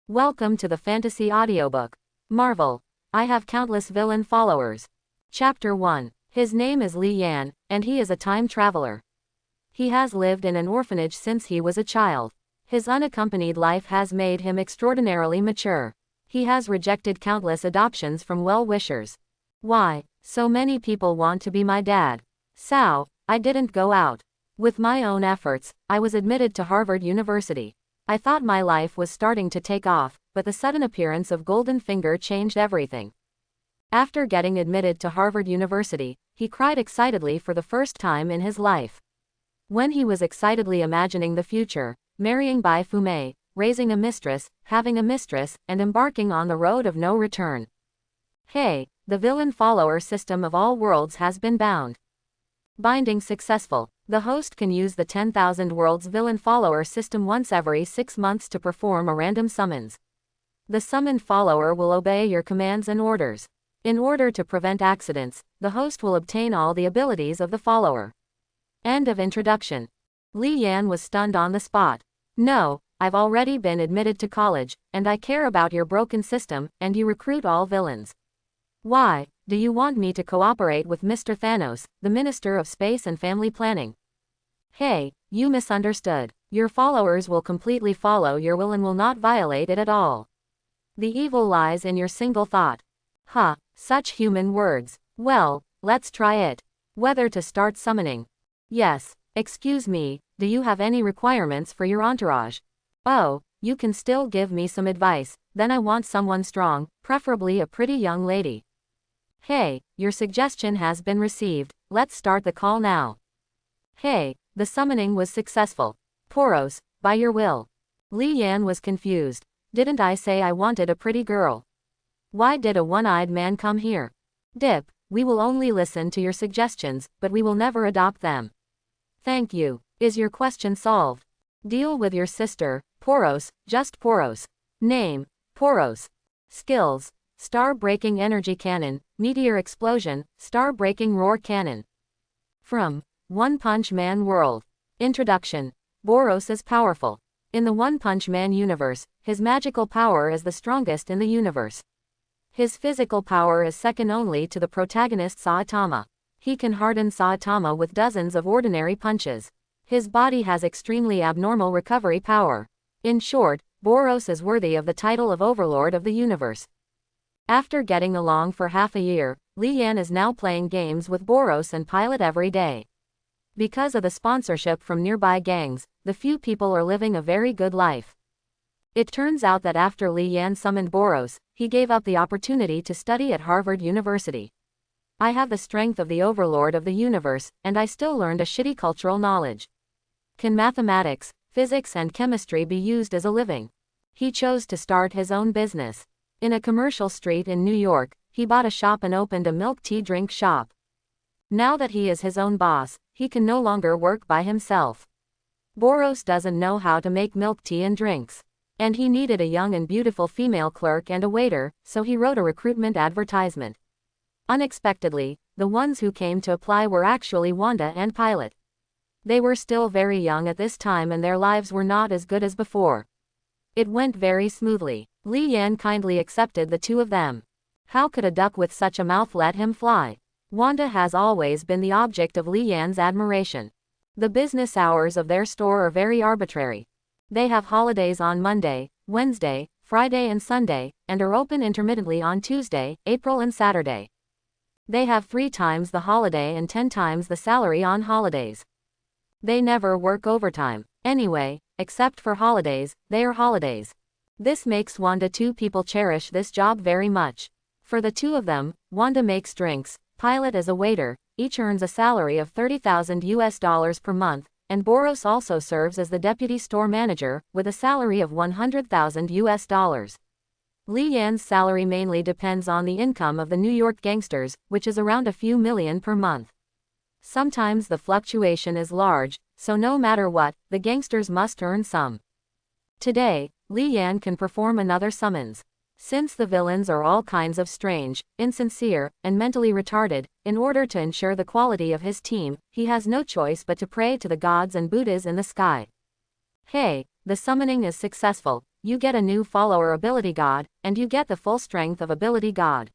Welcome to the fantasy audiobook. Marvel. I have countless villain followers. Chapter 1. His name is Li Yan, and he is a time traveler. He has lived in an orphanage since he was a child. His unaccompanied life has made him extraordinarily mature. He has rejected countless adoptions from well-wishers. Why, so many people want to be my dad. So, I didn't go out. With my own efforts, I was admitted to Harvard University. I thought my life was starting to take off, but the sudden appearance of Golden Finger changed everything. After getting admitted to Harvard University, he cried excitedly for the first time in his life. When he was excitedly imagining the future, marrying Bai Fumei, raising a mistress, having a mistress, and embarking on the road of no return. Hey, the villain follower system of all worlds has been bound. Binding successful. The host can use the 10,000 Worlds villain follower system once every 6 months to perform a random summons. The summoned follower will obey your commands and orders. In order to prevent accidents, the host will obtain all the abilities of the follower. End of introduction. Li Yan was stunned on the spot. No, I've already been admitted to college, and I care about your broken system, and you recruit all villains. Why? Do you want me to cooperate with Mr. Thanos, the Minister of Space and Family Planning? Hey, you misunderstood. Your followers will completely follow your will and will not violate it at all. The evil lies in your single thought. Huh, such human words. Well, let's try it. Whether to start summoning. Yes, excuse me, do you have any requirements for your entourage? Oh, you can still give me some advice, then I want someone strong, preferably a pretty young lady. Hey, your suggestion has been received, let's start the call now. Hey, the summoning was successful. Poros, by your will. Li Yan was confused. Didn't I say I wanted a pretty girl? Why did a one-eyed man come here? Dip, we will only listen to your suggestions, but we will never adopt them. Thank you. Is your question solved? Deal with your sister, Poros, just Poros. Name, Poros. Skills. Star-breaking energy cannon, meteor explosion, star-breaking roar cannon. From One Punch Man World. Introduction. Boros is powerful. In the One Punch Man universe, his magical power is the strongest in the universe. His physical power is second only to the protagonist Saitama. He can harden Saitama with dozens of ordinary punches. His body has extremely abnormal recovery power. In short, Boros is worthy of the title of Overlord of the universe. After getting along for half a year, Li Yan is now playing games with Boros and Pilot every day. Because of the sponsorship from nearby gangs, the few people are living a very good life. It turns out that after Li Yan summoned Boros, he gave up the opportunity to study at Harvard University. I have the strength of the Overlord of the universe, and I still learned a shitty cultural knowledge. Can mathematics, physics and chemistry be used as a living? He chose to start his own business. In a commercial street in New York, he bought a shop and opened a milk tea drink shop. Now that he is his own boss, he can no longer work by himself. Boros doesn't know how to make milk tea and drinks. And he needed a young and beautiful female clerk and a waiter, so he wrote a recruitment advertisement. Unexpectedly, the ones who came to apply were actually Wanda and Pilot. They were still very young at this time and their lives were not as good as before. It went very smoothly. Li Yan kindly accepted the two of them. How could a duck with such a mouth let him fly? Wanda has always been the object of Li Yan's admiration. The business hours of their store are very arbitrary. They have holidays on Monday, Wednesday, Friday and Sunday, and are open intermittently on Tuesday, April and Saturday. They have 3 times the holiday and 10 times the salary on holidays. They never work overtime. Anyway, except for holidays, they are holidays. This makes Wanda two people cherish this job very much. For the two of them, Wanda makes drinks, Pilot as a waiter, each earns a salary of $30,000 per month, and Boros also serves as the deputy store manager, with a salary of $100,000. Li Yan's salary mainly depends on the income of the New York gangsters, which is around a few million per month. Sometimes the fluctuation is large, so no matter what, the gangsters must earn some. Today, Li Yan can perform another summons. Since the villains are all kinds of strange, insincere, and mentally retarded, in order to ensure the quality of his team, he has no choice but to pray to the gods and Buddhas in the sky. Hey, the summoning is successful. you get a new follower ability god, and you get the full strength of ability god.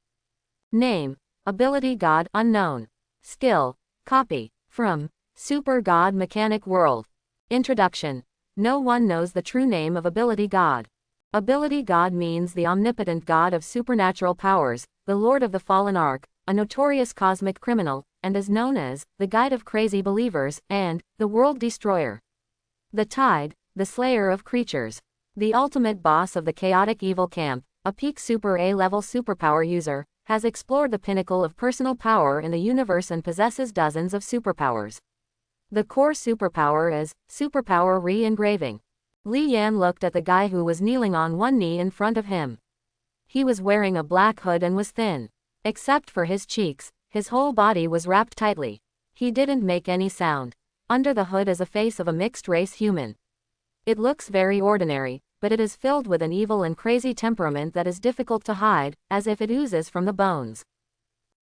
Name: Ability God Unknown. Skill: Copy. From Super God Mechanic World. Introduction. No one knows the true name of Ability God. Ability God means the omnipotent God of supernatural powers, the Lord of the Fallen Ark, a notorious cosmic criminal, and is known as the Guide of Crazy Believers and the World Destroyer. The Tide, the Slayer of Creatures. The ultimate boss of the chaotic evil camp, a peak Super A-level superpower user, has explored the pinnacle of personal power in the universe and possesses dozens of superpowers. The core superpower is superpower re-engraving. Li Yan looked at the guy who was kneeling on one knee in front of him. He was wearing a black hood and was thin. Except for his cheeks, his whole body was wrapped tightly. He didn't make any sound. Under the hood is a face of a mixed-race human. It looks very ordinary, but it is filled with an evil and crazy temperament that is difficult to hide, as if it oozes from the bones.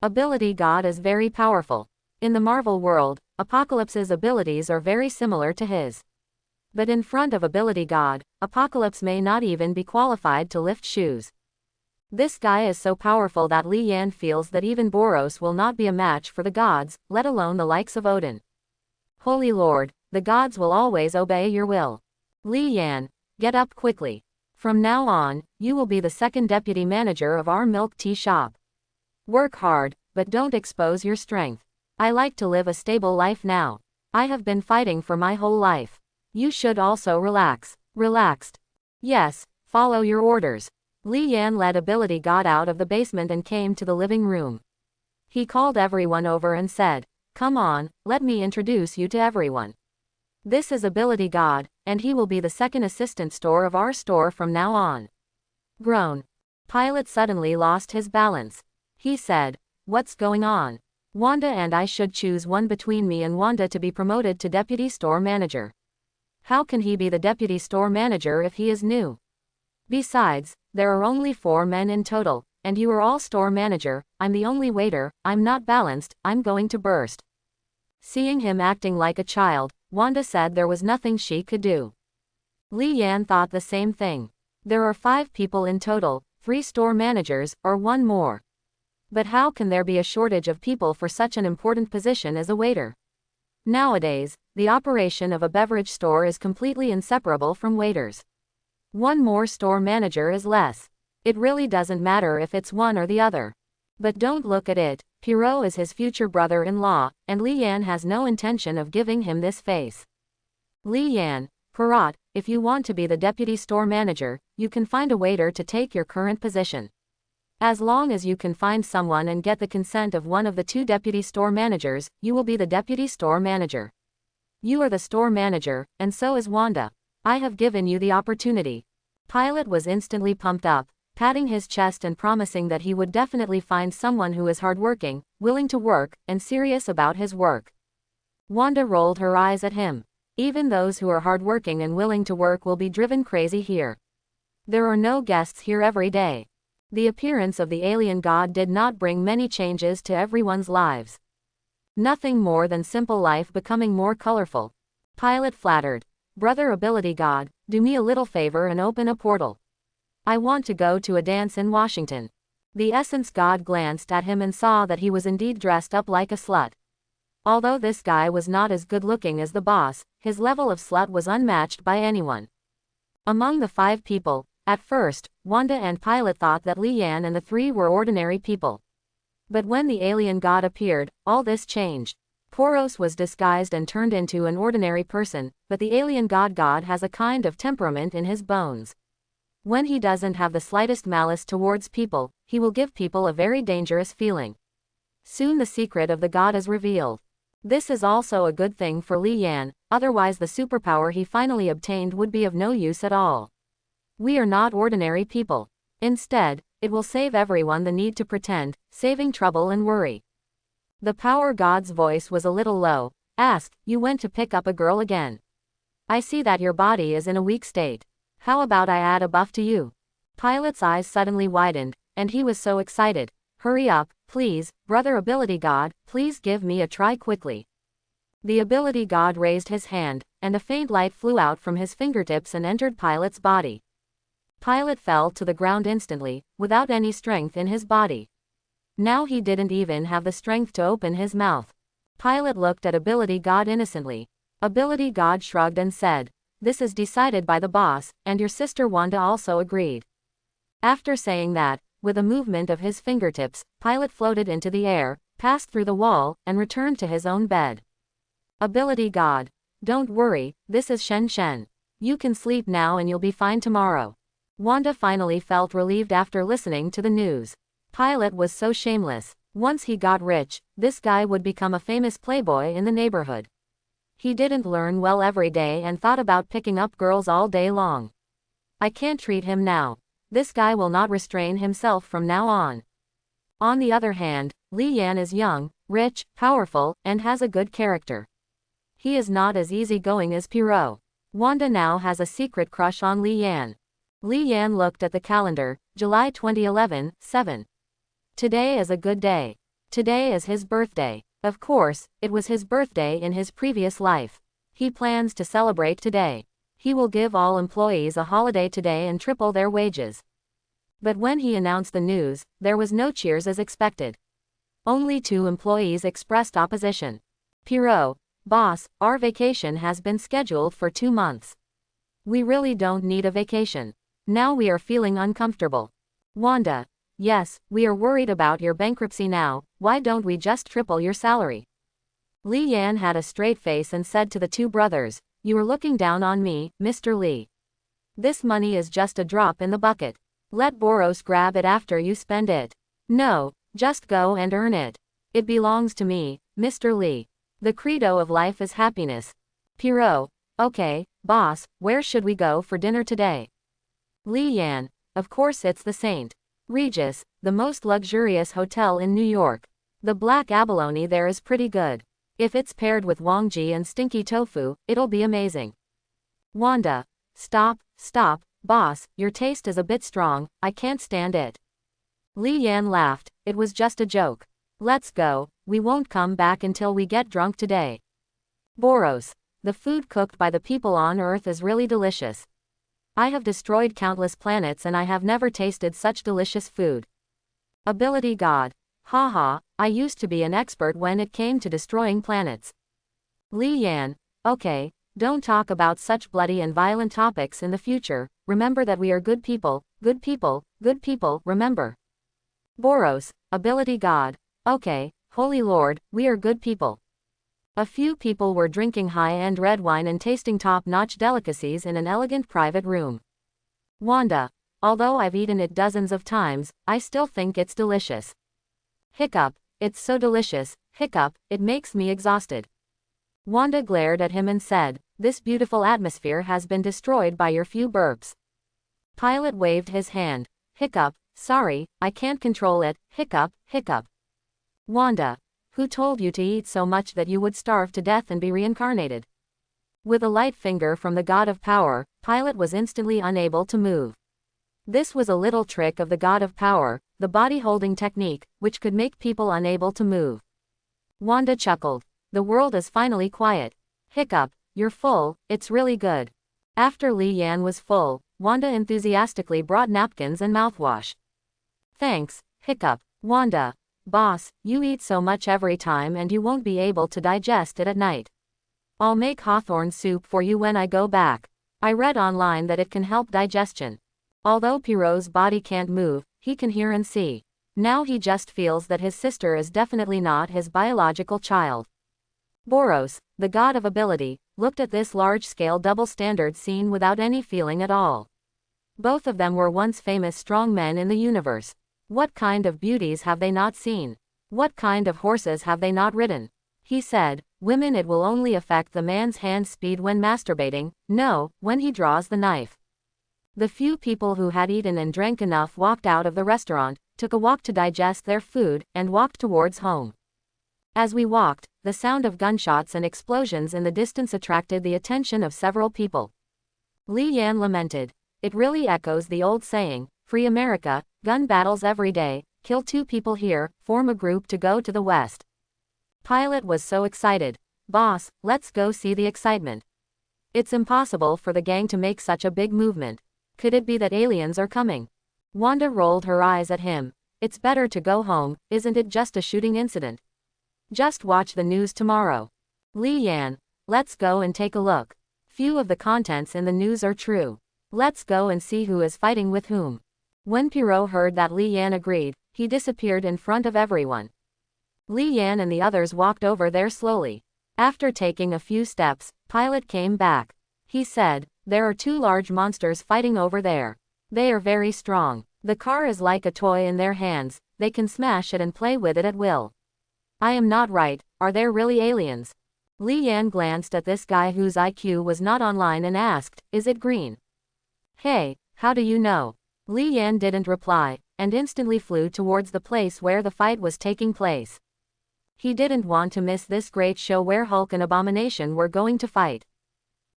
Ability God is very powerful. In the Marvel world, Apocalypse's abilities are very similar to his. But in front of Ability God, Apocalypse may not even be qualified to lift shoes. This guy is so powerful that Li Yan feels that even Boros will not be a match for the gods, let alone the likes of Odin. Holy Lord, the gods will always obey your will. Li Yan, get up quickly. From now on, you will be the second deputy manager of our milk tea shop. Work hard, but don't expose your strength. I like to live a stable life now. I have been fighting for my whole life. You should also relax. Relaxed. Yes, follow your orders. Li Yan led Ability God out of the basement and came to the living room. He called everyone over and said, "Come on, let me introduce you to everyone. This is Ability God, and he will be the second assistant store of our store from now on." Groan. Pilot suddenly lost his balance. He said, "What's going on? Wanda and I should choose one between me and Wanda to be promoted to deputy store manager. How can he be the deputy store manager if he is new? Besides, there are only 4 men in total, and you are all store manager, I'm the only waiter, I'm not balanced, I'm going to burst." Seeing him acting like a child, Wanda said there was nothing she could do. Li Yan thought the same thing. There are 5 people in total, 3 store managers, or 1 more. But how can there be a shortage of people for such an important position as a waiter? Nowadays, the operation of a beverage store is completely inseparable from waiters. 1 more store manager is less. It really doesn't matter if it's one or the other. But don't look at it, Pierrot is his future brother-in-law, and Li Yan has no intention of giving him this face. Li Yan, Pierrot, if you want to be the deputy store manager, you can find a waiter to take your current position. As long as you can find someone and get the consent of one of the 2 deputy store managers, you will be the deputy store manager. You are the store manager, and so is Wanda. I have given you the opportunity. Pilot was instantly pumped up, patting his chest and promising that he would definitely find someone who is hardworking, willing to work, and serious about his work. Wanda rolled her eyes at him. Even those who are hardworking and willing to work will be driven crazy here. There are no guests here every day. The appearance of the alien god did not bring many changes to everyone's lives. Nothing more than simple life becoming more colorful. Pilot flattered. "Brother Ability God, do me a little favor and open a portal. I want to go to a dance in Washington." The Essence God glanced at him and saw that he was indeed dressed up like a slut. Although this guy was not as good looking as the boss, his level of slut was unmatched by anyone. Among the 5 people, at first, Wanda and Pilot thought that Li Yan and the 3 were ordinary people. But when the alien god appeared, all this changed. Poros was disguised and turned into an ordinary person, but the alien god has a kind of temperament in his bones. When he doesn't have the slightest malice towards people, he will give people a very dangerous feeling. Soon the secret of the god is revealed. This is also a good thing for Li Yan, otherwise the superpower he finally obtained would be of no use at all. We are not ordinary people. Instead, it will save everyone the need to pretend, saving trouble and worry. The power god's voice was a little low. "Ask, you went to pick up a girl again. I see that your body is in a weak state. How about I add a buff to you?" Pilot's eyes suddenly widened, and he was so excited. "Hurry up, please, brother Ability God, please give me a try quickly." The Ability God raised his hand, and a faint light flew out from his fingertips and entered Pilot's body. Pilot fell to the ground instantly, without any strength in his body. Now he didn't even have the strength to open his mouth. Pilot looked at Ability God innocently. Ability God shrugged and said, "This is decided by the boss, and your sister Wanda also agreed." After saying that, with a movement of his fingertips, Pilot floated into the air, passed through the wall, and returned to his own bed. Ability God. "Don't worry, this is Shen Shen. You can sleep now and you'll be fine tomorrow." Wanda finally felt relieved after listening to the news. Pilot was so shameless. Once he got rich, this guy would become a famous playboy in the neighborhood. He didn't learn well every day and thought about picking up girls all day long. I can't treat him now. This guy will not restrain himself from now on. On the other hand, Li Yan is young, rich, powerful, and has a good character. He is not as easygoing as Pierrot. Wanda now has a secret crush on Li Yan. Li Yan looked at the calendar, July 2011, 7. Today is a good day. Today is his birthday. Of course, it was his birthday in his previous life. He plans to celebrate today. He will give all employees a holiday today and triple their wages. But when he announced the news, there was no cheers as expected. Only 2 employees expressed opposition. Pierrot, "Boss, our vacation has been scheduled for 2 months. We really don't need a vacation. Now we are feeling uncomfortable." Wanda, "Yes, we are worried about your bankruptcy now, why don't we just triple your salary?" Li Yan had a straight face and said to the 2 brothers, "You are looking down on me, Mr. Li. This money is just a drop in the bucket. Let Boros grab it after you spend it. No, just go and earn it. It belongs to me, Mr. Li. The credo of life is happiness." Pierrot, "Okay, boss, where should we go for dinner today?" Li Yan, "Of course it's the St. Regis, the most luxurious hotel in New York. The black abalone there is pretty good. If it's paired with wongji and stinky tofu, it'll be amazing." Wanda, Stop, boss, your taste is a bit strong, I can't stand it." Li Yan laughed, "It was just a joke. Let's go, we won't come back until we get drunk today." Boros, "The food cooked by the people on Earth is really delicious. I have destroyed countless planets and I have never tasted such delicious food." Ability God, "Haha, I used to be an expert when it came to destroying planets." Li Yan, "Okay, don't talk about such bloody and violent topics in the future, remember that we are good people, remember." Boros, Ability God, "Okay, Holy Lord, we are good people." A few people were drinking high-end red wine and tasting top-notch delicacies in an elegant private room. Wanda, "Although I've eaten it dozens of times, I still think it's delicious." Hiccup, "It's so delicious, hiccup, it makes me exhausted." Wanda glared at him and said, "This beautiful atmosphere has been destroyed by your few burps." Pilot waved his hand. Hiccup, "Sorry, I can't control it, hiccup. Wanda, "Who told you to eat so much that you would starve to death and be reincarnated?" With a light finger from the god of power, Pilot was instantly unable to move. This was a little trick of the god of power, the body-holding technique, which could make people unable to move. Wanda chuckled. "The world is finally quiet. Hiccup, you're full, it's really good." After Li Yan was full, Wanda enthusiastically brought napkins and mouthwash. "Thanks, hiccup." Wanda, "Boss, you eat so much every time and you won't be able to digest it at night. I'll make hawthorn soup for you when I go back. I read online that it can help digestion." Although Pierrot's body can't move, he can hear and see. Now he just feels that his sister is definitely not his biological child. Boros, the god of ability, looked at this large-scale double-standard scene without any feeling at all. Both of them were once famous strong men in the universe. What kind of beauties have they not seen? What kind of horses have they not ridden? He said, "Women, it will only affect the man's hand speed when masturbating, no, when he draws the knife." The few people who had eaten and drank enough walked out of the restaurant, took a walk to digest their food, and walked towards home. As we walked, the sound of gunshots and explosions in the distance attracted the attention of several people. Li Yan lamented, "It really echoes the old saying, Free America, gun battles every day, kill 2 people here, form a group to go to the West." Pilot was so excited. "Boss, let's go see the excitement." "It's impossible for the gang to make such a big movement. Could it be that aliens are coming? Wanda rolled her eyes at him. It's better to go home, isn't it just a shooting incident? Just watch the news tomorrow. Li Yan, let's go and take a look. Few of the contents in the news are true. Let's go and see who is fighting with whom. When Pierrot heard that Li Yan agreed, he disappeared in front of everyone. Li Yan and the others walked over there slowly. After taking a few steps, Pilot came back. He said, there are two large monsters fighting over there. They are very strong. The car is like a toy in their hands, they can smash it and play with it at will. I am not right, are there really aliens? Li Yan glanced at this guy whose IQ was not online and asked, is it green? Hey, how do you know? Li Yan didn't reply, and instantly flew towards the place where the fight was taking place. He didn't want to miss this great show where Hulk and Abomination were going to fight.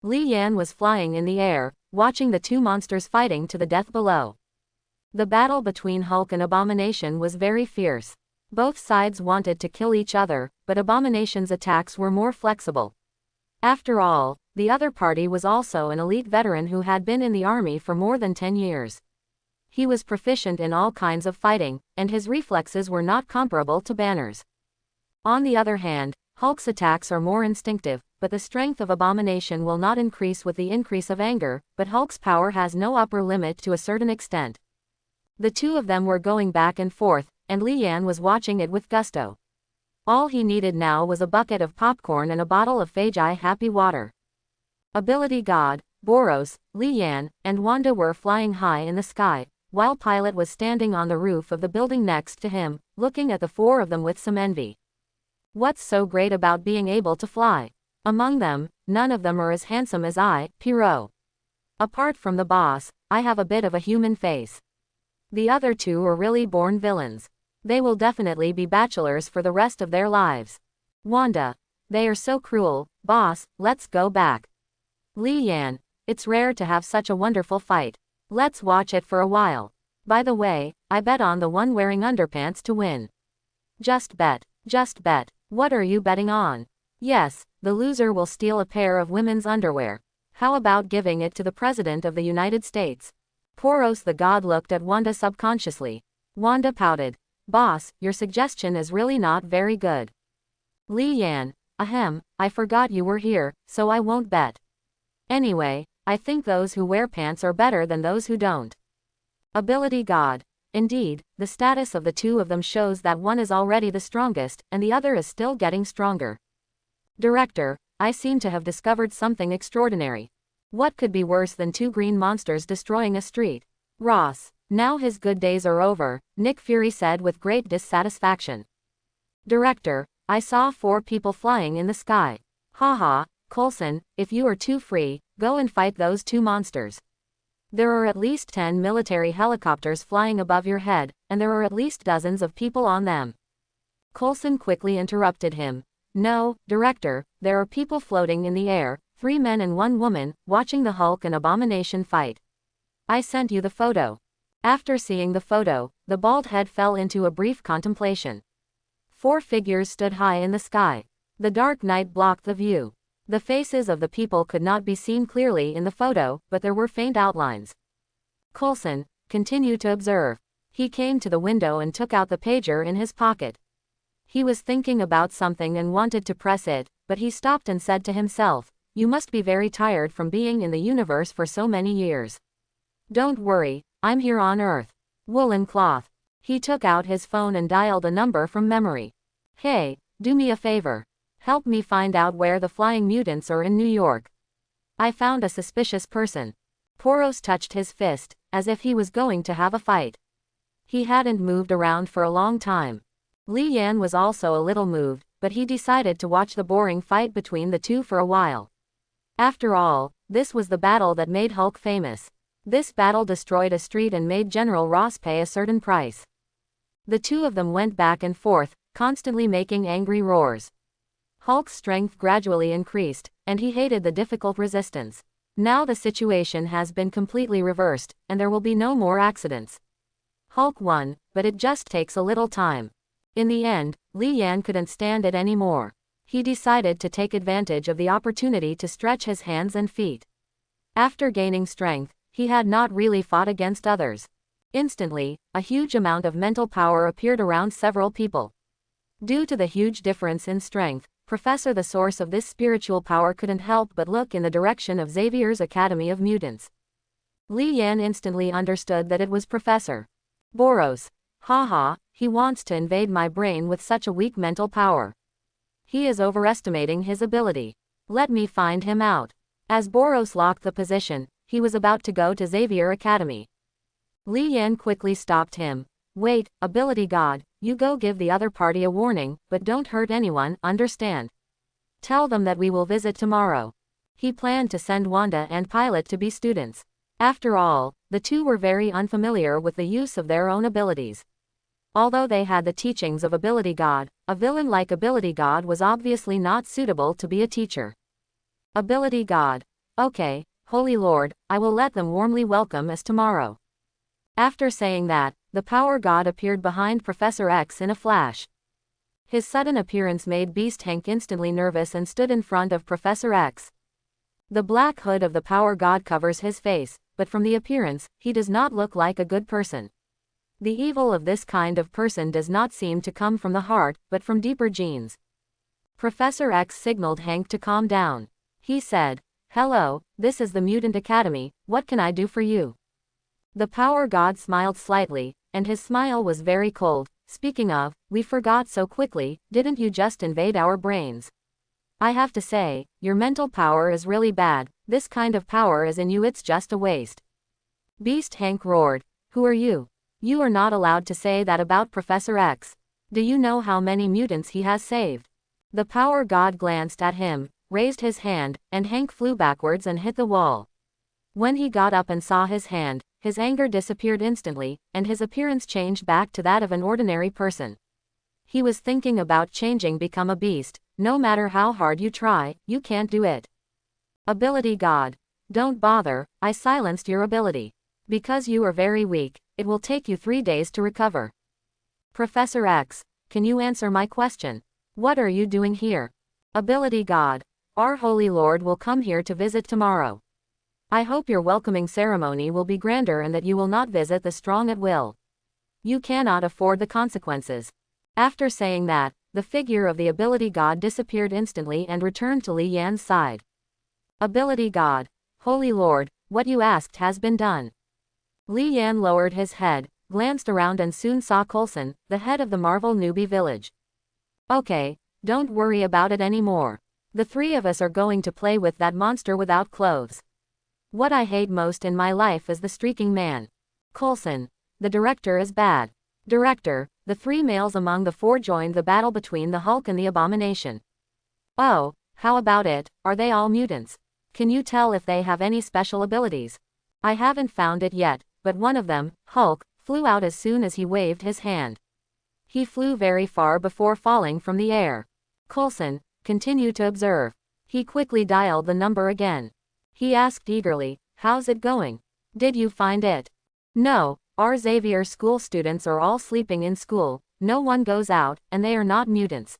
Li Yan was flying in the air, watching the two monsters fighting to the death below. The battle between Hulk and Abomination was very fierce. Both sides wanted to kill each other, but Abomination's attacks were more flexible. After all, the other party was also an elite veteran who had been in the army for more than 10 years. He was proficient in all kinds of fighting, and his reflexes were not comparable to Banner's. On the other hand, Hulk's attacks are more instinctive, but the strength of Abomination will not increase with the increase of anger, but Hulk's power has no upper limit to a certain extent. The two of them were going back and forth, and Li Yan was watching it with gusto. All he needed now was a bucket of popcorn and a bottle of Fagi Happy Water. Ability God, Boros, Li Yan, and Wanda were flying high in the sky, while Pilot was standing on the roof of the building next to him, looking at the four of them with some envy. What's so great about being able to fly? Among them, none of them are as handsome as I, Pierrot. Apart from the boss, I have a bit of a human face. The other two are really born villains. They will definitely be bachelors for the rest of their lives. Wanda. They are so cruel, boss, let's go back. Li Yan. It's rare to have such a wonderful fight. Let's watch it for a while. By the way, I bet on the one wearing underpants to win. Just bet. Just bet. What are you betting on? Yes, the loser will steal a pair of women's underwear. How about giving it to the President of the United States? Poros the god looked at Wanda subconsciously. Wanda pouted. Boss, your suggestion is really not very good. Li Yan. Ahem, I forgot you were here, so I won't bet. Anyway, I think those who wear pants are better than those who don't. Ability God. Indeed, the status of the two of them shows that one is already the strongest, and the other is still getting stronger. Director, I seem to have discovered something extraordinary. What could be worse than two green monsters destroying a street? Ross. Now his good days are over, Nick Fury said with great dissatisfaction. Director, I saw 4 people flying in the sky. Haha, Coulson, if you are too free, go and fight those 2 monsters. There are at least 10 military helicopters flying above your head, and there are at least dozens of people on them. Coulson quickly interrupted him. No, Director, there are people floating in the air, 3 men and 1 woman, watching the Hulk and Abomination fight. I sent you the photo. After seeing the photo, the bald head fell into a brief contemplation. 4 figures stood high in the sky. The dark night blocked the view. The faces of the people could not be seen clearly in the photo, but there were faint outlines. Coulson continued to observe. He came to the window and took out the pager in his pocket. He was thinking about something and wanted to press it, but he stopped and said to himself, "You must be very tired from being in the universe for so many years." "Don't worry, I'm here on Earth." Woolen cloth. He took out his phone and dialed a number from memory. "Hey, do me a favor. Help me find out where the flying mutants are in New York. I found a suspicious person." Poros touched his fist, as if he was going to have a fight. He hadn't moved around for a long time. Li Yan was also a little moved, but he decided to watch the boring fight between the two for a while. After all, this was the battle that made Hulk famous. This battle destroyed a street and made General Ross pay a certain price. The two of them went back and forth, constantly making angry roars. Hulk's strength gradually increased, and he hated the difficult resistance. Now the situation has been completely reversed, and there will be no more accidents. Hulk won, but it just takes a little time. In the end, Li Yan couldn't stand it anymore. He decided to take advantage of the opportunity to stretch his hands and feet. After gaining strength, He had not really fought against others. Instantly, a huge amount of mental power appeared around several people. Due to the huge difference in strength, Professor the source of this spiritual power couldn't help but look in the direction of Xavier's Academy of Mutants. Li Yan instantly understood that it was Professor Boros. Haha, he wants to invade my brain with such a weak mental power. He is overestimating his ability. Let me find him out. As Boros locked the position, he was about to go to Xavier Academy. Li Yan quickly stopped him. Wait, ability god, you go give the other party a warning, but don't hurt anyone, understand? Tell them that we will visit tomorrow. He planned to send Wanda and Pilot to be students. After all, the two were very unfamiliar with the use of their own abilities. Although they had the teachings of Ability God, a villain like Ability God was obviously not suitable to be a teacher. Ability God. Okay, Holy Lord, I will let them warmly welcome us tomorrow. After saying that, the Power God appeared behind Professor X in a flash. His sudden appearance made Beast Hank instantly nervous and stood in front of Professor X. The black hood of the Power God covers his face, but from the appearance, he does not look like a good person. The evil of this kind of person does not seem to come from the heart, but from deeper genes. Professor X signaled Hank to calm down. He said, "Hello, this is the Mutant Academy, what can I do for you?" The Power God smiled slightly, and his smile was very cold. Speaking of, we forgot so quickly, didn't you just invade our brains? I have to say, your mental power is really bad, this kind of power is in you, it's just a waste. Beast Hank roared, "Who are you? You are not allowed to say that about Professor X. Do you know how many mutants he has saved?" The Power God glanced at him, raised his hand, and Hank flew backwards and hit the wall. When he got up and saw his hand, his anger disappeared instantly, and his appearance changed back to that of an ordinary person. He was thinking about changing, become a beast. No matter how hard you try, you can't do it. Ability God. Don't bother, I silenced your ability. Because you are very weak, it will take you 3 days to recover. Professor X, can you answer my question? What are you doing here? Ability God. Our Holy Lord will come here to visit tomorrow. I hope your welcoming ceremony will be grander and that you will not visit the strong at will. You cannot afford the consequences. After saying that, the figure of the Ability God disappeared instantly and returned to Li Yan's side. Ability God. Holy Lord, what you asked has been done. Li Yan lowered his head, glanced around and soon saw Coulson, the head of the Marvel newbie village. Okay, don't worry about it anymore. The three of us are going to play with that monster without clothes. What I hate most in my life is the streaking man. Coulson. The director is bad. Director, the 3 males among the 4 joined the battle between the Hulk and the Abomination. Oh, how about it, are they all mutants? Can you tell if they have any special abilities? I haven't found it yet, but one of them, Hulk, flew out as soon as he waved his hand. He flew very far before falling from the air. Coulson, continue to observe. He quickly dialed the number again. He asked eagerly, how's it going? Did you find it? No, our Xavier school students are all sleeping in school, no one goes out, and they are not mutants.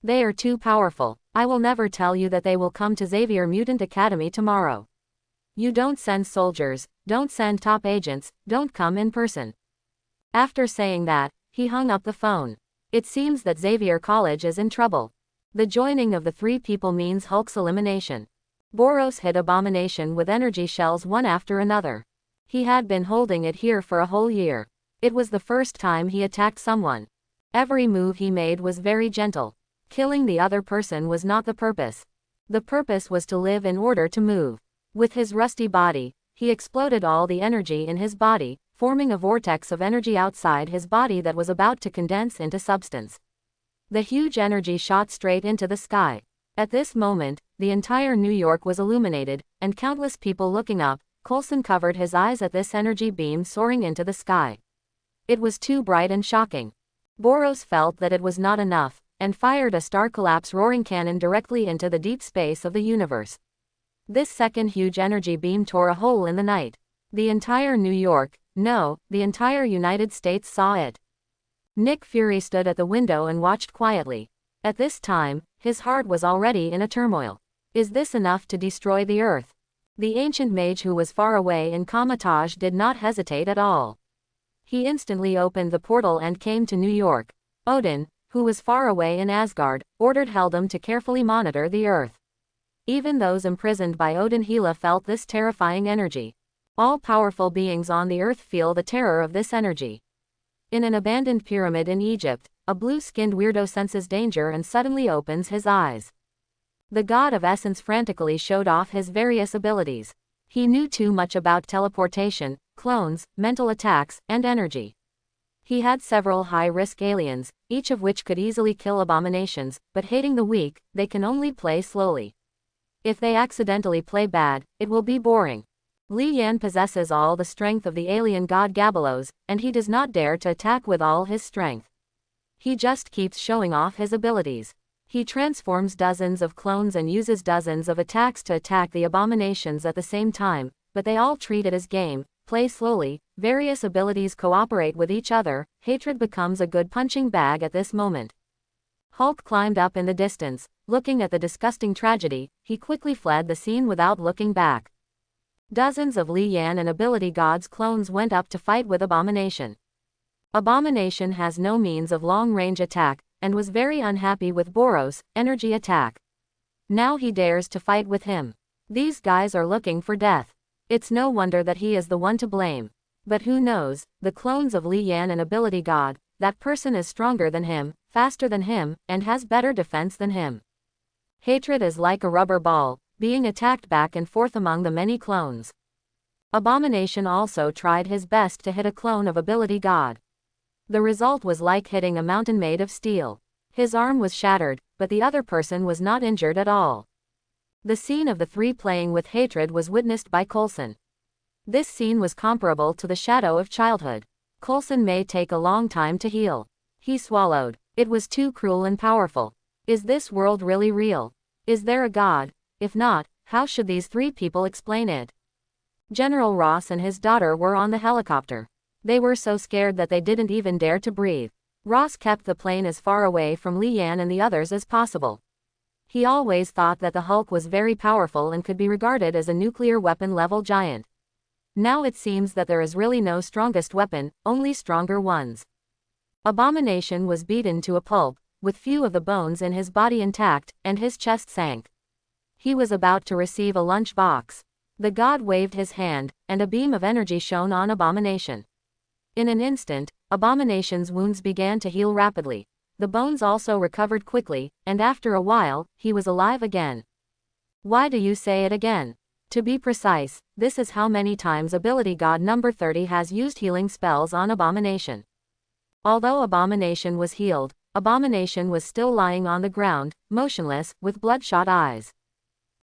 They are too powerful. I will never tell you that they will come to Xavier Mutant Academy tomorrow. You don't send soldiers, don't send top agents, don't come in person. After saying that, he hung up the phone. It seems that Xavier College is in trouble. The joining of the 3 people means Hulk's elimination. Boros hit Abomination with energy shells one after another. He had been holding it here for a whole year. It was the first time he attacked someone. Every move he made was very gentle. Killing the other person was not the purpose. The purpose was to live in order to move. With his rusty body, he exploded all the energy in his body, forming a vortex of energy outside his body that was about to condense into substance. The huge energy shot straight into the sky. At this moment, the entire New York was illuminated, and countless people looking up. Coulson covered his eyes at this energy beam soaring into the sky. It was too bright and shocking. Boros felt that it was not enough, and fired a star collapse roaring cannon directly into the deep space of the universe. This second huge energy beam tore a hole in the night. The entire New York, no, the entire United States saw it. Nick Fury stood at the window and watched quietly. At this time, his heart was already in a turmoil. Is this enough to destroy the Earth? The ancient mage who was far away in Kamatage did not hesitate at all. He instantly opened the portal and came to New York. Odin, who was far away in Asgard, ordered Heldum to carefully monitor the earth. Even those imprisoned by Odin Hela felt this terrifying energy. All powerful beings on the earth feel the terror of this energy. In an abandoned pyramid in Egypt, a blue-skinned weirdo senses danger and suddenly opens his eyes. The god of essence frantically showed off his various abilities. He knew too much about teleportation, clones, mental attacks, and energy. He had several high-risk aliens, each of which could easily kill abominations, but hating the weak, they can only play slowly. If they accidentally play bad, it will be boring. Li Yan possesses all the strength of the alien god Gabelos, and he does not dare to attack with all his strength. He just keeps showing off his abilities. He transforms dozens of clones and uses dozens of attacks to attack the abominations at the same time, but they all treat it as game, play slowly, various abilities cooperate with each other, hatred becomes a good punching bag at this moment. Hulk climbed up in the distance, looking at the disgusting tragedy, he quickly fled the scene without looking back. Dozens of Li Yan and ability gods clones went up to fight with Abomination. Abomination has no means of long-range attack, and was very unhappy with Boros' energy attack. Now he dares to fight with him. These guys are looking for death. It's no wonder that he is the one to blame. But who knows, the clones of Li Yan and ability god, that person is stronger than him, faster than him, and has better defense than him. Hatred is like a rubber ball, being attacked back and forth among the many clones. Abomination also tried his best to hit a clone of ability god. The result was like hitting a mountain made of steel. His arm was shattered, but the other person was not injured at all. The scene of the three playing with hatred was witnessed by Coulson. This scene was comparable to the shadow of childhood. Coulson may take a long time to heal. He swallowed. It was too cruel and powerful. Is this world really real? Is there a god? If not, how should these three people explain it? General Ross and his daughter were on the helicopter. They were so scared that they didn't even dare to breathe. Ross kept the plane as far away from Li Yan and the others as possible. He always thought that the Hulk was very powerful and could be regarded as a nuclear weapon-level giant. Now it seems that there is really no strongest weapon, only stronger ones. Abomination was beaten to a pulp, with few of the bones in his body intact, and his chest sank. He was about to receive a lunch box. The god waved his hand, and a beam of energy shone on Abomination. In an instant, Abomination's wounds began to heal rapidly. The bones also recovered quickly, and after a while, he was alive again. Why do you say it again? To be precise, this is how many times ability god number 30 has used healing spells on Abomination. Although Abomination was healed, Abomination was still lying on the ground, motionless, with bloodshot eyes.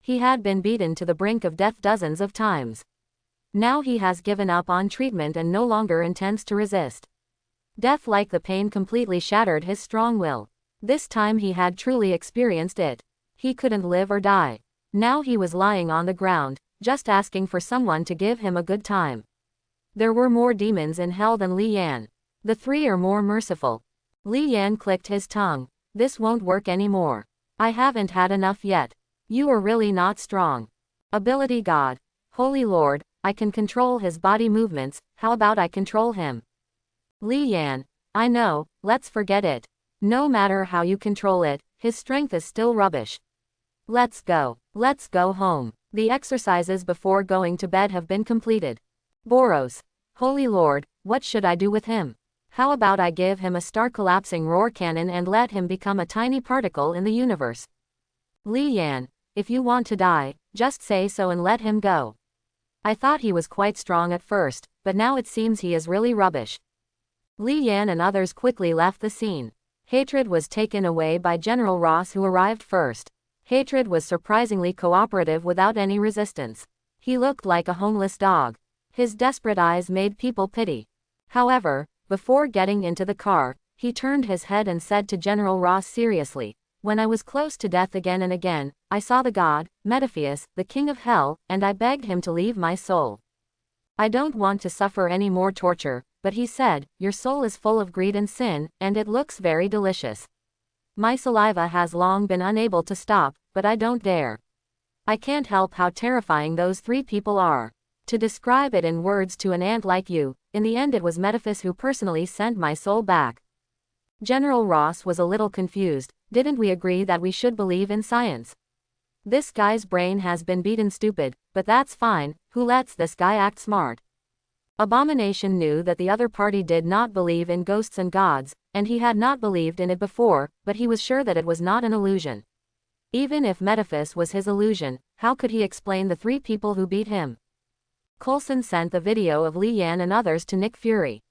He had been beaten to the brink of death dozens of times. Now he has given up on treatment and no longer intends to resist. Death like the pain completely shattered his strong will. This time he had truly experienced it. He couldn't live or die. Now he was lying on the ground, just asking for someone to give him a good time. There were more demons in hell than Li Yan. The three are more merciful. Li Yan clicked his tongue. This won't work anymore. I haven't had enough yet. You are really not strong. Ability god. Holy Lord, I can control his body movements, how about I control him? Li Yan, I know, let's forget it. No matter how you control it, his strength is still rubbish. Let's go home. The exercises before going to bed have been completed. Boros. Holy Lord, what should I do with him? How about I give him a star-collapsing roar cannon and let him become a tiny particle in the universe? Li Yan, if you want to die, just say so and let him go. I thought he was quite strong at first, but now it seems he is really rubbish. Li Yan and others quickly left the scene. Hatred was taken away by General Ross, who arrived first. Hatred was surprisingly cooperative without any resistance. He looked like a homeless dog. His desperate eyes made people pity. However, before getting into the car, he turned his head and said to General Ross seriously, "When I was close to death again and again, I saw the god, Metapheus, the king of hell, and I begged him to leave my soul. I don't want to suffer any more torture, but he said, your soul is full of greed and sin, and it looks very delicious. My saliva has long been unable to stop, but I don't dare. I can't help how terrifying those three people are. To describe it in words to an ant like you, in the end it was Metaphys who personally sent my soul back. General Ross was a little confused. Didn't we agree that we should believe in science? This guy's brain has been beaten stupid, but that's fine, who lets this guy act smart? Abomination knew that the other party did not believe in ghosts and gods, and he had not believed in it before, but he was sure that it was not an illusion. Even if Metaphys was his illusion, how could he explain the three people who beat him? Coulson sent the video of Li Yan and others to Nick Fury.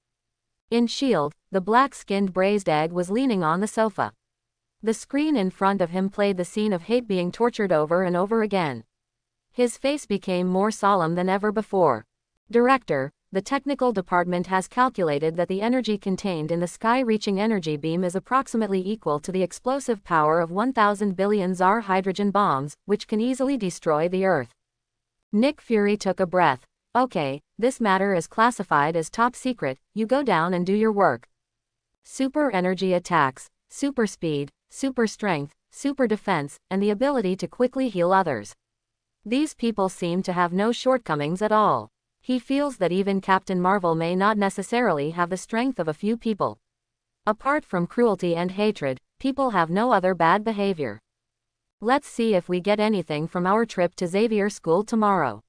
In S.H.I.E.L.D., the black-skinned braised egg was leaning on the sofa. The screen in front of him played the scene of hate being tortured over and over again. His face became more solemn than ever before. Director, the technical department has calculated that the energy contained in the sky-reaching energy beam is approximately equal to the explosive power of 1,000 billion Tsar hydrogen bombs, which can easily destroy the Earth. Nick Fury took a breath. Okay, this matter is classified as top secret, you go down and do your work. Super energy attacks, super speed, super strength, super defense, and the ability to quickly heal others. These people seem to have no shortcomings at all. He feels that even Captain Marvel may not necessarily have the strength of a few people. Apart from cruelty and hatred, people have no other bad behavior. Let's see if we get anything from our trip to Xavier School tomorrow.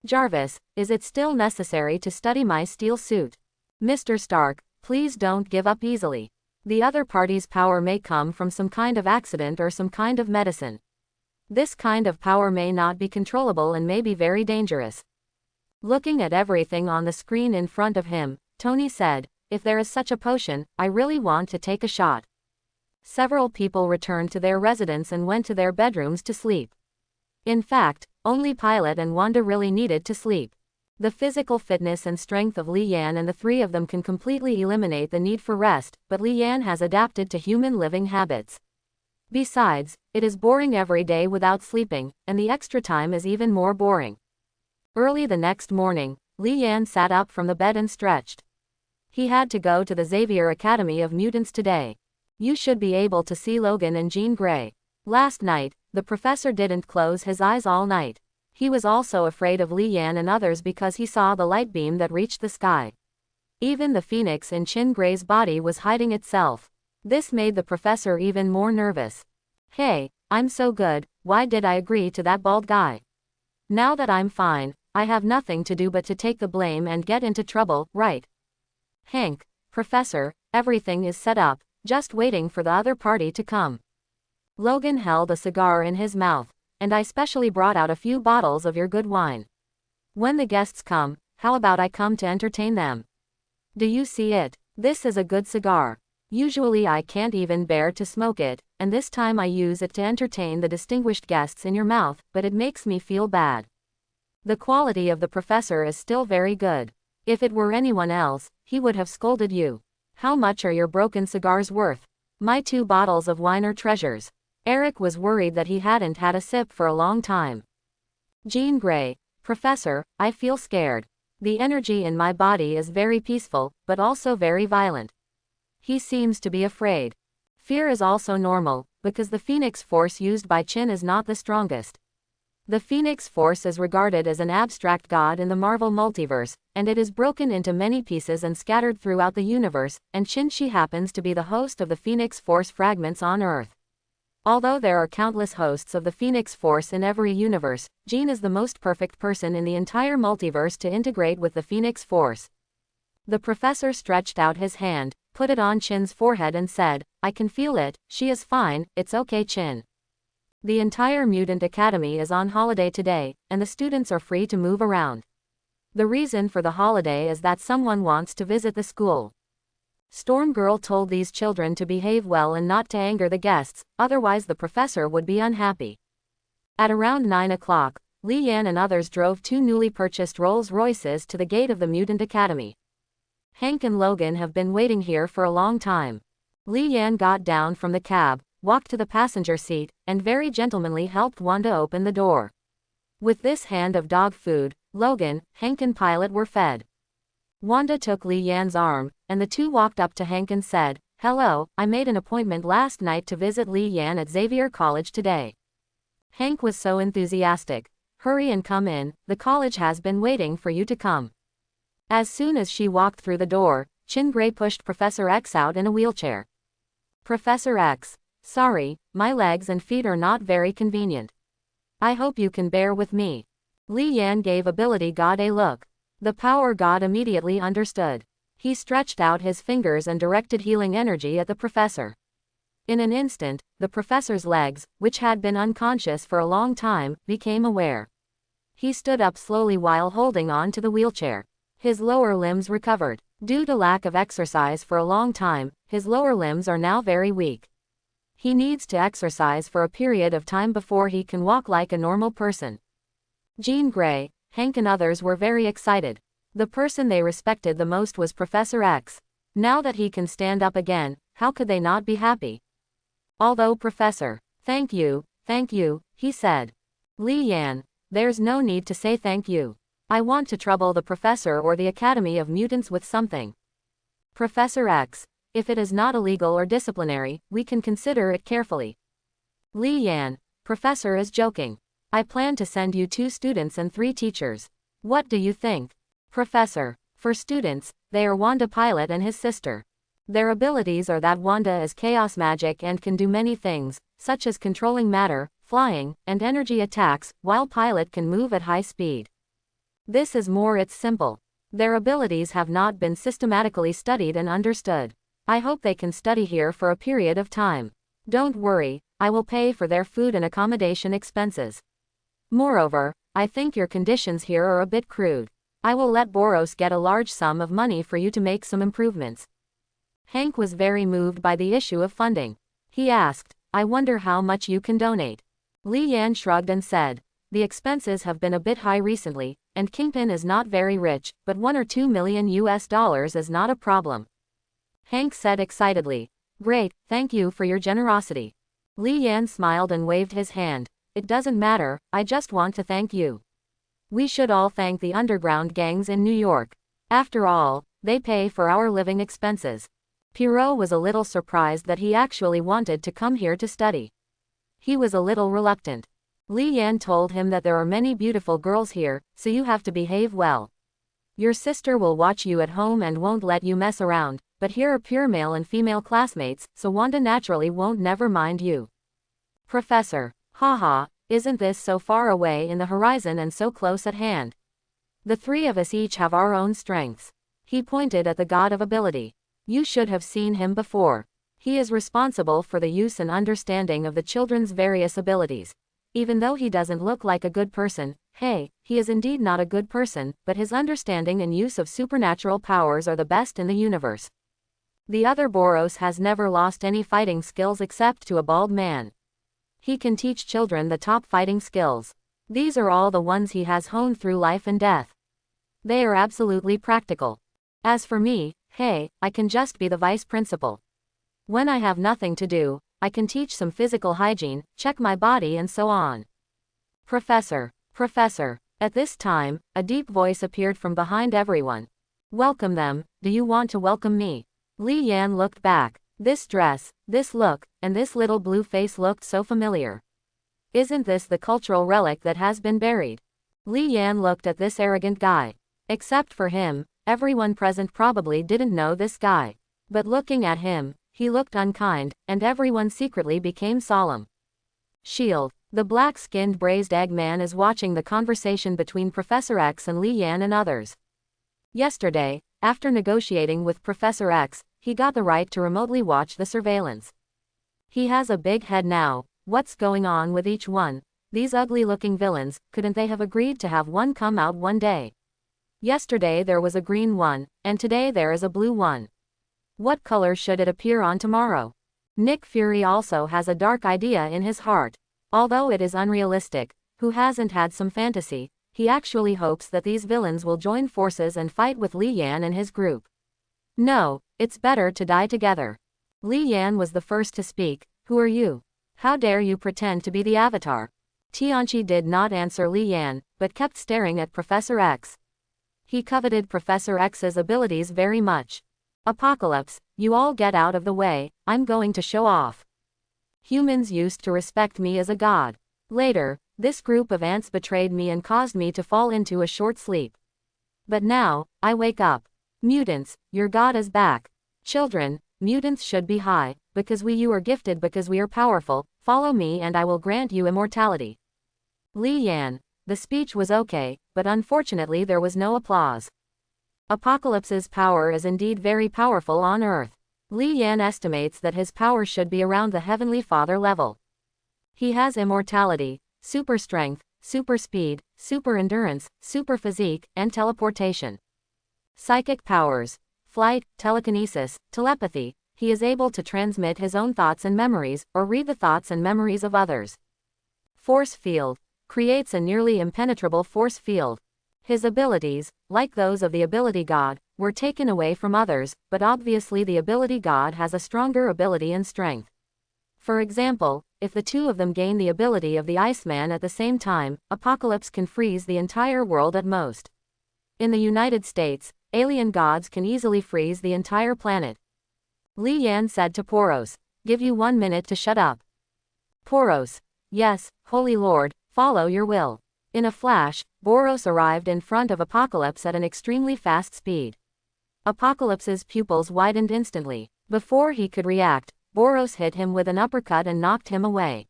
Jarvis, is it still necessary to study my steel suit? Mr. Stark, please don't give up easily. The other party's power may come from some kind of accident or some kind of medicine. This kind of power may not be controllable and may be very dangerous. Looking at everything on the screen in front of him, Tony said, if there is such a potion, I really want to take a shot. Several people returned to their residence and went to their bedrooms to sleep. In fact, only Pilot and Wanda really needed to sleep. The physical fitness and strength of Li Yan and the three of them can completely eliminate the need for rest, but Li Yan has adapted to human living habits. Besides, it is boring every day without sleeping, and the extra time is even more boring. Early the next morning, Li Yan sat up from the bed and stretched. He had to go to the Xavier Academy of Mutants today. You should be able to see Logan and Jean Grey. Last night, the professor didn't close his eyes all night. He was also afraid of Li Yan and others because he saw the light beam that reached the sky. Even the phoenix in Jean Grey's body was hiding itself. This made the professor even more nervous. Hey, I'm so good, why did I agree to that bald guy? Now that I'm fine, I have nothing to do but to take the blame and get into trouble, right? Hank, Professor, everything is set up, just waiting for the other party to come. Logan held a cigar in his mouth, and I specially brought out a few bottles of your good wine. When the guests come, how about I come to entertain them? Do you see it? This is a good cigar. Usually I can't even bear to smoke it, and this time I use it to entertain the distinguished guests in your mouth, but it makes me feel bad. The quality of the professor is still very good. If it were anyone else, he would have scolded you. How much are your broken cigars worth? My 2 bottles of wine are treasures. Eric was worried that he hadn't had a sip for a long time. Jean Grey, Professor, I feel scared. The energy in my body is very peaceful, but also very violent. He seems to be afraid. Fear is also normal, because the Phoenix Force used by Chin is not the strongest. The Phoenix Force is regarded as an abstract god in the Marvel multiverse, and it is broken into many pieces and scattered throughout the universe, and Chin-Chi happens to be the host of the Phoenix Force fragments on Earth. Although there are countless hosts of the Phoenix Force in every universe, Jean is the most perfect person in the entire multiverse to integrate with the Phoenix Force. The professor stretched out his hand, put it on Chin's forehead and said, I can feel it, she is fine, it's okay Chin. The entire Mutant Academy is on holiday today, and the students are free to move around. The reason for the holiday is that someone wants to visit the school. Storm Girl told these children to behave well and not to anger the guests, otherwise the professor would be unhappy. At around 9 o'clock, Li Yan and others drove 2 newly purchased Rolls-Royces to the gate of the Mutant Academy. Hank and Logan have been waiting here for a long time. Li Yan got down from the cab, walked to the passenger seat, and very gentlemanly helped Wanda open the door. With this hand of dog food, Logan, Hank and Pilot were fed. Wanda took Li Yan's arm, and the two walked up to Hank and said, Hello, I made an appointment last night to visit Li Yan at Xavier College today. Hank was so enthusiastic. Hurry and come in, the college has been waiting for you to come. As soon as she walked through the door, Chin Gray pushed Professor X out in a wheelchair. Professor X, sorry, my legs and feet are not very convenient. I hope you can bear with me. Li Yan gave Ability God a look. The Power God immediately understood. He stretched out his fingers and directed healing energy at the professor. In an instant, the professor's legs, which had been unconscious for a long time, became aware. He stood up slowly while holding on to the wheelchair. His lower limbs recovered. Due to lack of exercise for a long time, his lower limbs are now very weak. He needs to exercise for a period of time before he can walk like a normal person. Jean Grey, Hank and others were very excited. The person they respected the most was Professor X. Now that he can stand up again, how could they not be happy? Although Professor, thank you, he said. Li Yan, there's no need to say thank you. I want to trouble the professor or the Academy of Mutants with something. Professor X, if it is not illegal or disciplinary, we can consider it carefully. Li Yan, Professor is joking. I plan to send you 2 students and 3 teachers. What do you think? Professor, for students, they are Wanda Pilot and his sister. Their abilities are that Wanda is chaos magic and can do many things, such as controlling matter, flying, and energy attacks, while Pilot can move at high speed. This is more it's simple. Their abilities have not been systematically studied and understood. I hope they can study here for a period of time. Don't worry, I will pay for their food and accommodation expenses. Moreover, I think your conditions here are a bit crude. I will let Boros get a large sum of money for you to make some improvements. Hank was very moved by the issue of funding. He asked, I wonder how much you can donate. Li Yan shrugged and said, the expenses have been a bit high recently, and Kingpin is not very rich, but $1 or $2 million is not a problem. Hank said excitedly, great, thank you for your generosity. Li Yan smiled and waved his hand. It doesn't matter, I just want to thank you. We should all thank the underground gangs in New York. After all, they pay for our living expenses. Pierrot was a little surprised that he actually wanted to come here to study. He was a little reluctant. Li Yan told him that there are many beautiful girls here, so you have to behave well. Your sister will watch you at home and won't let you mess around, but here are pure male and female classmates, so Wanda naturally won't never mind you. Professor, haha, isn't this so far away in the horizon and so close at hand? The 3 of us each have our own strengths. He pointed at the God of Ability. You should have seen him before. He is responsible for the use and understanding of the children's various abilities. Even though he doesn't look like a good person, hey, he is indeed not a good person, but his understanding and use of supernatural powers are the best in the universe. The other Boros has never lost any fighting skills except to a bald man. He can teach children the top fighting skills. These are all the ones he has honed through life and death. They are absolutely practical. As for me, hey, I can just be the vice principal. When I have nothing to do, I can teach some physical hygiene, check my body and so on. Professor. At this time, a deep voice appeared from behind everyone. Welcome them, do you want to welcome me? Li Yan looked back. This dress, this look, and this little blue face looked so familiar. Isn't this the cultural relic that has been buried? Li Yan looked at this arrogant guy. Except for him, everyone present probably didn't know this guy. But looking at him, he looked unkind, and everyone secretly became solemn. Shield. The black-skinned braised egg man is watching the conversation between Professor X and Li Yan and others. Yesterday, after negotiating with Professor X, he got the right to remotely watch the surveillance. He has a big head now. What's going on with each one? These ugly-looking villains, couldn't they have agreed to have one come out one day? Yesterday there was a green one, and today there is a blue one. What color should it appear on tomorrow? Nick Fury also has a dark idea in his heart. Although it is unrealistic, who hasn't had some fantasy, he actually hopes that these villains will join forces and fight with Li Yan and his group. No, it's better to die together. Li Yan was the first to speak. Who are you? How dare you pretend to be the Avatar? Tianchi did not answer Li Yan, but kept staring at Professor X. He coveted Professor X's abilities very much. Apocalypse, you all get out of the way, I'm going to show off. Humans used to respect me as a god. Later, this group of ants betrayed me and caused me to fall into a short sleep. But now, I wake up. Mutants, your god is back. Children, mutants should be high, because you are gifted because we are powerful, follow me and I will grant you immortality. Li Yan. The speech was okay, but unfortunately there was no applause. Apocalypse's power is indeed very powerful on Earth. Li Yan estimates that his power should be around the Heavenly Father level. He has immortality, super strength, super speed, super endurance, super physique, and teleportation. Psychic powers, flight, telekinesis, telepathy. He is able to transmit his own thoughts and memories, or read the thoughts and memories of others. Force field. Creates a nearly impenetrable force field. His abilities, like those of the ability god, were taken away from others, but obviously the ability god has a stronger ability and strength. For example, if the two of them gain the ability of the Iceman at the same time, Apocalypse can freeze the entire world at most. In the United States, alien gods can easily freeze the entire planet. Li Yan said to Poros, "Give you 1 minute to shut up." Poros, "Yes, Holy Lord, follow your will." In a flash, Boros arrived in front of Apocalypse at an extremely fast speed. Apocalypse's pupils widened instantly. Before he could react, Boros hit him with an uppercut and knocked him away.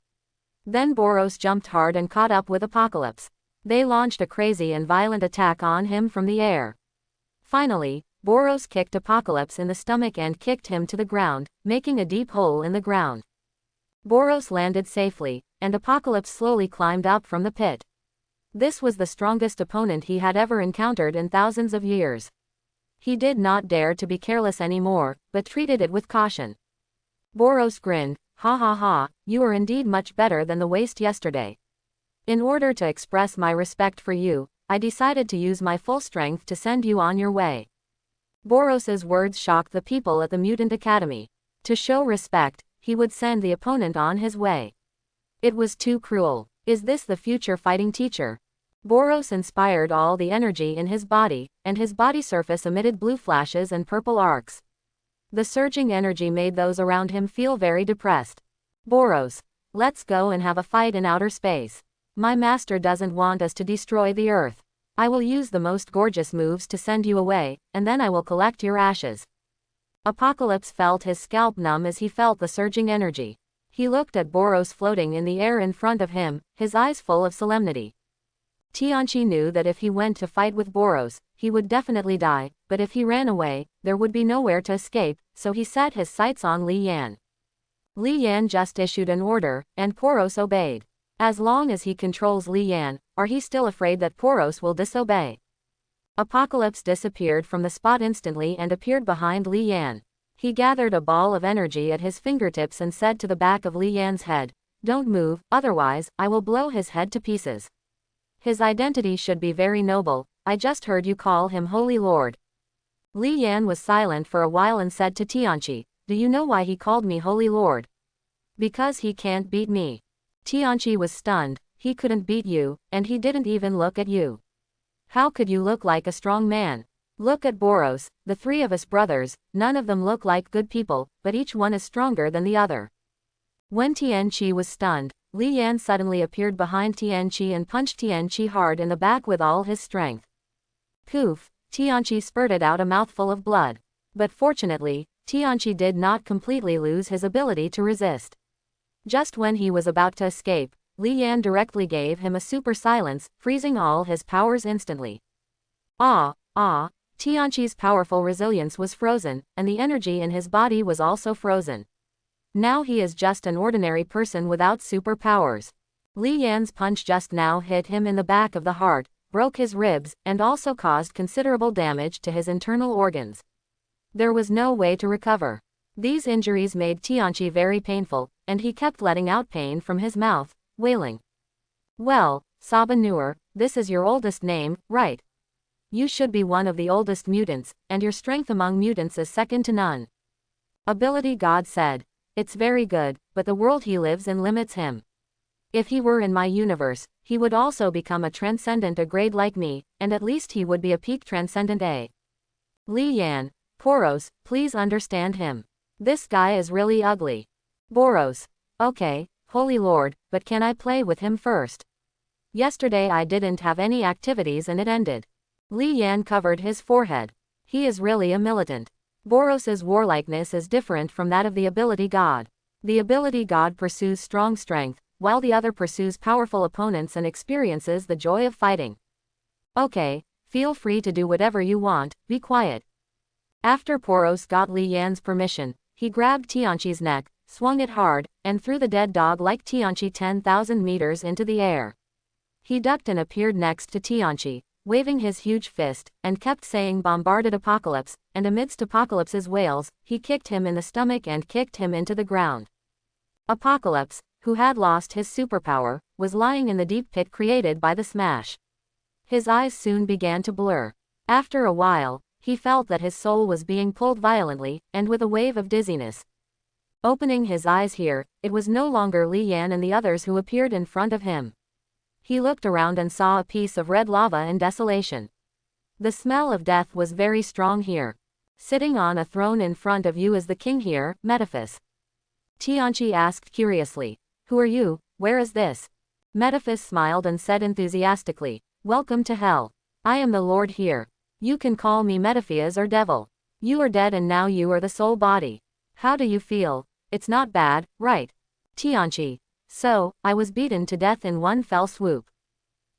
Then Boros jumped hard and caught up with Apocalypse. They launched a crazy and violent attack on him from the air. Finally, Boros kicked Apocalypse in the stomach and kicked him to the ground, making a deep hole in the ground. Boros landed safely, and Apocalypse slowly climbed up from the pit. This was the strongest opponent he had ever encountered in thousands of years. He did not dare to be careless anymore, but treated it with caution. Boros grinned, "Ha ha ha, you are indeed much better than the waste yesterday. In order to express my respect for you, I decided to use my full strength to send you on your way." Boros's words shocked the people at the Mutant Academy. To show respect, he would send the opponent on his way. It was too cruel. Is this the future fighting teacher? Boros inspired all the energy in his body, and his body surface emitted blue flashes and purple arcs. The surging energy made those around him feel very depressed. Boros, let's go and have a fight in outer space. My master doesn't want us to destroy the Earth. I will use the most gorgeous moves to send you away, and then I will collect your ashes. Apocalypse felt his scalp numb as he felt the surging energy. He looked at Boros floating in the air in front of him, his eyes full of solemnity. Tianqi knew that if he went to fight with Boros, he would definitely die, but if he ran away, there would be nowhere to escape, so he set his sights on Li Yan. Li Yan just issued an order, and Poros obeyed. As long as he controls Li Yan, are he still afraid that Poros will disobey? Apocalypse disappeared from the spot instantly and appeared behind Li Yan. He gathered a ball of energy at his fingertips and said to the back of Li Yan's head, "Don't move, otherwise, I will blow his head to pieces." His identity should be very noble. I just heard you call him Holy Lord. Li Yan was silent for a while and said to Tianqi, "Do you know why he called me Holy Lord?" "Because he can't beat me." Tianqi was stunned. He couldn't beat you, and he didn't even look at you. How could you look like a strong man? Look at Boros, the three of us brothers, none of them look like good people, but each one is stronger than the other. When Tianqi was stunned, Li Yan suddenly appeared behind Tianqi and punched Tianqi hard in the back with all his strength. Poof, Tianqi spurted out a mouthful of blood. But fortunately, Tianqi did not completely lose his ability to resist. Just when he was about to escape, Li Yan directly gave him a super silence, freezing all his powers instantly. Tianqi's powerful resilience was frozen, and the energy in his body was also frozen. Now he is just an ordinary person without superpowers. Li Yan's punch just now hit him in the back of the heart, broke his ribs, and also caused considerable damage to his internal organs. There was no way to recover. These injuries made Tianqi very painful, and he kept letting out pain from his mouth, wailing. "Well, Sabanur, this is your oldest name, right? You should be one of the oldest mutants, and your strength among mutants is second to none." Ability God said, "It's very good, but the world he lives in limits him. If he were in my universe, he would also become a transcendent A grade like me, and at least he would be a peak transcendent A." Li Yan, Poros, please understand him. This guy is really ugly. Boros, okay, Holy Lord, but can I play with him first? Yesterday I didn't have any activities and it ended. Li Yan covered his forehead. He is really a militant. Boros's warlikeness is different from that of the ability god. The ability god pursues strong strength, while the other pursues powerful opponents and experiences the joy of fighting. Okay, feel free to do whatever you want, be quiet. After Boros got Li Yan's permission, he grabbed Tianqi's neck, swung it hard, and threw the dead dog like Tianqi 10,000 meters into the air. He ducked and appeared next to Tianqi, waving his huge fist, and kept saying bombarded Apocalypse, and amidst Apocalypse's wails, he kicked him in the stomach and kicked him into the ground. Apocalypse, who had lost his superpower, was lying in the deep pit created by the smash. His eyes soon began to blur. After a while, he felt that his soul was being pulled violently, and with a wave of dizziness. Opening his eyes here, it was no longer Li Yan and the others who appeared in front of him. He looked around and saw a piece of red lava in desolation. The smell of death was very strong here. Sitting on a throne in front of you is the king here, Metaphys. Tianqi asked curiously. Who are you, where is this? Metaphys smiled and said enthusiastically, welcome to hell. I am the Lord here. You can call me Metaphys or Devil. You are dead and now you are the soul body. How do you feel? It's not bad, right? Tianqi. So, I was beaten to death in one fell swoop.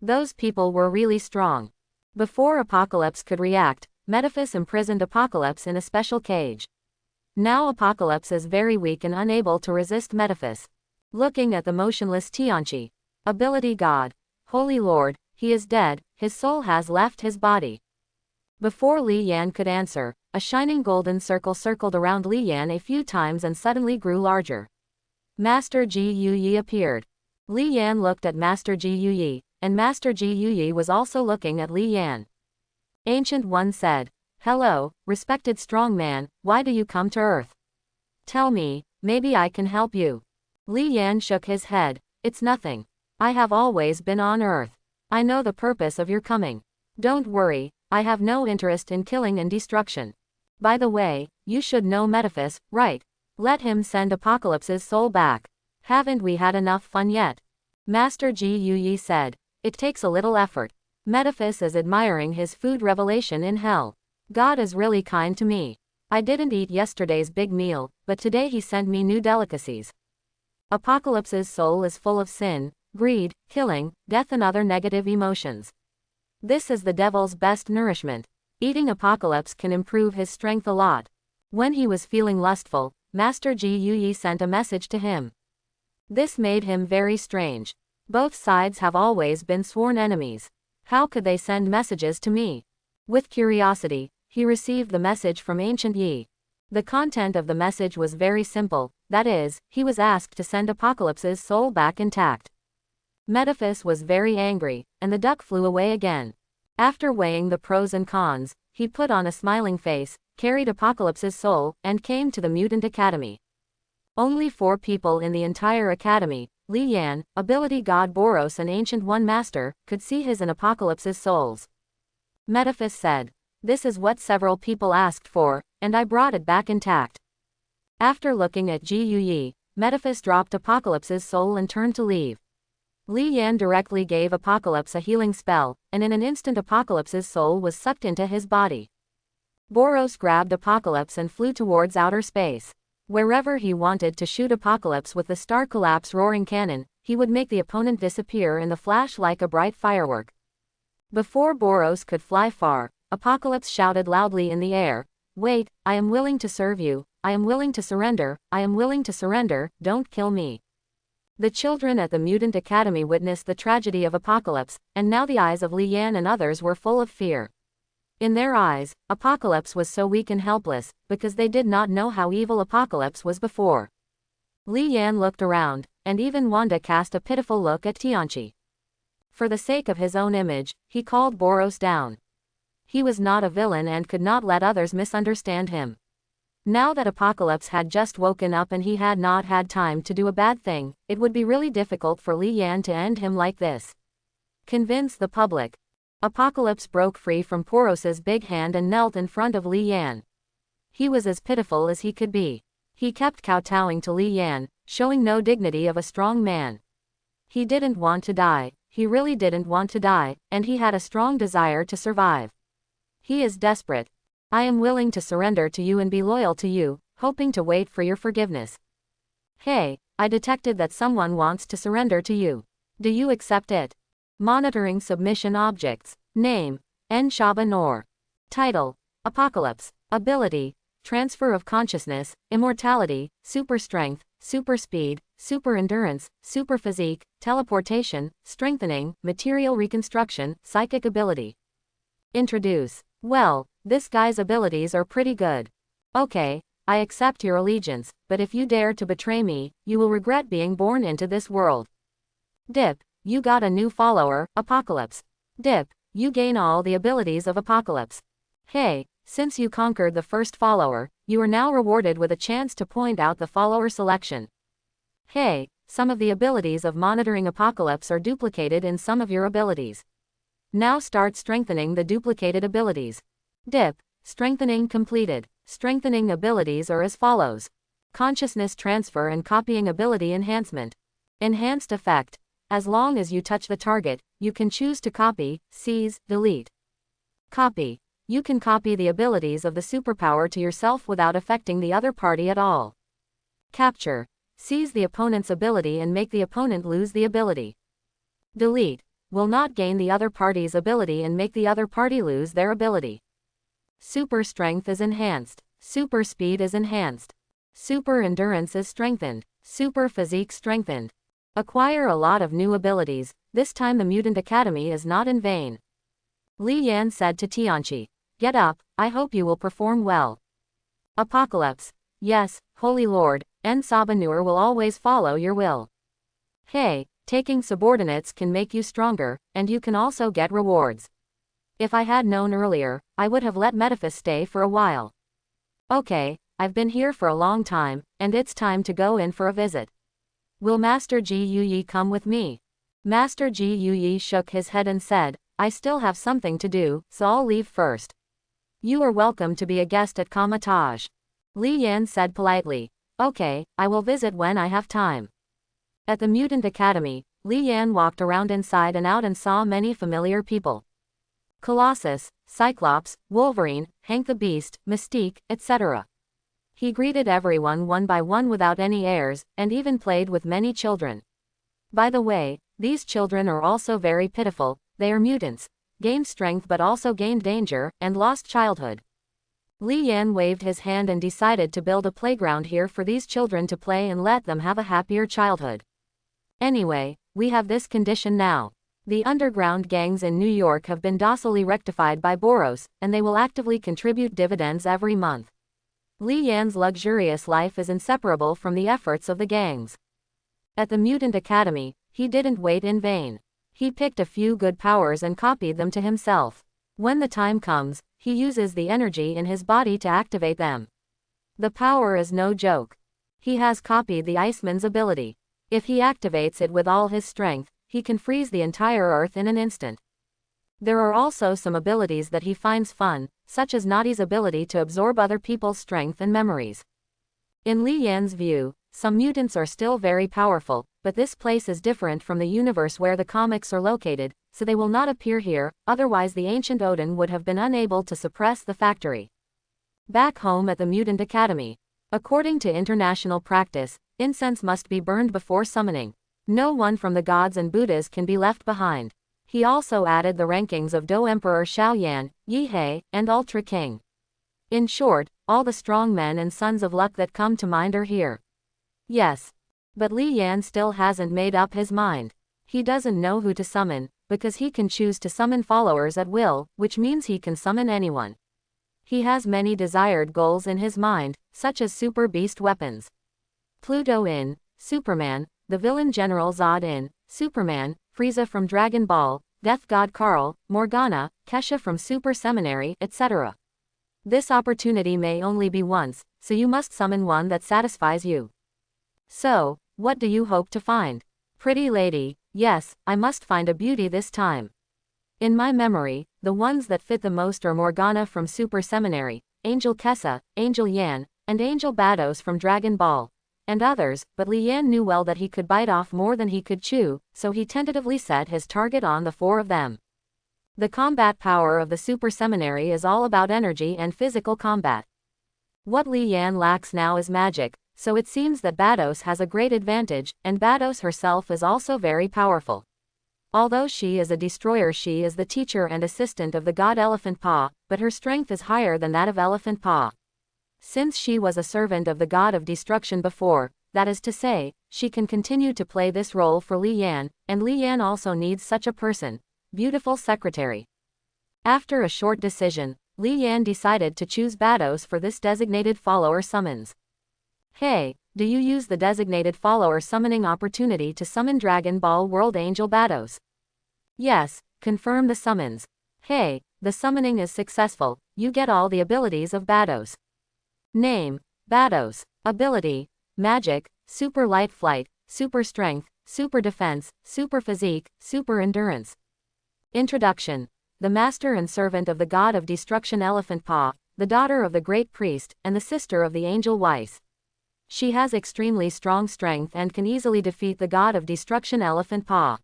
Those people were really strong. Before Apocalypse could react, Metaphys imprisoned Apocalypse in a special cage. Now Apocalypse is very weak and unable to resist Metaphys. Looking at the motionless Tianqi. Ability God. Holy Lord, he is dead, his soul has left his body. Before Li Yan could answer, a shining golden circle circled around Li Yan a few times and suddenly grew larger. Master Ji Yuyi appeared. Li Yan looked at Master Ji Yuyi, and Master Ji Yuyi was also looking at Li Yan. Ancient One said, hello, respected strong man, why do you come to Earth? Tell me, maybe I can help you. Li Yan shook his head, it's nothing. I have always been on Earth. I know the purpose of your coming. Don't worry, I have no interest in killing and destruction. By the way, you should know Metaphys, right? Let him send Apocalypse's soul back. Haven't we had enough fun yet? Master Ji Yuyi said. It takes a little effort. Metaphys is admiring his food revelation in hell. God is really kind to me. I didn't eat yesterday's big meal, but today he sent me new delicacies. Apocalypse's soul is full of sin, greed, killing, death and other negative emotions. This is the devil's best nourishment. Eating Apocalypse can improve his strength a lot. When he was feeling lustful, Master Ji Yuyi sent a message to him. This made him very strange. Both sides have always been sworn enemies. How could they send messages to me? With curiosity, he received the message from Ancient Yi. The content of the message was very simple, that is, he was asked to send Apocalypse's soul back intact. Metaphys was very angry, and the duck flew away again. After weighing the pros and cons, he put on a smiling face, carried Apocalypse's soul, and came to the Mutant Academy. Only 4 people in the entire academy, Li Yan, Ability God Boros and Ancient One Master, could see his and Apocalypse's souls. Metaphys said, this is what several people asked for, and I brought it back intact. After looking at Ji Yuyi, Metaphys dropped Apocalypse's soul and turned to leave. Li Yan directly gave Apocalypse a healing spell, and in an instant Apocalypse's soul was sucked into his body. Boros grabbed Apocalypse and flew towards outer space. Wherever he wanted to shoot Apocalypse with the Star Collapse roaring cannon, he would make the opponent disappear in the flash like a bright firework. Before Boros could fly far, Apocalypse shouted loudly in the air, wait, I am willing to serve you, I am willing to surrender, I am willing to surrender, don't kill me. The children at the Mutant Academy witnessed the tragedy of Apocalypse, and now the eyes of Li Yan and others were full of fear. In their eyes, Apocalypse was so weak and helpless, because they did not know how evil Apocalypse was before. Li Yan looked around, and even Wanda cast a pitiful look at Tianqi. For the sake of his own image, he called Boros down. He was not a villain and could not let others misunderstand him. Now that Apocalypse had just woken up and he had not had time to do a bad thing, it would be really difficult for Li Yan to end him like this. Convince the public. Apocalypse broke free from Poros's big hand and knelt in front of Li Yan. He was as pitiful as he could be. He kept kowtowing to Li Yan, showing no dignity of a strong man. He didn't want to die, he really didn't want to die, and he had a strong desire to survive. He is desperate. I am willing to surrender to you and be loyal to you, hoping to wait for your forgiveness. Hey, I detected that someone wants to surrender to you. Do you accept it? Monitoring submission objects. Name, N. Shaba Noor. Title, Apocalypse. Ability, Transfer of Consciousness, Immortality, Super Strength, Super Speed, Super Endurance, Super Physique, Teleportation, Strengthening, Material Reconstruction, Psychic Ability. Introduce. Well, this guy's abilities are pretty good. Okay, I accept your allegiance, but if you dare to betray me, you will regret being born into this world. Dip, you got a new follower, Apocalypse. Dip, you gain all the abilities of Apocalypse. Hey, since you conquered the first follower, you are now rewarded with a chance to point out the follower selection. Hey, some of the abilities of monitoring Apocalypse are duplicated in some of your abilities. Now start strengthening the duplicated abilities. Dip, strengthening completed. Strengthening abilities are as follows. Consciousness transfer and copying ability enhancement. Enhanced effect. As long as you touch the target, you can choose to copy, seize, delete. Copy. You can copy the abilities of the superpower to yourself without affecting the other party at all. Capture. Seize the opponent's ability and make the opponent lose the ability. Delete. Will not gain the other party's ability and make the other party lose their ability. Super strength is enhanced. Super speed is enhanced. Super endurance is strengthened. Super physique strengthened. Acquire a lot of new abilities, this time the Mutant Academy is not in vain. Li Yan said to Tianqi, "Get up, I hope you will perform well." Apocalypse. Yes, Holy Lord, N. Sabanur will always follow your will. Hey, taking subordinates can make you stronger, and you can also get rewards. If I had known earlier, I would have let Metaphys stay for a while. Okay, I've been here for a long time, and it's time to go in for a visit. Will Master Ji Yuyi come with me? Master Ji Yuyi shook his head and said, I still have something to do, so I'll leave first. You are welcome to be a guest at Kamatage. Li Yan said politely. Okay, I will visit when I have time. At the Mutant Academy, Li Yan walked around inside and out and saw many familiar people. Colossus, Cyclops, Wolverine, Hank the Beast, Mystique, etc. He greeted everyone one by one without any airs, and even played with many children. By the way, these children are also very pitiful, they are mutants, gained strength but also gained danger, and lost childhood. Li Yan waved his hand and decided to build a playground here for these children to play and let them have a happier childhood. Anyway, we have this condition now. The underground gangs in New York have been docilely rectified by Boros, and they will actively contribute dividends every month. Li Yan's luxurious life is inseparable from the efforts of the gangs. At the Mutant Academy, he didn't wait in vain. He picked a few good powers and copied them to himself. When the time comes, he uses the energy in his body to activate them. The power is no joke. He has copied the Iceman's ability. If he activates it with all his strength, he can freeze the entire Earth in an instant. There are also some abilities that he finds fun, such as Nadi's ability to absorb other people's strength and memories. In Li Yan's view, some mutants are still very powerful, but this place is different from the universe where the comics are located, so they will not appear here, otherwise the ancient Odin would have been unable to suppress the factory. Back home at the Mutant Academy. According to international practice, incense must be burned before summoning. No one from the gods and Buddhas can be left behind. He also added the rankings of Do Emperor Xiaoyan, Yihei, and Ultra King. In short, all the strong men and sons of luck that come to mind are here. Yes. But Li Yan still hasn't made up his mind. He doesn't know who to summon, because he can choose to summon followers at will, which means he can summon anyone. He has many desired goals in his mind, such as super beast weapons. Pluto in, Superman, the villain General Zod in, Superman, Frieza from Dragon Ball, Death God Karl, Morgana, Kesha from Super Seminary, etc. This opportunity may only be once, so you must summon one that satisfies you. So, what do you hope to find? Pretty lady, yes, I must find a beauty this time. In my memory, the ones that fit the most are Morgana from Super Seminary, Angel Kessa, Angel Yan, and Angel Bados from Dragon Ball, and others, but Li Yan knew well that he could bite off more than he could chew, so he tentatively set his target on the 4 of them. The combat power of the Super Seminary is all about energy and physical combat. What Li Yan lacks now is magic, so it seems that Bados has a great advantage, and Bados herself is also very powerful. Although she is a destroyer, she is the teacher and assistant of the god Elephant Paw, but her strength is higher than that of Elephant Paw. Since she was a servant of the god of destruction before, that is to say, she can continue to play this role for Li Yan, and Li Yan also needs such a person. Beautiful secretary. After a short decision, Li Yan decided to choose Bados for this designated follower summons. Hey, do you use the designated follower summoning opportunity to summon Dragon Ball World Angel Bados? Yes, confirm the summons. Hey, the summoning is successful, you get all the abilities of Bados. Name, Bados. Ability, Magic, Super Light Flight, Super Strength, Super Defense, Super Physique, Super Endurance. Introduction. The master and servant of the god of destruction Elephant Paw, the daughter of the great priest, and the sister of the angel Weiss. She has extremely strong strength and can easily defeat the god of destruction Elephant Paw.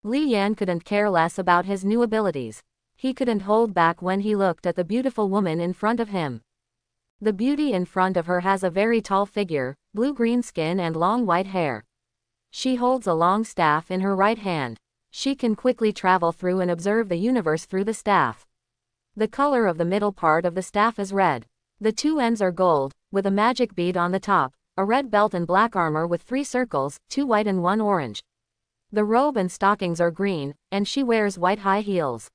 Li Yan couldn't care less about his new abilities. He couldn't hold back when he looked at the beautiful woman in front of him. The beauty in front of her has a very tall figure, blue-green skin and long white hair. She holds a long staff in her right hand. She can quickly travel through and observe the universe through the staff. The color of the middle part of the staff is red. The 2 ends are gold, with a magic bead on the top, a red belt and black armor with 3 circles, 2 white and 1 orange. The robe and stockings are green, and she wears white high heels.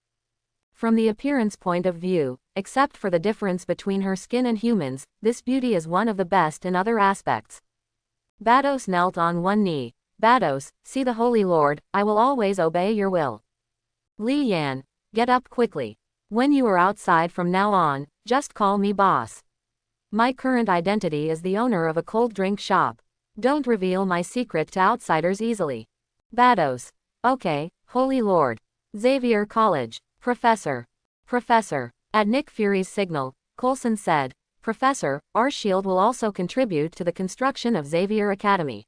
From the appearance point of view, except for the difference between her skin and humans, this beauty is one of the best in other aspects. Bados knelt on one knee. Bados, see the Holy Lord, I will always obey your will. Li Yan, get up quickly. When you are outside from now on, just call me boss. My current identity is the owner of a cold drink shop. Don't reveal my secret to outsiders easily. Bados. Okay, Holy Lord. Xavier College. Professor. Professor. At Nick Fury's signal, Coulson said, Professor, our shield will also contribute to the construction of Xavier Academy.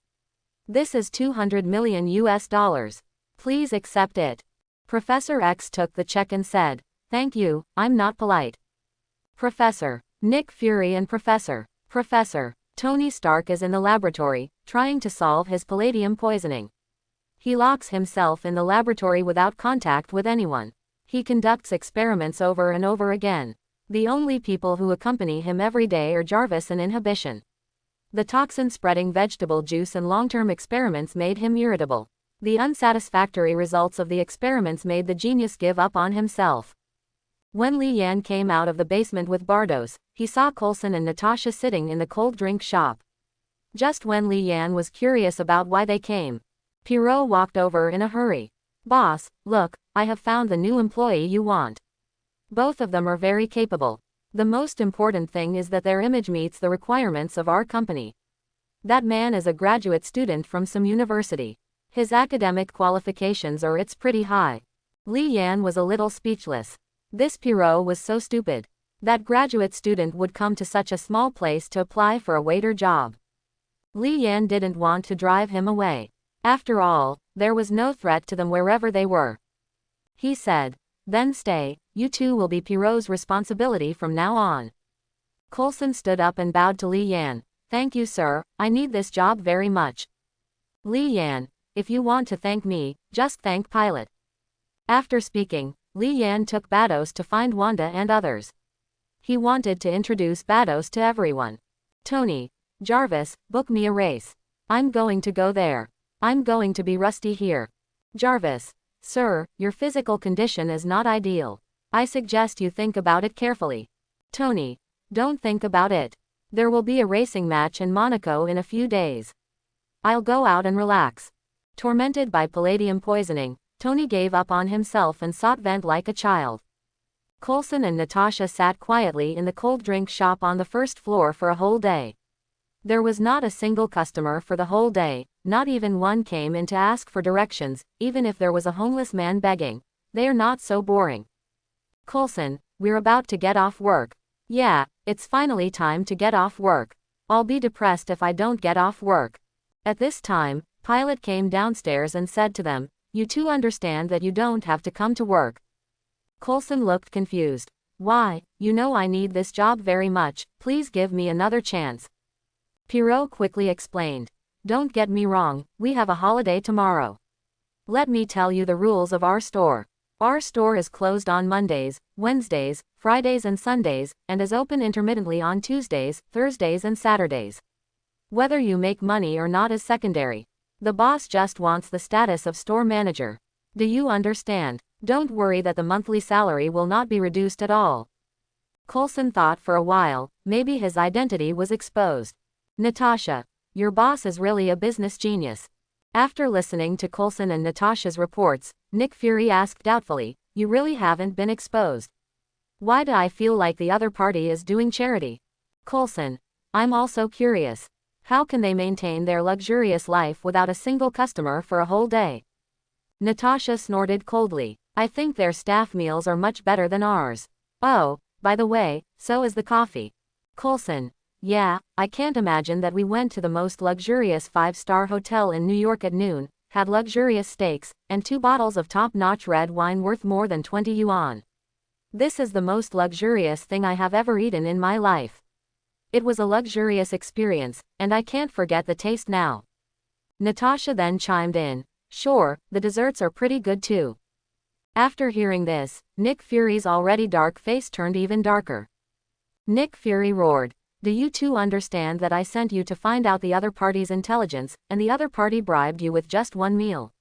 This is $200 million US. Please accept it. Professor X took the check and said, thank you, I'm not polite. Professor. Nick Fury and Professor. Professor. Tony Stark is in the laboratory, trying to solve his palladium poisoning. He locks himself in the laboratory without contact with anyone. He conducts experiments over and over again. The only people who accompany him every day are Jarvis and Inhibition. The toxin-spreading vegetable juice and long-term experiments made him irritable. The unsatisfactory results of the experiments made the genius give up on himself. When Li Yan came out of the basement with Bardos, he saw Coulson and Natasha sitting in the cold drink shop. Just when Li Yan was curious about why they came, Pierrot walked over in a hurry. Boss, look, I have found the new employee you want. Both of them are very capable. The most important thing is that their image meets the requirements of our company. That man is a graduate student from some university. His academic qualifications are pretty high. Li Yan was a little speechless. This Pierrot was so stupid. That graduate student would come to such a small place to apply for a waiter job. Li Yan didn't want to drive him away. After all, there was no threat to them wherever they were. He said, then stay, you two will be Pierrot's responsibility from now on. Coulson stood up and bowed to Li Yan. Thank you sir, I need this job very much. Li Yan, if you want to thank me, just thank Pilot. After speaking, Li Yan took Bados to find Wanda and others. He wanted to introduce Bados to everyone. Tony, Jarvis, book me a race. I'm going to go there. I'm going to be rusty here. Jarvis, sir, your physical condition is not ideal. I suggest you think about it carefully. Tony, don't think about it. There will be a racing match in Monaco in a few days. I'll go out and relax. Tormented by palladium poisoning, Tony gave up on himself and sought vent like a child. Coulson and Natasha sat quietly in the cold drink shop on the first floor for a whole day. There was not a single customer for the whole day, not even one came in to ask for directions, even if there was a homeless man begging. They are not so boring. Coulson, we're about to get off work. Yeah, it's finally time to get off work. I'll be depressed if I don't get off work. At this time, Pilot came downstairs and said to them, "You two understand that you don't have to come to work." Coulson looked confused. "Why, you know I need this job very much, please give me another chance." Pierrot quickly explained. "Don't get me wrong, we have a holiday tomorrow. Let me tell you the rules of our store. Our store is closed on Mondays, Wednesdays, Fridays and Sundays, and is open intermittently on Tuesdays, Thursdays and Saturdays. Whether you make money or not is secondary. The boss just wants the status of store manager. Do you understand? Don't worry that the monthly salary will not be reduced at all." Coulson thought for a while, maybe his identity was exposed. "Natasha, your boss is really a business genius." After listening to Coulson and Natasha's reports, Nick Fury asked doubtfully, "You really haven't been exposed? Why do I feel like the other party is doing charity?" Coulson, "I'm also curious. How can they maintain their luxurious life without a single customer for a whole day?" Natasha snorted coldly. "I think their staff meals are much better than ours. Oh, by the way, so is the coffee." Coulson, "Yeah, I can't imagine that we went to the most luxurious 5-star hotel in New York at noon, had luxurious steaks, and 2 bottles of top-notch red wine worth more than 20 yuan. This is the most luxurious thing I have ever eaten in my life. It was a luxurious experience, and I can't forget the taste now." Natasha then chimed in, "Sure, the desserts are pretty good too." After hearing this, Nick Fury's already dark face turned even darker. Nick Fury roared, "Do you two understand that I sent you to find out the other party's intelligence, and the other party bribed you with just 1 meal?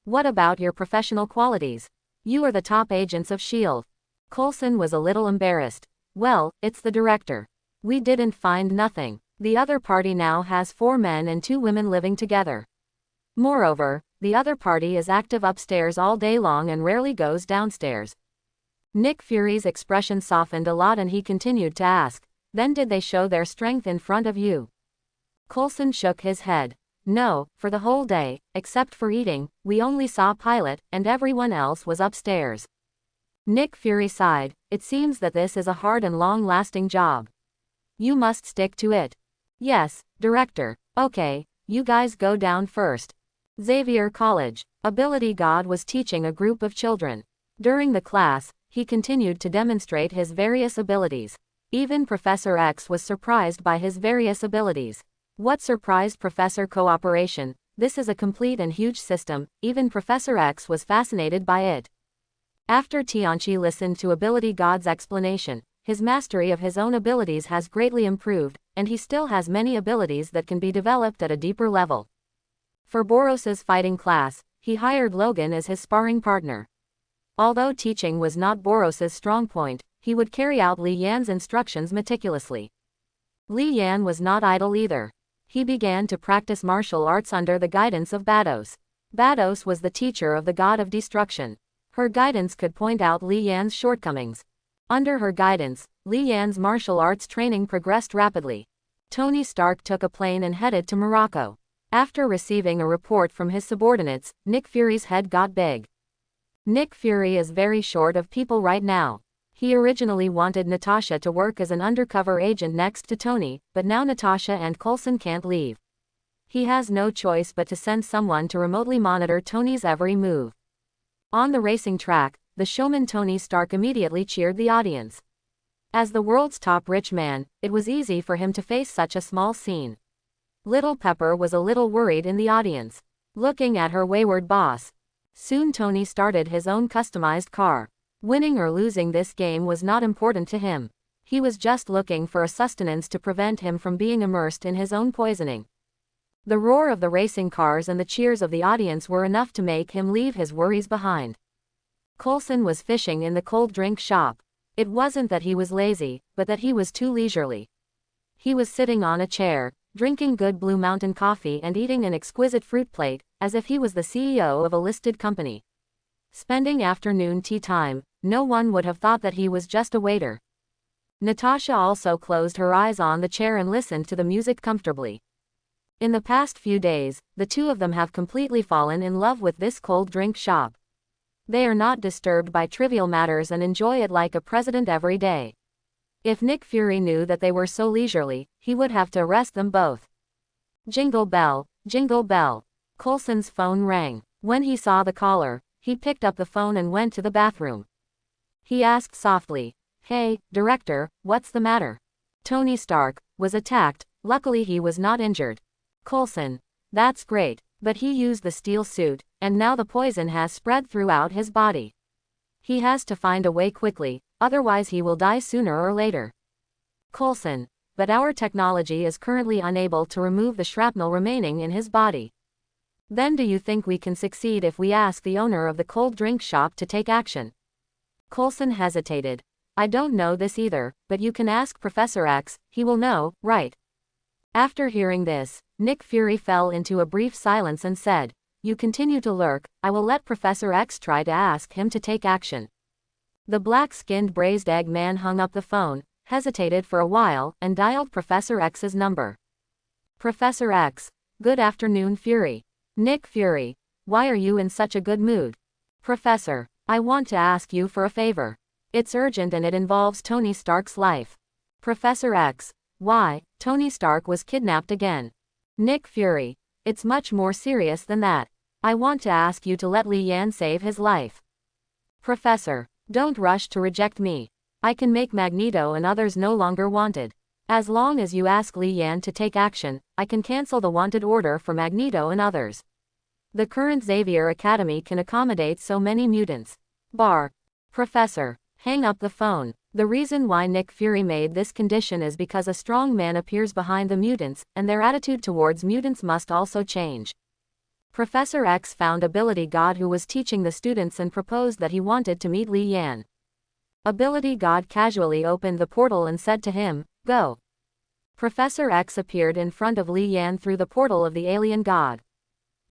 What about your professional qualities? You are the top agents of S.H.I.E.L.D. Coulson was a little embarrassed. "Well, it's the director. We didn't find nothing. The other party now has 4 men and 2 women living together. Moreover, the other party is active upstairs all day long and rarely goes downstairs." Nick Fury's expression softened a lot and he continued to ask, "Then did they show their strength in front of you?" Coulson shook his head. "No, for the whole day, except for eating, we only saw Pilot, and everyone else was upstairs." Nick Fury sighed. "It seems that this is a hard and long-lasting job. You must stick to it." "Yes, director. Okay, you guys go down first." Xavier College. Ability God was teaching a group of children. During the class, he continued to demonstrate his various abilities. Even Professor X was surprised by his various abilities. What surprised Professor Cooperation? This is a complete and huge system, even Professor X was fascinated by it. After Tianchi listened to Ability God's explanation, his mastery of his own abilities has greatly improved, and he still has many abilities that can be developed at a deeper level. For Boros's fighting class, he hired Logan as his sparring partner. Although teaching was not Boros's strong point, he would carry out Li Yan's instructions meticulously. Li Yan was not idle either. He began to practice martial arts under the guidance of Bados. Bados was the teacher of the god of destruction. Her guidance could point out Li Yan's shortcomings. Under her guidance, Li Yan's martial arts training progressed rapidly. Tony Stark took a plane and headed to Morocco. After receiving a report from his subordinates, Nick Fury's head got big. Nick Fury is very short of people right now. He originally wanted Natasha to work as an undercover agent next to Tony, but now Natasha and Coulson can't leave. He has no choice but to send someone to remotely monitor Tony's every move. On the racing track, the showman Tony Stark immediately cheered the audience. As the world's top rich man, it was easy for him to face such a small scene. Little Pepper was a little worried in the audience, looking at her wayward boss. Soon Tony started his own customized car. Winning or losing this game was not important to him. He was just looking for a sustenance to prevent him from being immersed in his own poisoning. The roar of the racing cars and the cheers of the audience were enough to make him leave his worries behind. Coulson was fishing in the cold drink shop. It wasn't that he was lazy, but that he was too leisurely. He was sitting on a chair, drinking good Blue Mountain coffee and eating an exquisite fruit plate, as if he was the CEO of a listed company. Spending afternoon tea time, no one would have thought that he was just a waiter. Natasha also closed her eyes on the chair and listened to the music comfortably. In the past few days, the two of them have completely fallen in love with this cold drink shop. They are not disturbed by trivial matters and enjoy it like a president every day. If Nick Fury knew that they were so leisurely, he would have to arrest them both. Jingle bell, jingle bell. Coulson's phone rang. When he saw the caller, he picked up the phone and went to the bathroom. He asked softly, "Hey, director, what's the matter?" Tony Stark was attacked. Luckily he was not injured. Coulson, that's great, but he used the steel suit, and now the poison has spread throughout his body. He has to find a way quickly, otherwise he will die sooner or later. Coulson, but our technology is currently unable to remove the shrapnel remaining in his body. Then do you think we can succeed if we ask the owner of the cold drink shop to take action? Coulson hesitated. I don't know this either, but you can ask Professor X, he will know, right? After hearing this, Nick Fury fell into a brief silence and said, "You continue to lurk, I will let Professor X try to ask him to take action." The black-skinned braised egg man hung up the phone, hesitated for a while, and dialed Professor X's number. Professor X. Good afternoon, Fury. Nick Fury. Why are you in such a good mood? Professor, I want to ask you for a favor. It's urgent and it involves Tony Stark's life. Professor X. Why, Tony Stark was kidnapped again. Nick Fury. It's much more serious than that. I want to ask you to let Li Yan save his life. Professor, don't rush to reject me. I can make Magneto and others no longer wanted. As long as you ask Li Yan to take action, I can cancel the wanted order for Magneto and others. The current Xavier Academy can accommodate so many mutants. Professor, hang up the phone. The reason why Nick Fury made this condition is because a strong man appears behind the mutants, and their attitude towards mutants must also change. Professor X found Ability God who was teaching the students and proposed that he wanted to meet Li Yan. Ability God casually opened the portal and said to him, "Go." Professor X appeared in front of Li Yan through the portal of the alien god.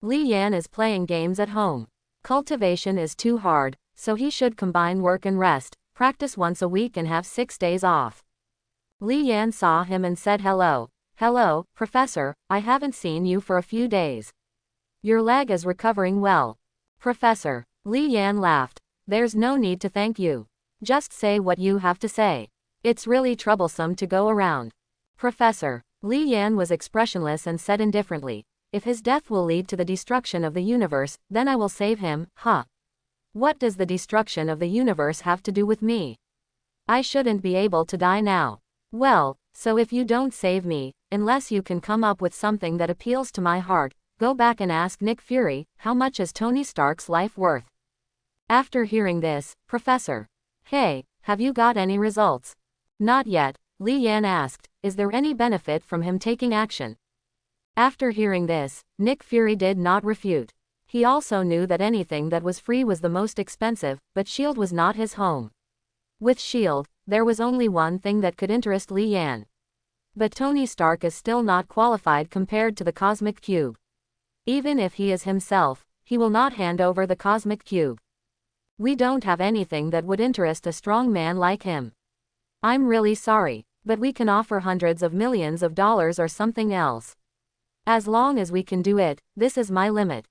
Li Yan is playing games at home. Cultivation is too hard, so he should combine work and rest, practice once a week and have 6 days off. Li Yan saw him and said hello. "Hello, Professor, I haven't seen you for a few days. Your leg is recovering well." Professor. Li Yan laughed. "There's no need to thank you. Just say what you have to say. It's really troublesome to go around." Professor. Li Yan was expressionless and said indifferently, "If his death will lead to the destruction of the universe, then I will save him, huh? What does the destruction of the universe have to do with me? I shouldn't be able to die now. Well, so if you don't save me, unless you can come up with something that appeals to my heart, go back and ask Nick Fury, how much is Tony Stark's life worth?" After hearing this, Professor. Hey, have you got any results? Not yet, Li Yan asked. Is there any benefit from him taking action? After hearing this, Nick Fury did not refute. He also knew that anything that was free was the most expensive, but S.H.I.E.L.D. was not his home. With S.H.I.E.L.D., there was only one thing that could interest Li Yan. But Tony Stark is still not qualified compared to the Cosmic Cube. Even if he is himself, he will not hand over the Cosmic Cube. We don't have anything that would interest a strong man like him. I'm really sorry, but we can offer hundreds of millions of dollars or something else. As long as we can do it, this is my limit.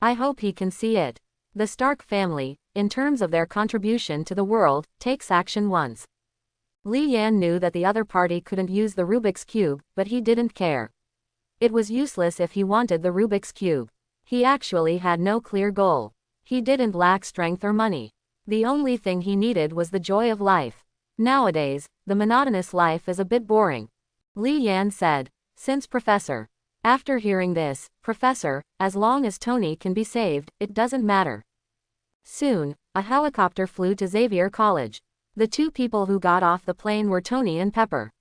I hope he can see it. The Stark family, in terms of their contribution to the world, takes action once. Li Yan knew that the other party couldn't use the Rubik's Cube, but he didn't care. It was useless if he wanted the Rubik's Cube. He actually had no clear goal. He didn't lack strength or money. The only thing he needed was the joy of life. Nowadays, the monotonous life is a bit boring. Li Yan said. Since Professor. After hearing this, Professor, as long as Tony can be saved, it doesn't matter. Soon, a helicopter flew to Xavier College. The two people who got off the plane were Tony and Pepper.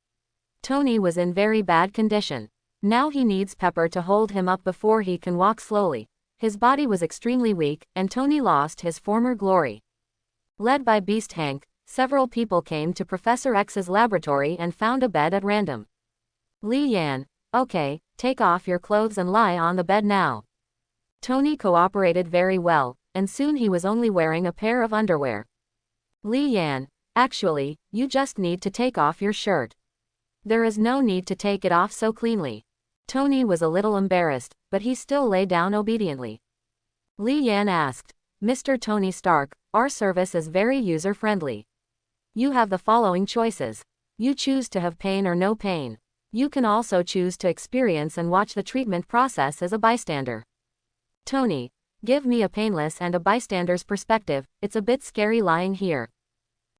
Tony was in very bad condition. Now he needs Pepper to hold him up before he can walk slowly. His body was extremely weak, and Tony lost his former glory. Led by Beast Hank, several people came to Professor X's laboratory and found a bed at random. Li Yan, okay, take off your clothes and lie on the bed now. Tony cooperated very well, and soon he was only wearing a pair of underwear. Li Yan, actually, you just need to take off your shirt. There is no need to take it off so cleanly. Tony was a little embarrassed, but he still lay down obediently. Li Yan asked, Mr. Tony Stark, our service is very user-friendly. You have the following choices. You choose to have pain or no pain. You can also choose to experience and watch the treatment process as a bystander. Tony, give me a painless and a bystander's perspective, it's a bit scary lying here.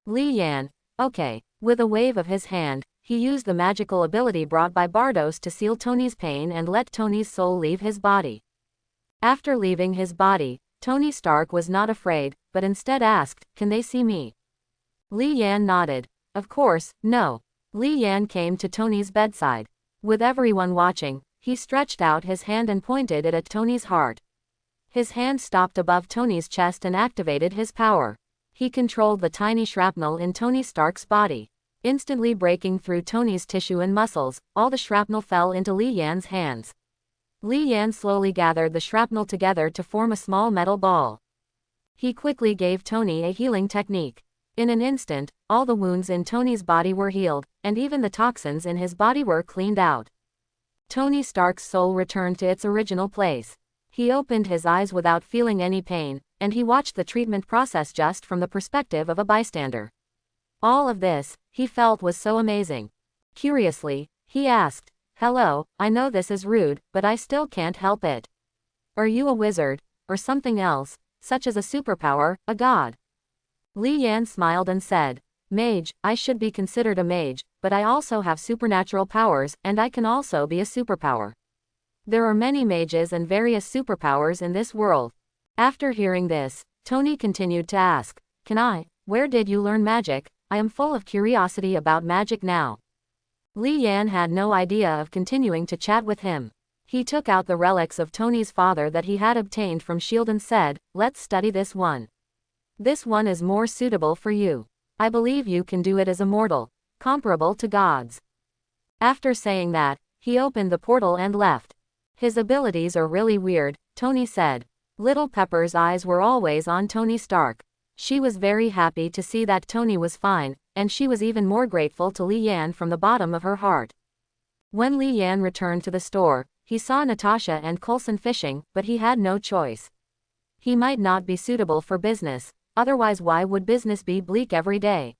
Li Yan, okay. With a wave of his hand, he used the magical ability brought by Bardos to seal Tony's pain and let Tony's soul leave his body. After leaving his body, Tony Stark was not afraid, but instead asked, "Can they see me?" Li Yan nodded. Of course, no. Li Yan came to Tony's bedside. With everyone watching, he stretched out his hand and pointed it at Tony's heart. His hand stopped above Tony's chest and activated his power. He controlled the tiny shrapnel in Tony Stark's body. Instantly breaking through Tony's tissue and muscles, all the shrapnel fell into Li Yan's hands. Li Yan slowly gathered the shrapnel together to form a small metal ball. He quickly gave Tony a healing technique. In an instant, all the wounds in Tony's body were healed, and even the toxins in his body were cleaned out. Tony Stark's soul returned to its original place. He opened his eyes without feeling any pain, and he watched the treatment process just from the perspective of a bystander. All of this, he felt, was so amazing. Curiously, he asked, "Hello, I know this is rude, but I still can't help it. Are you a wizard, or something else, such as a superpower, a god?" Li Yan smiled and said, "Mage, I should be considered a mage, but I also have supernatural powers, and I can also be a superpower. There are many mages and various superpowers in this world." After hearing this, Tony continued to ask, "Where did you learn magic? I am full of curiosity about magic now." Li Yan had no idea of continuing to chat with him. He took out the relics of Tony's father that he had obtained from S.H.I.E.L.D. and said, "Let's study this one. This one is more suitable for you. I believe you can do it as a mortal, comparable to gods." After saying that, he opened the portal and left. "His abilities are really weird," Tony said. Little Pepper's eyes were always on Tony Stark. She was very happy to see that Tony was fine, and she was even more grateful to Li Yan from the bottom of her heart. When Li Yan returned to the store, he saw Natasha and Coulson fishing, but he had no choice. He might not be suitable for business, otherwise why would business be bleak every day?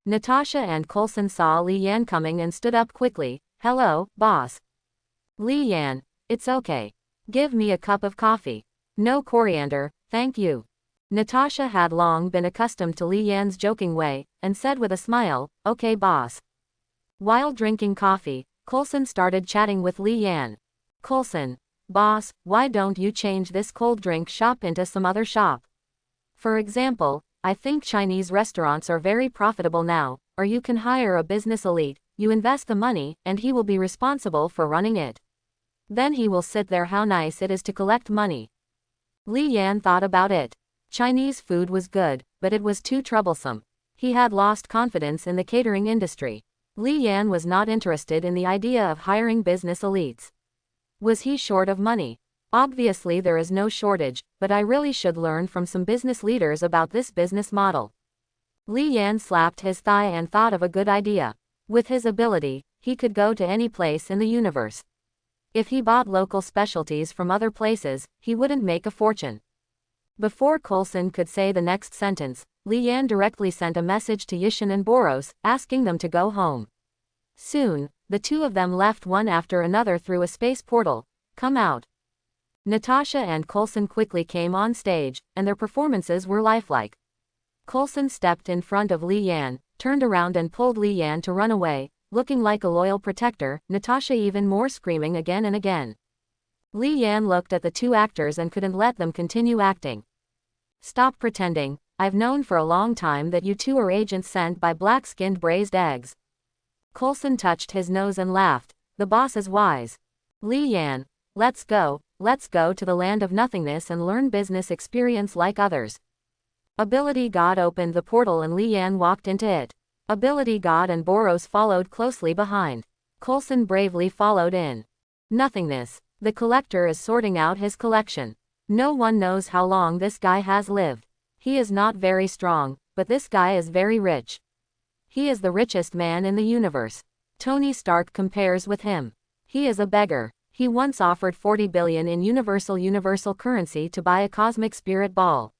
Natasha and Coulson saw Li Yan coming and stood up quickly. "Hello, boss." "Li Yan, it's okay. Give me a cup of coffee. No coriander, thank you." Natasha had long been accustomed to Li Yan's joking way, and said with a smile, "Okay boss." While drinking coffee, Coulson started chatting with Li Yan. "Coulson, boss, why don't you change this cold drink shop into some other shop? For example, I think Chinese restaurants are very profitable now, or you can hire a business elite, you invest the money, and he will be responsible for running it. Then he will sit there. How nice it is to collect money." Li Yan thought about it. Chinese food was good, but it was too troublesome. He had lost confidence in the catering industry. Li Yan was not interested in the idea of hiring business elites. Was he short of money? Obviously there is no shortage, but I really should learn from some business leaders about this business model. Li Yan slapped his thigh and thought of a good idea. With his ability, he could go to any place in the universe. If he bought local specialties from other places, he wouldn't make a fortune. Before Coulson could say the next sentence, Li Yan directly sent a message to Yishin and Boros, asking them to go home. Soon, the two of them left one after another through a space portal. "Come out." Natasha and Coulson quickly came on stage, and their performances were lifelike. Coulson stepped in front of Li Yan, turned around and pulled Li Yan to run away, looking like a loyal protector, Natasha even more screaming again and again. Li Yan looked at the two actors and couldn't let them continue acting. "Stop pretending, I've known for a long time that you two are agents sent by black-skinned braised eggs." Coulson touched his nose and laughed. "The boss is wise. Li Yan, let's go to the land of nothingness and learn business experience like others." Ability God opened the portal and Li Yan walked into it. Ability God and Boros followed closely behind. Coulson bravely followed in. Nothingness. The collector is sorting out his collection. No one knows how long this guy has lived. He is not very strong, but this guy is very rich. He is the richest man in the universe. Tony Stark compares with him. He is a beggar. He once offered 40 billion in universal currency to buy a cosmic spirit ball.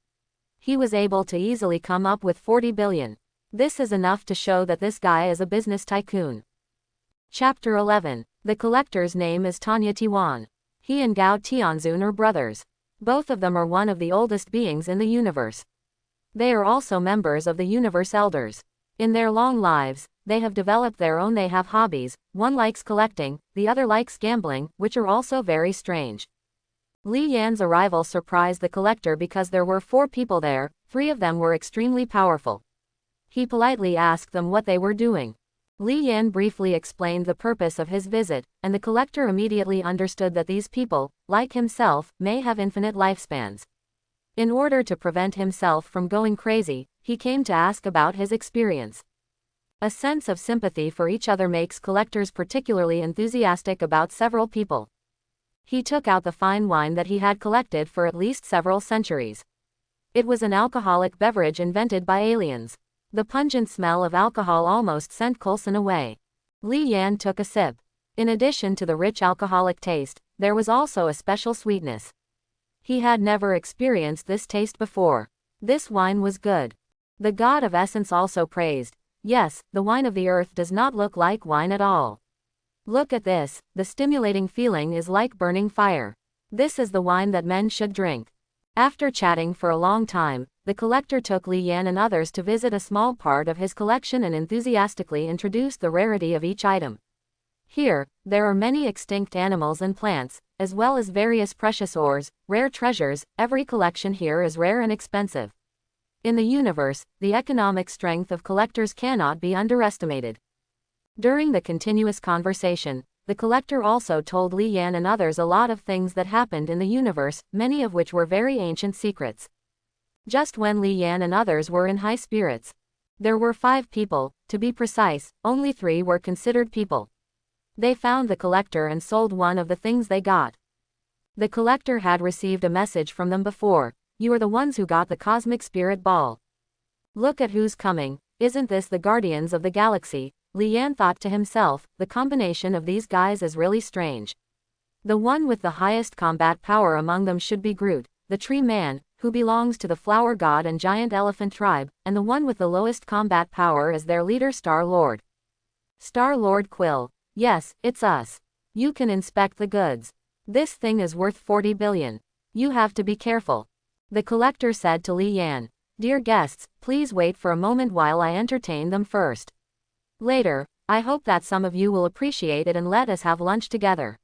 He was able to easily come up with 40 billion. This is enough to show that this guy is a business tycoon. Chapter 11. The collector's name is Tanya Tiwan. He and Gao Tianzun are brothers. Both of them are one of the oldest beings in the universe. They are also members of the universe elders. In their long lives, they have developed their own. They have hobbies, one likes collecting, the other likes gambling, which are also very strange. Li Yan's arrival surprised the collector because there were 4 people there, 3 of them were extremely powerful. He politely asked them what they were doing. Li Yan briefly explained the purpose of his visit, and the collector immediately understood that these people, like himself, may have infinite lifespans. In order to prevent himself from going crazy, he came to ask about his experience. A sense of sympathy for each other makes collectors particularly enthusiastic about several people. He took out the fine wine that he had collected for at least several centuries. It was an alcoholic beverage invented by aliens. The pungent smell of alcohol almost sent Coulson away. Li Yan took a sip. In addition to the rich alcoholic taste, there was also a special sweetness. He had never experienced this taste before. This wine was good. The god of essence also praised, "Yes, the wine of the earth does not look like wine at all. Look at this, the stimulating feeling is like burning fire. This is the wine that men should drink." After chatting for a long time, the collector took Li Yan and others to visit a small part of his collection and enthusiastically introduced the rarity of each item. Here, there are many extinct animals and plants, as well as various precious ores, rare treasures. Every collection here is rare and expensive. In the universe, the economic strength of collectors cannot be underestimated. During the continuous conversation, the collector also told Li Yan and others a lot of things that happened in the universe, many of which were very ancient secrets. Just when Li Yan and others were in high spirits. There were 5 people, to be precise, only 3 were considered people. They found the collector and sold one of the things they got. The collector had received a message from them before, "You are the ones who got the cosmic spirit ball. Look at who's coming, isn't this the guardians of the galaxy?" Li Yan thought to himself, the combination of these guys is really strange. The one with the highest combat power among them should be Groot, the tree man, who belongs to the flower god and giant elephant tribe, and the one with the lowest combat power is their leader Star-Lord. Star-Lord Quill. "Yes, it's us. You can inspect the goods. This thing is worth 40 billion. You have to be careful." The collector said to Li Yan, "Dear guests, please wait for a moment while I entertain them first. Later, I hope that some of you will appreciate it and let us have lunch together."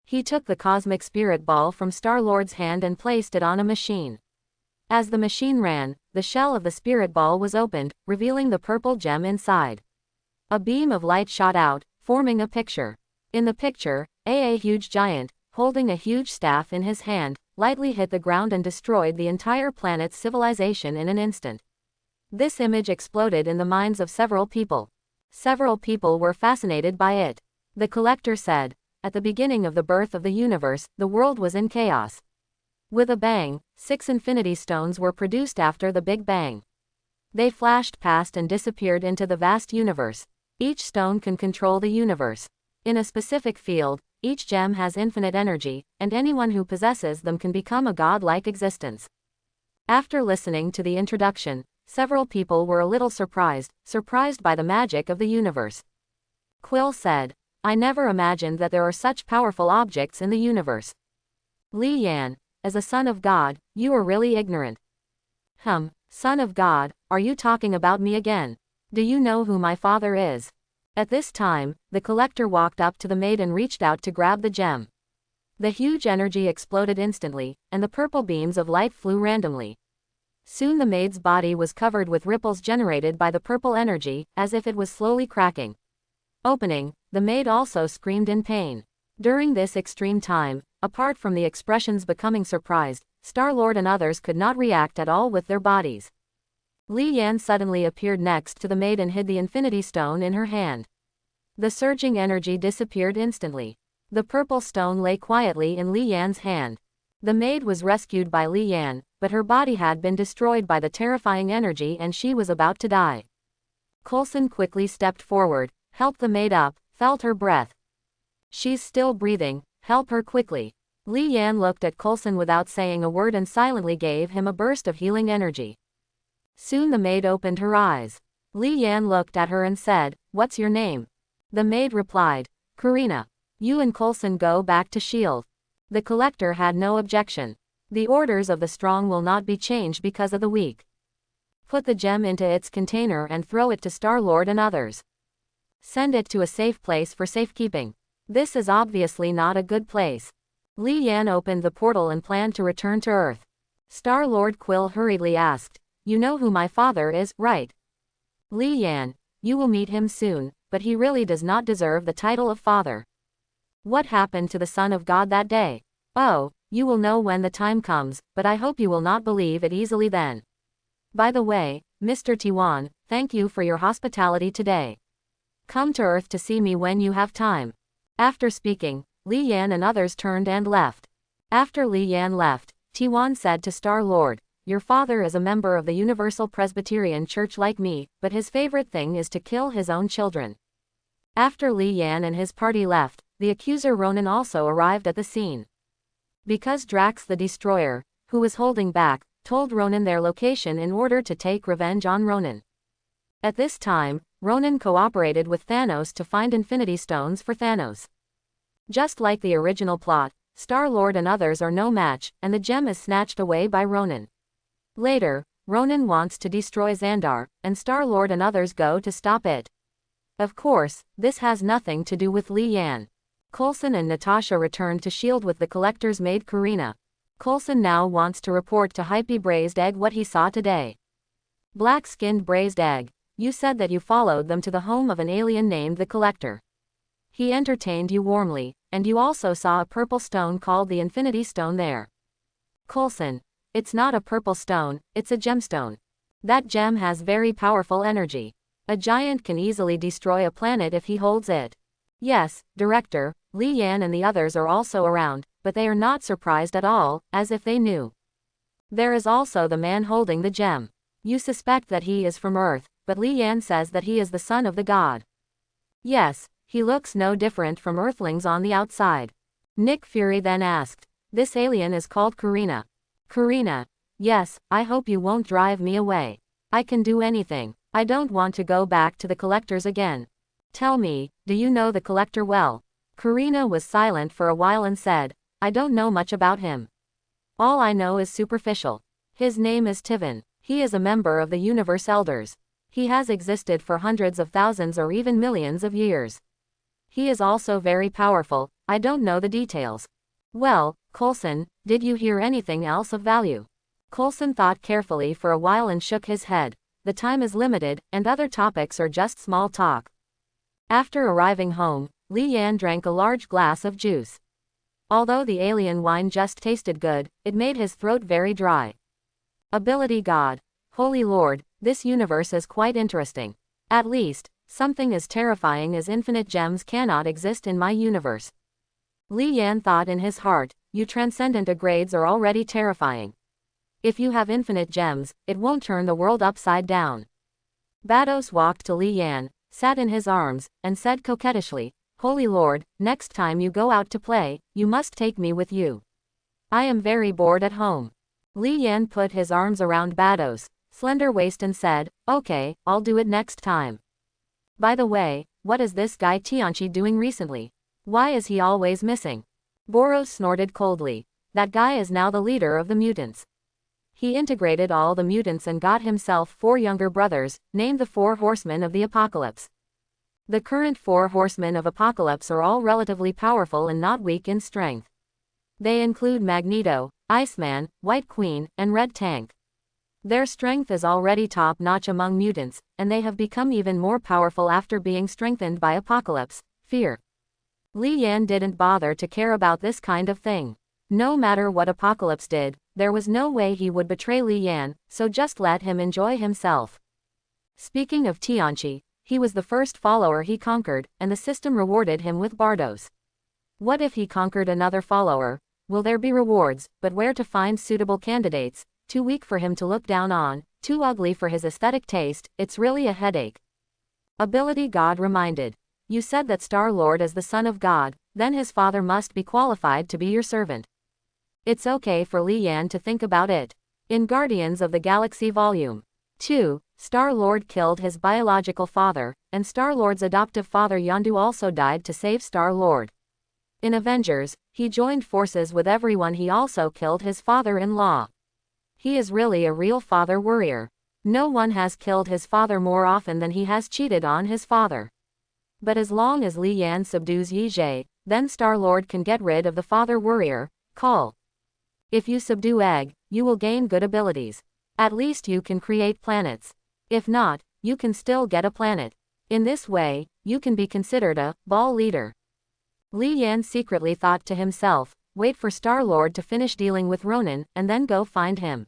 He took the cosmic spirit ball from Star-Lord's hand and placed it on a machine. As the machine ran, the shell of the spirit ball was opened, revealing the purple gem inside. A beam of light shot out, forming a picture. In the picture, a huge giant, holding a huge staff in his hand, lightly hit the ground and destroyed the entire planet's civilization in an instant. This image exploded in the minds of several people. Several people were fascinated by it. The collector said, "At the beginning of the birth of the universe, the world was in chaos. With a bang, 6 infinity stones were produced after the Big Bang. They flashed past and disappeared into the vast universe. Each stone can control the universe. In a specific field, each gem has infinite energy, and anyone who possesses them can become a god-like existence." After listening to the introduction, several people were a little surprised by the magic of the universe. Quill said, "I never imagined that there are such powerful objects in the universe. Li Yan, as a son of God, you are really ignorant." Son of God, are you talking about me again? Do you know who my father is?" At this time, the collector walked up to the maid and reached out to grab the gem. The huge energy exploded instantly, and the purple beams of light flew randomly. Soon the maid's body was covered with ripples generated by the purple energy, as if it was slowly cracking. Opening, the maid also screamed in pain. During this extreme time, apart from the expressions becoming surprised, Star-Lord and others could not react at all with their bodies. Li Yan suddenly appeared next to the maid and hid the infinity stone in her hand. The surging energy disappeared instantly. The purple stone lay quietly in Li Yan's hand. The maid was rescued by Li Yan, but her body had been destroyed by the terrifying energy and she was about to die. Coulson quickly stepped forward, helped the maid up, felt her breath. "She's still breathing, help her quickly." Li Yan looked at Coulson without saying a word and silently gave him a burst of healing energy. Soon the maid opened her eyes. Li Yan looked at her and said, "What's your name?" The maid replied, "Karina. You and Coulson go back to S.H.I.E.L.D. The collector had no objection. The orders of the strong will not be changed because of the weak. Put the gem into its container and throw it to Star-Lord and others. Send it to a safe place for safekeeping. This is obviously not a good place." Li Yan opened the portal and planned to return to Earth. Star-Lord Quill hurriedly asked, "You know who my father is, right?" Li Yan, "You will meet him soon, but he really does not deserve the title of father. What happened to the Son of God that day? Oh, you will know when the time comes, but I hope you will not believe it easily then. By the way, Mr. Tiwan, thank you for your hospitality today. Come to Earth to see me when you have time." After speaking, Li Yan and others turned and left. After Li Yan left, Tiwan said to Star-Lord, "Your father is a member of the Universal Presbyterian Church like me, but his favorite thing is to kill his own children." After Li Yan and his party left, the accuser Ronan also arrived at the scene. Because Drax the Destroyer, who was holding back, told Ronan their location in order to take revenge on Ronan. At this time, Ronan cooperated with Thanos to find Infinity Stones for Thanos. Just like the original plot, Star-Lord and others are no match, and the gem is snatched away by Ronan. Later, Ronan wants to destroy Xandar, and Star-Lord and others go to stop it. Of course, this has nothing to do with Li Yan. Coulson and Natasha returned to S.H.I.E.L.D. with the collector's maid Karina. Coulson now wants to report to Hype Braised Egg what he saw today. "Black-skinned Braised Egg, you said that you followed them to the home of an alien named the Collector. He entertained you warmly, and you also saw a purple stone called the Infinity Stone there." Coulson, "It's not a purple stone, it's a gemstone. That gem has very powerful energy. A giant can easily destroy a planet if he holds it." "Yes, Director, Li Yan and the others are also around, but they are not surprised at all, as if they knew. There is also the man holding the gem. You suspect that he is from Earth, but Li Yan says that he is the son of the god." "Yes, he looks no different from Earthlings on the outside." Nick Fury then asked, "This alien is called Karina." Karina, "Yes, I hope you won't drive me away. I can do anything. I don't want to go back to the collectors again. Tell me, do you know the collector well?" Karina was silent for a while and said, "I don't know much about him. All I know is superficial. His name is Tivan. He is a member of the Universe Elders. He has existed for hundreds of thousands or even millions of years. He is also very powerful. I don't know the details." "Well, Coulson, did you hear anything else of value?" Coulson thought carefully for a while and shook his head. The time is limited, and other topics are just small talk. After arriving home, Li Yan drank a large glass of juice. Although the alien wine just tasted good, it made his throat very dry. Ability God. Holy Lord, this universe is quite interesting. At least, something as terrifying as infinite gems cannot exist in my universe. Li Yan thought in his heart, you transcendent grades are already terrifying. If you have infinite gems, it won't turn the world upside down. Bados walked to Li Yan, sat in his arms, and said coquettishly, "Holy Lord, next time you go out to play, you must take me with you. I am very bored at home." Li Yan put his arms around Bados' slender waist and said, "Okay, I'll do it next time. By the way, what is this guy Tianchi doing recently? Why is he always missing?" Boros snorted coldly. "That guy is now the leader of the mutants. He integrated all the mutants and got himself 4 younger brothers, named the 4 Horsemen of the Apocalypse. The current 4 Horsemen of Apocalypse are all relatively powerful and not weak in strength. They include Magneto, Iceman, White Queen, and Red Tank. Their strength is already top-notch among mutants, and they have become even more powerful after being strengthened by Apocalypse, Fear." Li Yan didn't bother to care about this kind of thing. No matter what Apocalypse did, there was no way he would betray Li Yan, so just let him enjoy himself. Speaking of Tianchi, he was the first follower he conquered, and the system rewarded him with Bardos. What if he conquered another follower? Will there be rewards, but where to find suitable candidates? Too weak for him to look down on, too ugly for his aesthetic taste, it's really a headache. Ability God reminded. "You said that Star-Lord is the son of God, then his father must be qualified to be your servant." It's okay for Li Yan to think about it. In Guardians of the Galaxy Volume 2, Star-Lord killed his biological father, and Star-Lord's adoptive father Yondu also died to save Star-Lord. In Avengers, he joined forces with everyone. He also killed his father-in-law. He is really a real father warrior. No one has killed his father more often than he has cheated on his father. But as long as Li Yan subdues Yi Jie, then Star-Lord can get rid of the father warrior, Call. If you subdue Egg, you will gain good abilities. At least you can create planets. If not, you can still get a planet. In this way, you can be considered a ball leader. Li Yan secretly thought to himself, wait for Star-Lord to finish dealing with Ronan, and then go find him.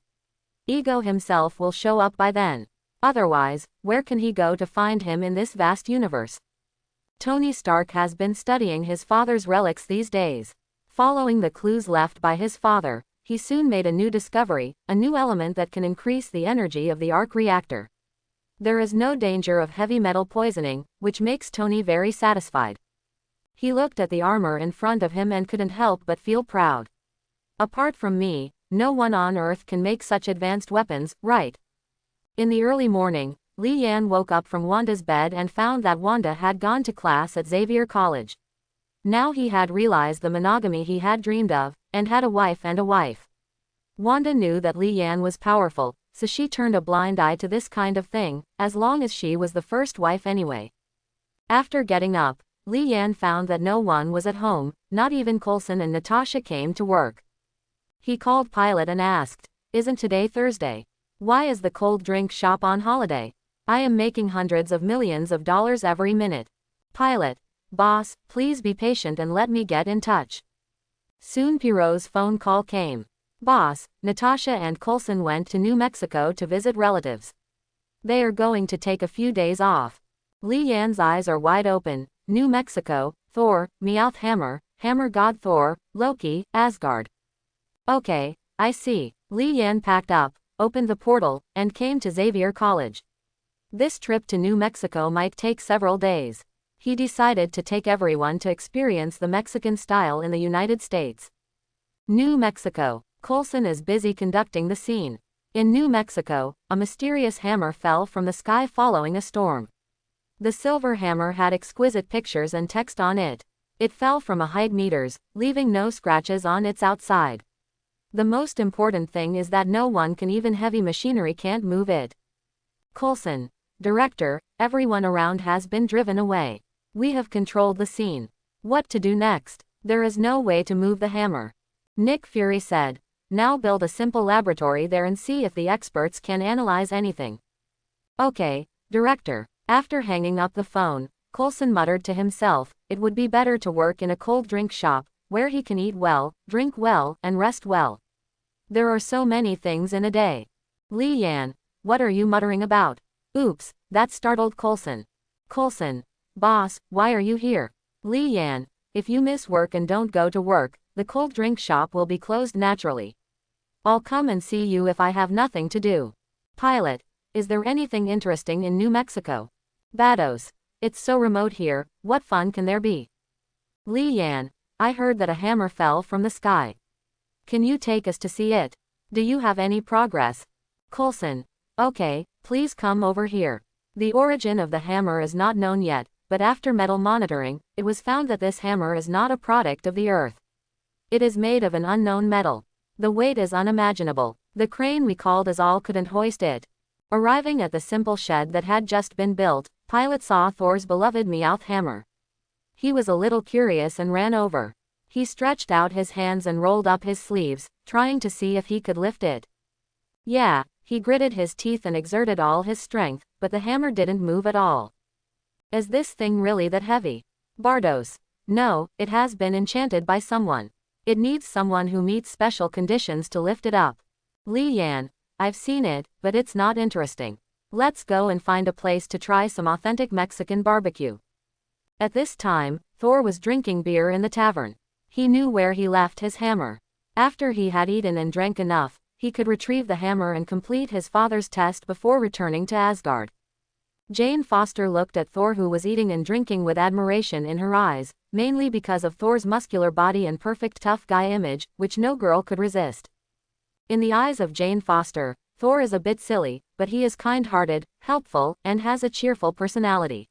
Ego himself will show up by then. Otherwise, where can he go to find him in this vast universe? Tony Stark has been studying his father's relics these days. Following the clues left by his father, he soon made a new discovery, a new element that can increase the energy of the arc reactor. There is no danger of heavy metal poisoning, which makes Tony very satisfied. He looked at the armor in front of him and couldn't help but feel proud. Apart from me, no one on Earth can make such advanced weapons, right? In the early morning, Li Yan woke up from Wanda's bed and found that Wanda had gone to class at Xavier College. Now he had realized the monogamy he had dreamed of, and had a wife and a wife. Wanda knew that Li Yan was powerful, so she turned a blind eye to this kind of thing, as long as she was the first wife anyway. After getting up, Li Yan found that no one was at home, not even Coulson and Natasha came to work. He called Pilot and asked, "Isn't today Thursday? Why is the cold drink shop on holiday? I am making hundreds of millions of dollars every minute." Pilot, "Boss, please be patient and let me get in touch." Soon Pierrot's phone call came. "Boss, Natasha and Coulson went to New Mexico to visit relatives. They are going to take a few days off." Li Yan's eyes are wide open. New Mexico, Thor, Meowth Hammer, Hammer God Thor, Loki, Asgard. Okay, I see. Li Yan packed up, opened the portal, and came to Xavier College. This trip to New Mexico might take several days. He decided to take everyone to experience the Mexican style in the United States. New Mexico. Coulson is busy conducting the scene. In New Mexico, a mysterious hammer fell from the sky following a storm. The silver hammer had exquisite pictures and text on it. It fell from a height meters, leaving no scratches on its outside. The most important thing is that no one can, even heavy machinery can't move it. Coulson. Director, everyone around has been driven away. We have controlled the scene. What to do next? There is no way to move the hammer. Nick Fury said. Now build a simple laboratory there and see if the experts can analyze anything. Okay, Director. After hanging up the phone, Coulson muttered to himself, it would be better to work in a cold drink shop, where he can eat well, drink well, and rest well. There are so many things in a day. Li Yan, what are you muttering about? Oops, that startled Coulson. Coulson. Boss, why are you here? Li Yan, if you miss work and don't go to work, the cold drink shop will be closed naturally. I'll come and see you if I have nothing to do. Pilot, is there anything interesting in New Mexico? Bados, it's so remote here, what fun can there be? Li Yan, I heard that a hammer fell from the sky. Can you take us to see it? Do you have any progress? Coulson, okay, please come over here. The origin of the hammer is not known yet, but after metal monitoring, it was found that this hammer is not a product of the Earth. It is made of an unknown metal. The weight is unimaginable. The crane we called Azal couldn't hoist it. Arriving at the simple shed that had just been built, Pilot saw Thor's beloved Meowth hammer. He was a little curious and ran over. He stretched out his hands and rolled up his sleeves, trying to see if he could lift it. Yeah, he gritted his teeth and exerted all his strength, but the hammer didn't move at all. Is this thing really that heavy? Bardos. No, it has been enchanted by someone. It needs someone who meets special conditions to lift it up. Li Yan, I've seen it, but it's not interesting. Let's go and find a place to try some authentic Mexican barbecue. At this time, Thor was drinking beer in the tavern. He knew where he left his hammer. After he had eaten and drank enough, he could retrieve the hammer and complete his father's test before returning to Asgard. Jane Foster looked at Thor, who was eating and drinking, with admiration in her eyes, mainly because of Thor's muscular body and perfect tough guy image, which no girl could resist. In the eyes of Jane Foster, Thor is a bit silly, but he is kind-hearted, helpful, and has a cheerful personality.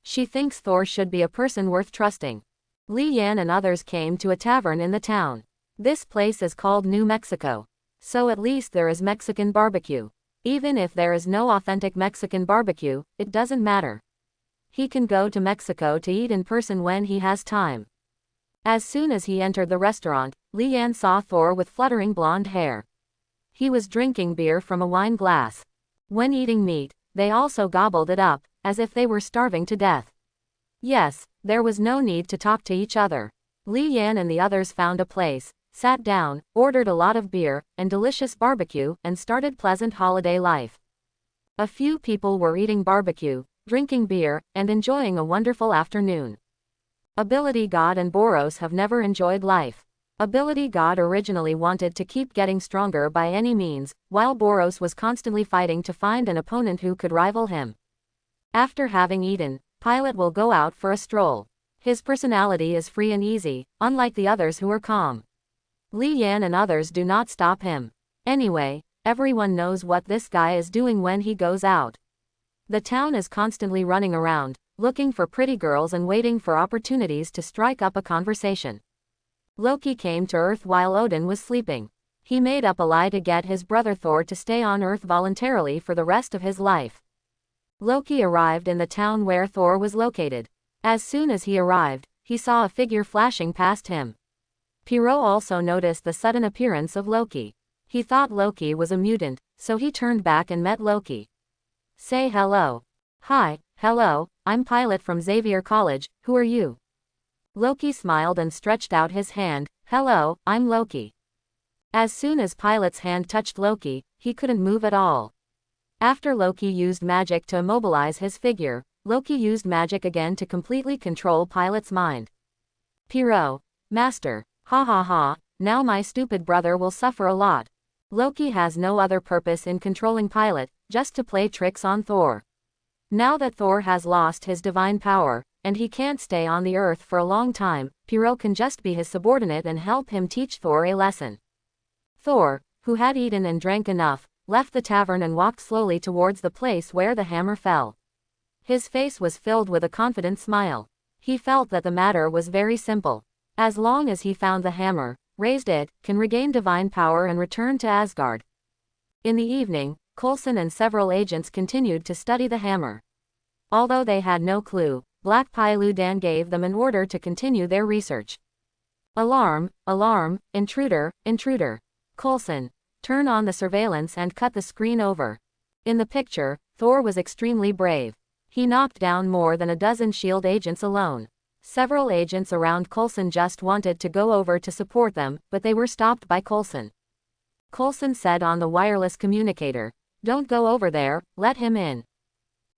She thinks Thor should be a person worth trusting. Li Yan and others came to a tavern in the town. This place is called New Mexico. So at least there is Mexican barbecue. Even if there is no authentic Mexican barbecue, it doesn't matter. He can go to Mexico to eat in person when he has time. As soon as he entered the restaurant, Li Yan saw Thor with fluttering blonde hair. He was drinking beer from a wine glass. When eating meat, they also gobbled it up, as if they were starving to death. Yes, there was no need to talk to each other. Li Yan and the others found a place, sat down, ordered a lot of beer, and delicious barbecue, and started pleasant holiday life. A few people were eating barbecue, drinking beer, and enjoying a wonderful afternoon. Ability God and Boros have never enjoyed life. Ability God originally wanted to keep getting stronger by any means, while Boros was constantly fighting to find an opponent who could rival him. After having eaten, Pilot will go out for a stroll. His personality is free and easy, unlike the others who are calm. Li Yan and others do not stop him. Anyway, everyone knows what this guy is doing when he goes out. The town is constantly running around, looking for pretty girls and waiting for opportunities to strike up a conversation. Loki came to Earth while Odin was sleeping. He made up a lie to get his brother Thor to stay on Earth voluntarily for the rest of his life. Loki arrived in the town where Thor was located. As soon as he arrived, he saw a figure flashing past him. Pyro also noticed the sudden appearance of Loki. He thought Loki was a mutant, so he turned back and met Loki. Say hello. Hi, hello, I'm Pilot from Xavier College, who are you? Loki smiled and stretched out his hand. Hello, I'm Loki. As soon as Pilot's hand touched Loki, he couldn't move at all. After Loki used magic to immobilize his figure, Loki used magic again to completely control Pilot's mind. Pyro. Master. Ha ha ha, now my stupid brother will suffer a lot. Loki has no other purpose in controlling Pilot, just to play tricks on Thor. Now that Thor has lost his divine power, and he can't stay on the earth for a long time, Pyro can just be his subordinate and help him teach Thor a lesson. Thor, who had eaten and drank enough, left the tavern and walked slowly towards the place where the hammer fell. His face was filled with a confident smile. He felt that the matter was very simple. As long as he found the hammer, raised it, can regain divine power and return to Asgard. In the evening, Coulson and several agents continued to study the hammer. Although they had no clue, Black Pilu Dan gave them an order to continue their research. Alarm, alarm, intruder, intruder. Coulson, turn on the surveillance and cut the screen over. In the picture, Thor was extremely brave. He knocked down more than a dozen S.H.I.E.L.D. agents alone. Several agents around Coulson just wanted to go over to support them, but they were stopped by Coulson. Coulson said on the wireless communicator, "Don't go over there, let him in."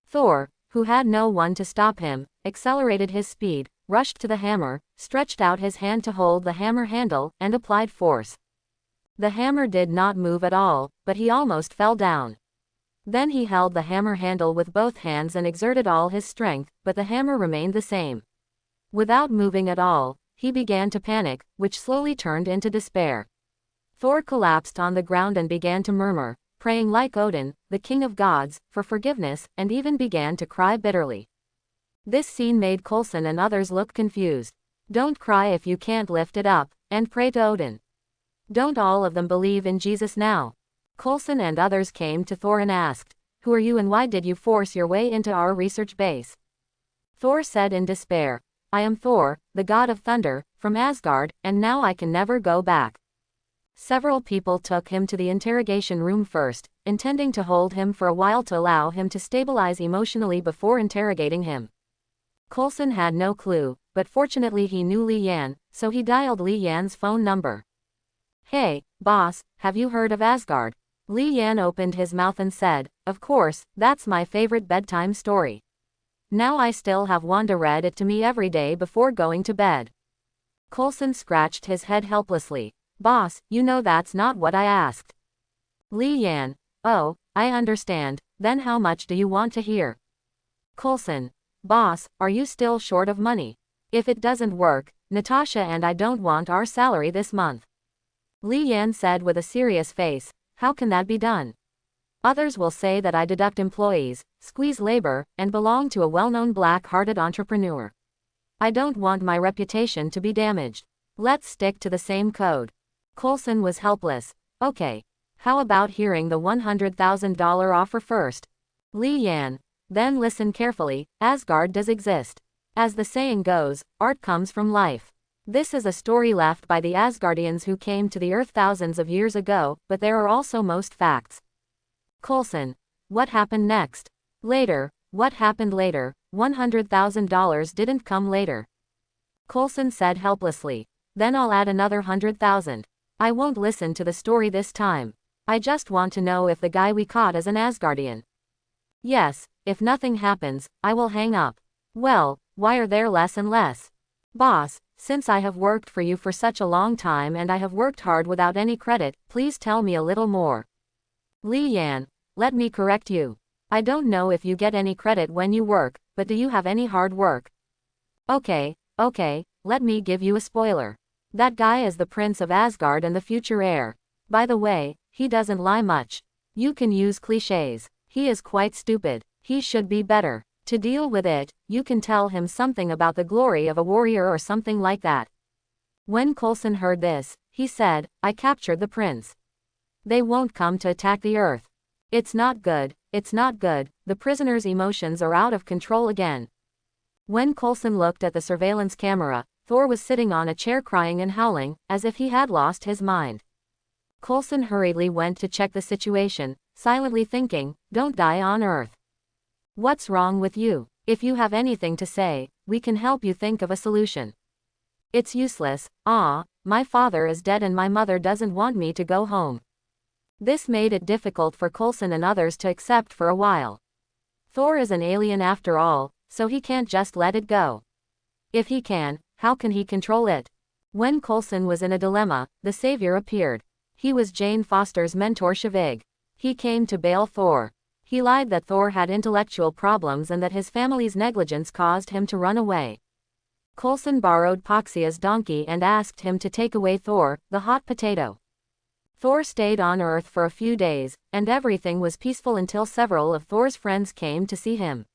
Thor, who had no one to stop him, accelerated his speed, rushed to the hammer, stretched out his hand to hold the hammer handle, and applied force. The hammer did not move at all, but he almost fell down. Then he held the hammer handle with both hands and exerted all his strength, but the hammer remained the same. Without moving at all, he began to panic, which slowly turned into despair. Thor collapsed on the ground and began to murmur, praying like Odin, the king of gods, for forgiveness, and even began to cry bitterly. This scene made Coulson and others look confused. Don't cry if you can't lift it up, and pray to Odin. Don't all of them believe in Jesus now? Coulson and others came to Thor and asked, "Who are you and why did you force your way into our research base?" Thor said in despair, "I am Thor, the god of thunder, from Asgard, and now I can never go back." Several people took him to the interrogation room first, intending to hold him for a while to allow him to stabilize emotionally before interrogating him. Coulson had no clue, but fortunately he knew Li Yan, so he dialed Li Yan's phone number. "Hey, boss, have you heard of Asgard?" Li Yan opened his mouth and said, "Of course, that's my favorite bedtime story. Now I still have Wanda read it to me every day before going to bed." Coulson scratched his head helplessly. "Boss, you know that's not what I asked." Li Yan, "Oh, I understand, then how much do you want to hear?" Coulson, "Boss, are you still short of money? If it doesn't work, Natasha and I don't want our salary this month." Li Yan said with a serious face, "How can that be done?" Others will say that I deduct employees, squeeze labor, and belong to a well-known black-hearted entrepreneur. I don't want my reputation to be damaged. Let's stick to the same code. Coulson was helpless. Okay. How about hearing the $100,000 offer first? Li Yan. Then listen carefully. Asgard does exist. As the saying goes, art comes from life. This is a story left by the Asgardians who came to the Earth thousands of years ago, but there are also most facts. Coulson. What happened next? Later. What happened later? $100,000 didn't come later. Coulson said helplessly. Then I'll add another 100,000. I won't listen to the story this time. I just want to know if the guy we caught is an Asgardian. Yes, if nothing happens, I will hang up. Well, why are there less and less? Boss, since I have worked for you for such a long time and I have worked hard without any credit, please tell me a little more. Li Yan, let me correct you. I don't know if you get any credit when you work, but do you have any hard work? Okay, let me give you a spoiler. That guy is the Prince of Asgard and the future heir. By the way, he doesn't lie much. You can use clichés. He is quite stupid. He should be better. To deal with it, you can tell him something about the glory of a warrior or something like that. When Coulson heard this, he said, I captured the prince. They won't come to attack the Earth. It's not good, the prisoner's emotions are out of control again. When Coulson looked at the surveillance camera, Thor was sitting on a chair crying and howling, as if he had lost his mind. Coulson hurriedly went to check the situation, silently thinking, don't die on Earth. What's wrong with you? If you have anything to say, we can help you think of a solution. It's useless. My father is dead and my mother doesn't want me to go home. This made it difficult for Coulson and others to accept for a while. Thor is an alien after all, so he can't just let it go. If he can, how can he control it? When Coulson was in a dilemma, the savior appeared. He was Jane Foster's mentor Shavig. He came to bail Thor. He lied that Thor had intellectual problems and that his family's negligence caused him to run away. Coulson borrowed Poxia's donkey and asked him to take away Thor, the hot potato. Thor stayed on Earth for a few days, and everything was peaceful until several of Thor's friends came to see him.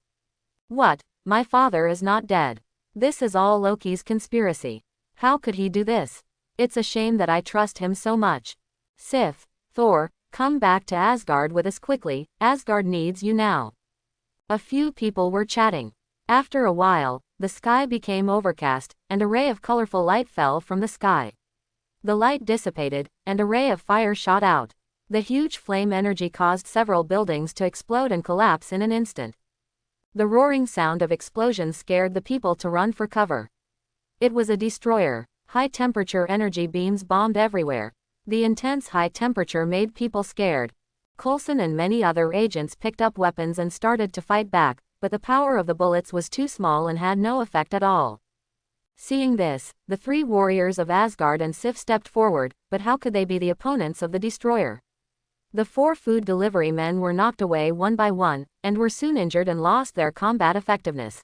What? My father is not dead. This is all Loki's conspiracy. How could he do this? It's a shame that I trust him so much. Sif, Thor, come back to Asgard with us quickly, Asgard needs you now. A few people were chatting. After a while, the sky became overcast, and a ray of colorful light fell from the sky. The light dissipated, and a ray of fire shot out. The huge flame energy caused several buildings to explode and collapse in an instant. The roaring sound of explosions scared the people to run for cover. It was a destroyer. High-temperature energy beams bombed everywhere. The intense high temperature made people scared. Coulson and many other agents picked up weapons and started to fight back, but the power of the bullets was too small and had no effect at all. Seeing this, the three warriors of Asgard and Sif stepped forward, but how could they be the opponents of the destroyer? The 4 food delivery men were knocked away one by one, and were soon injured and lost their combat effectiveness.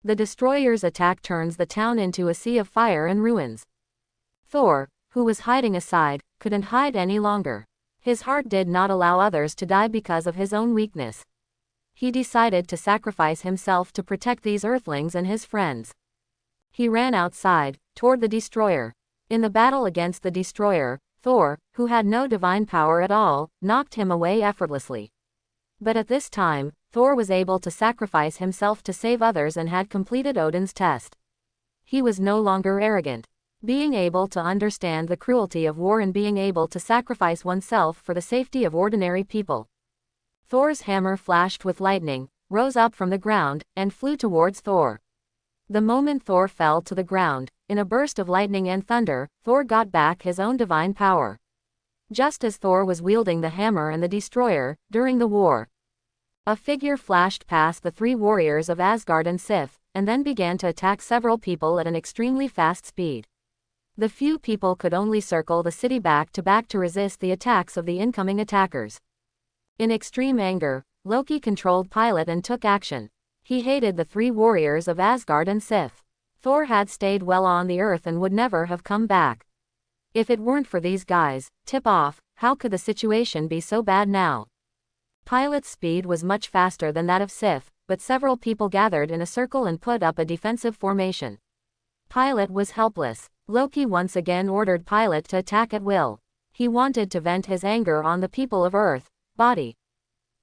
The destroyer's attack turns the town into a sea of fire and ruins. Thor, who was hiding aside, couldn't hide any longer. His heart did not allow others to die because of his own weakness. He decided to sacrifice himself to protect these Earthlings and his friends. He ran outside, toward the destroyer. In the battle against the destroyer, Thor, who had no divine power at all, knocked him away effortlessly. But at this time, Thor was able to sacrifice himself to save others and had completed Odin's test. He was no longer arrogant. Being able to understand the cruelty of war and being able to sacrifice oneself for the safety of ordinary people. Thor's hammer flashed with lightning, rose up from the ground, and flew towards Thor. The moment Thor fell to the ground, in a burst of lightning and thunder, Thor got back his own divine power. Just as Thor was wielding the hammer and the destroyer, during the war, a figure flashed past the 3 warriors of Asgard and Sif, and then began to attack several people at an extremely fast speed. The few people could only circle the city back to resist the attacks of the incoming attackers. In extreme anger, Loki controlled Pilot and took action. He hated the 3 warriors of Asgard and Sif. Thor had stayed well on the Earth and would never have come back. If it weren't for these guys, tip off, how could the situation be so bad now? Pilot's speed was much faster than that of Sif, but several people gathered in a circle and put up a defensive formation. Pilot was helpless. Loki once again ordered Pilot to attack at will. He wanted to vent his anger on the people of Earth, body.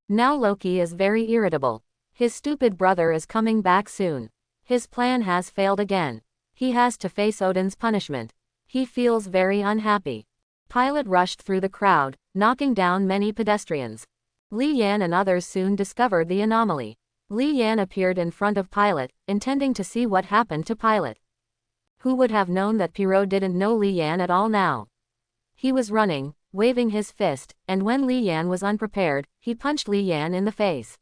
Now Loki is very irritable. His stupid brother is coming back soon. His plan has failed again. He has to face Odin's punishment. He feels very unhappy. Pilot rushed through the crowd, knocking down many pedestrians. Li Yan and others soon discovered the anomaly. Li Yan appeared in front of Pilot, intending to see what happened to Pilot. Who would have known that Pierrot didn't know Li Yan at all now? He was running, waving his fist, and when Li Yan was unprepared, he punched Li Yan in the face.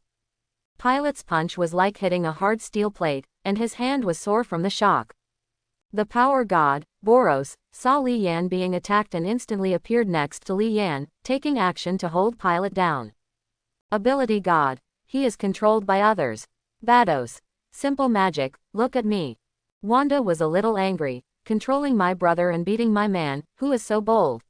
Pilot's punch was like hitting a hard steel plate, and his hand was sore from the shock. The power god, Boros, saw Li Yan being attacked and instantly appeared next to Li Yan, taking action to hold Pilot down. Ability god. He is controlled by others. Vados. Simple magic, look at me. Wanda was a little angry, controlling my brother and beating my man, who is so bold.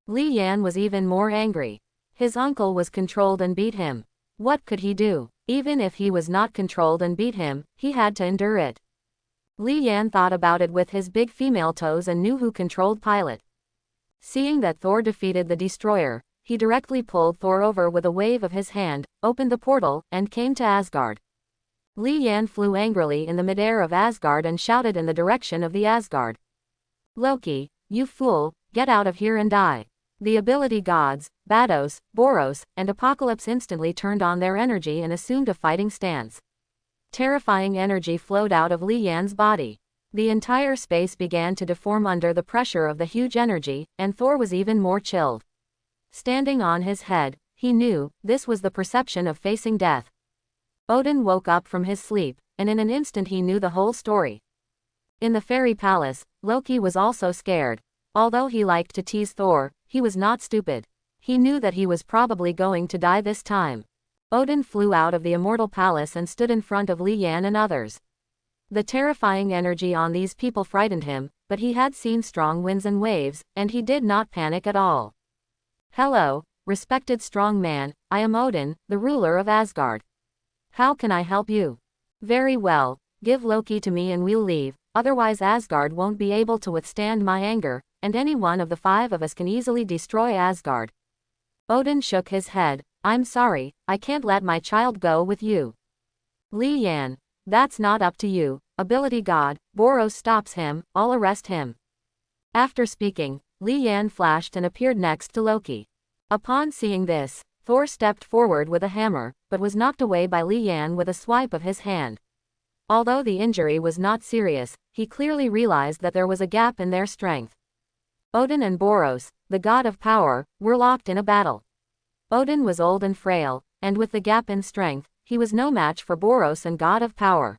Li Yan was even more angry. His uncle was controlled and beat him. What could he do? Even if he was not controlled and beat him, he had to endure it. Li Yan thought about it with his big female toes and knew who controlled Pilot. Seeing that Thor defeated the destroyer, he directly pulled Thor over with a wave of his hand, opened the portal, and came to Asgard. Li Yan flew angrily in the midair of Asgard and shouted in the direction of the Asgard. Loki, you fool, get out of here and die. The ability gods, Vados, Boros, and Apocalypse instantly turned on their energy and assumed a fighting stance. Terrifying energy flowed out of Li Yan's body. The entire space began to deform under the pressure of the huge energy, and Thor was even more chilled. Standing on his head, he knew, this was the perception of facing death. Odin woke up from his sleep, and in an instant he knew the whole story. In the fairy palace, Loki was also scared. Although he liked to tease Thor, he was not stupid. He knew that he was probably going to die this time. Odin flew out of the immortal palace and stood in front of Li Yan and others. The terrifying energy on these people frightened him, but he had seen strong winds and waves, and he did not panic at all. Hello, respected strong man, I am Odin, the ruler of Asgard. How can I help you? Very well, give Loki to me and we'll leave, otherwise Asgard won't be able to withstand my anger, and any one of the 5 of us can easily destroy Asgard. Odin shook his head, I'm sorry, I can't let my child go with you. Li Yan, that's not up to you, ability god, Boros stops him, I'll arrest him. After speaking, Li Yan flashed and appeared next to Loki. Upon seeing this, Thor stepped forward with a hammer, but was knocked away by Li Yan with a swipe of his hand. Although the injury was not serious, he clearly realized that there was a gap in their strength. Odin and Boros, the god of power, were locked in a battle. Odin was old and frail, and with the gap in strength, he was no match for Boros and god of power.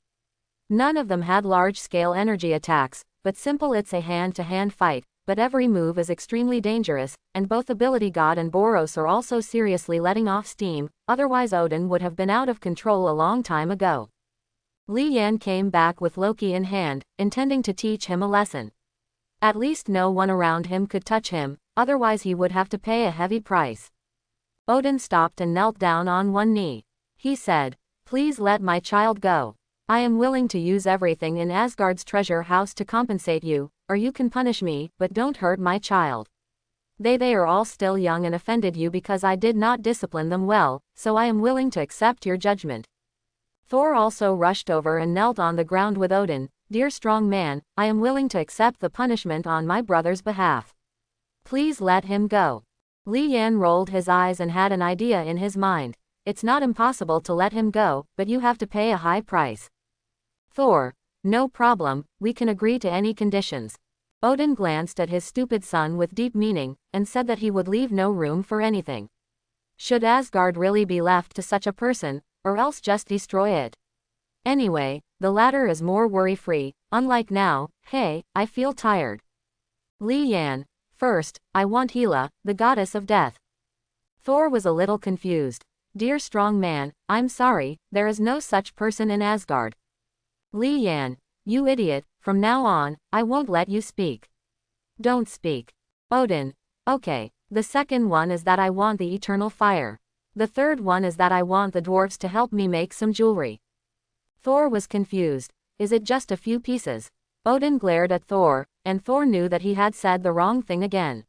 None of them had large-scale energy attacks, but simple it's a hand-to-hand fight, but every move is extremely dangerous, and both ability god and Boros are also seriously letting off steam, otherwise Odin would have been out of control a long time ago. Li Yan came back with Loki in hand, intending to teach him a lesson. At least no one around him could touch him, otherwise he would have to pay a heavy price. Odin stopped and knelt down on one knee. He said, please let my child go. I am willing to use everything in Asgard's treasure house to compensate you, or you can punish me, but don't hurt my child. They are all still young and offended you because I did not discipline them well, so I am willing to accept your judgment. Thor also rushed over and knelt on the ground with Odin, dear strong man, I am willing to accept the punishment on my brother's behalf. Please let him go. Li Yan rolled his eyes and had an idea in his mind. It's not impossible to let him go, but you have to pay a high price. Thor, no problem, we can agree to any conditions. Odin glanced at his stupid son with deep meaning, and said that he would leave no room for anything. Should Asgard really be left to such a person, or else just destroy it? Anyway, the latter is more worry-free, unlike now, hey, I feel tired. Li Yan, first, I want Hela, the goddess of death. Thor was a little confused. Dear strong man, I'm sorry, there is no such person in Asgard. Li Yan, you idiot, from now on, I won't let you speak. Don't speak. Odin, okay, the second one is that I want the eternal fire. The third one is that I want the dwarves to help me make some jewelry. Thor was confused. Is it just a few pieces? Odin glared at Thor, and Thor knew that he had said the wrong thing again.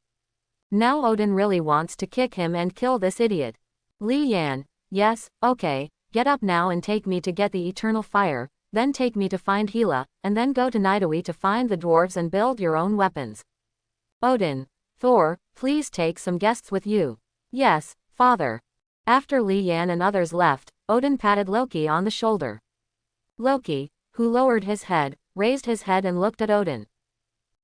Now Odin really wants to kick him and kill this idiot. Li Yan, yes, okay, get up now and take me to get the eternal fire, then take me to find Hela, and then go to Nidawi to find the dwarves and build your own weapons. Odin, Thor, please take some guests with you. Yes, father. After Li Yan and others left, Odin patted Loki on the shoulder. Loki, who lowered his head, raised his head and looked at Odin.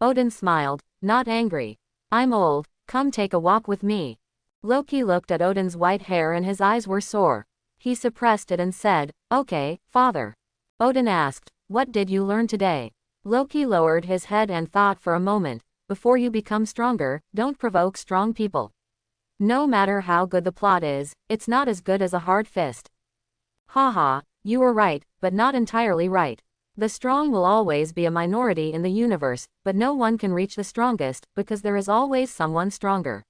Odin smiled, not angry. I'm old, come take a walk with me. Loki looked at Odin's white hair and his eyes were sore. He suppressed it and said, okay, father. Odin asked, what did you learn today? Loki lowered his head and thought for a moment. Before you become stronger, don't provoke strong people. No matter how good the plot is, it's not as good as a hard fist. Haha, you were right, but not entirely right. The strong will always be a minority in the universe, but no one can reach the strongest, because there is always someone stronger.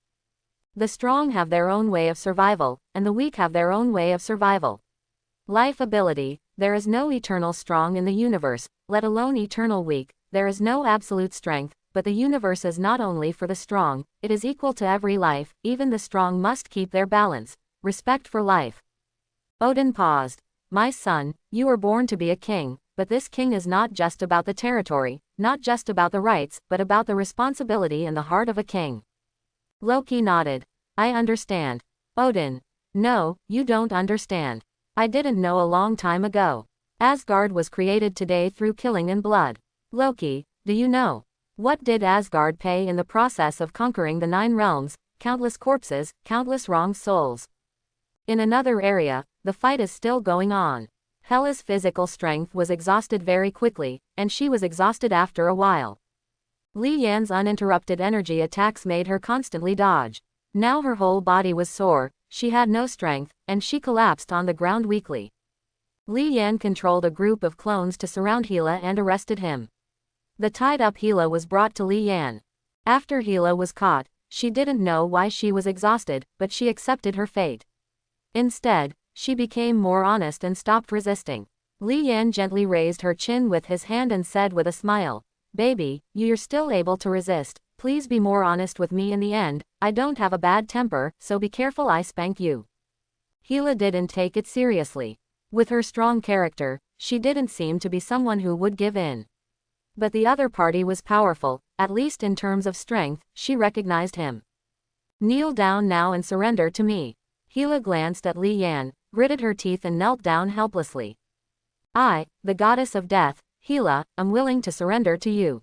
The strong have their own way of survival, and the weak have their own way of survival. Life ability, there is no eternal strong in the universe, let alone eternal weak, there is no absolute strength, but the universe is not only for the strong, it is equal to every life, even the strong must keep their balance. Respect for life. Odin paused. My son, you were born to be a king, but this king is not just about the territory, not just about the rights, but about the responsibility in the heart of a king. Loki nodded. I understand. Odin. No, you don't understand. I didn't know a long time ago. Asgard was created today through killing and blood. Loki, do you know? What did Asgard pay in the process of conquering the 9 realms? Countless corpses, countless wronged souls. In another area, the fight is still going on. Hela's physical strength was exhausted very quickly, and she was exhausted after a while. Li Yan's uninterrupted energy attacks made her constantly dodge. Now her whole body was sore, she had no strength, and she collapsed on the ground weakly. Li Yan controlled a group of clones to surround Hela and arrested him. The tied-up Hela was brought to Li Yan. After Hela was caught, she didn't know why she was exhausted, but she accepted her fate. Instead, she became more honest and stopped resisting. Li Yan gently raised her chin with his hand and said with a smile, baby, you're still able to resist, please be more honest with me in the end, I don't have a bad temper, so be careful I spank you. Hela didn't take it seriously. With her strong character, she didn't seem to be someone who would give in. But the other party was powerful, at least in terms of strength, she recognized him. Kneel down now and surrender to me. Hela glanced at Li Yan, gritted her teeth and knelt down helplessly. I, the goddess of death, Hela, am willing to surrender to you.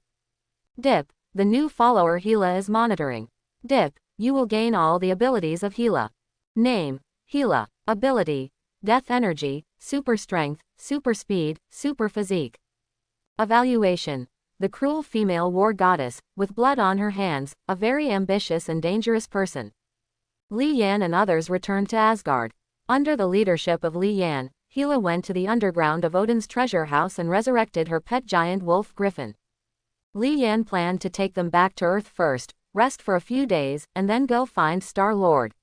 Dip, the new follower Hela is monitoring. Dip, you will gain all the abilities of Hela. Name, Hela, ability, death energy, super strength, super speed, super physique. Evaluation. The cruel female war goddess, with blood on her hands, a very ambitious and dangerous person. Li Yan and others returned to Asgard. Under the leadership of Li Yan, Hela went to the underground of Odin's treasure house and resurrected her pet giant wolf griffin. Li Yan planned to take them back to Earth first, rest for a few days, and then go find Star-Lord.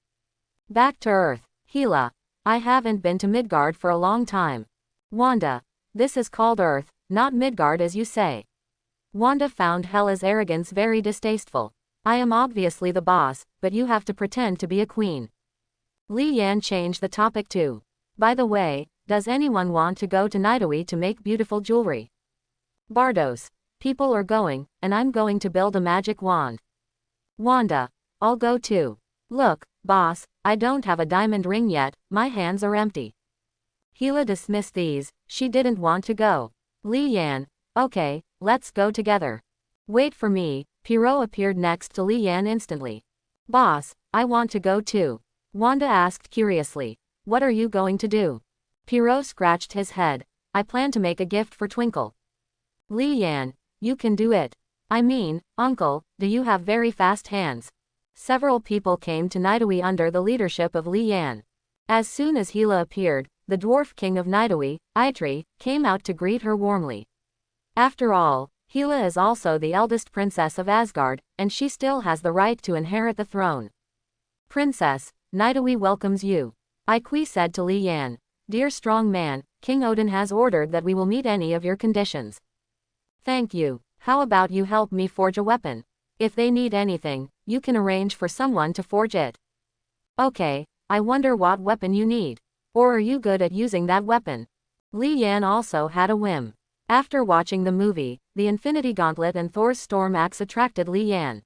Back to Earth. Hela. I haven't been to Midgard for a long time. Wanda. This is called Earth, not Midgard as you say. Wanda found Hela's arrogance very distasteful. I am obviously the boss, but you have to pretend to be a queen. Li Yan changed the topic to, by the way, does anyone want to go to Nidawi to make beautiful jewelry? Bardos. People are going, and I'm going to build a magic wand. Wanda. I'll go too. Look, boss, I don't have a diamond ring yet, my hands are empty. Hela dismissed these, she didn't want to go. Li Yan. Okay, let's go together. Wait for me. Pierrot appeared next to Li Yan instantly. Boss, I want to go too. Wanda asked curiously. What are you going to do? Pierrot scratched his head. I plan to make a gift for Twinkle. Li Yan. You can do it. I mean, uncle, do you have very fast hands? Several people came to Nidawi under the leadership of Li Yan. As soon as Hela appeared, the dwarf king of Nidawi, Eitri, came out to greet her warmly. After all, Hela is also the eldest princess of Asgard, and she still has the right to inherit the throne. Princess, Nidawi welcomes you. Ikui said to Li Yan. Dear strong man, King Odin has ordered that we will meet any of your conditions. Thank you. How about you help me forge a weapon? If they need anything, you can arrange for someone to forge it. Okay, I wonder what weapon you need. Or are you good at using that weapon? Li Yan also had a whim. After watching the movie, The Infinity Gauntlet and Thor's Storm Axe attracted Li Yan.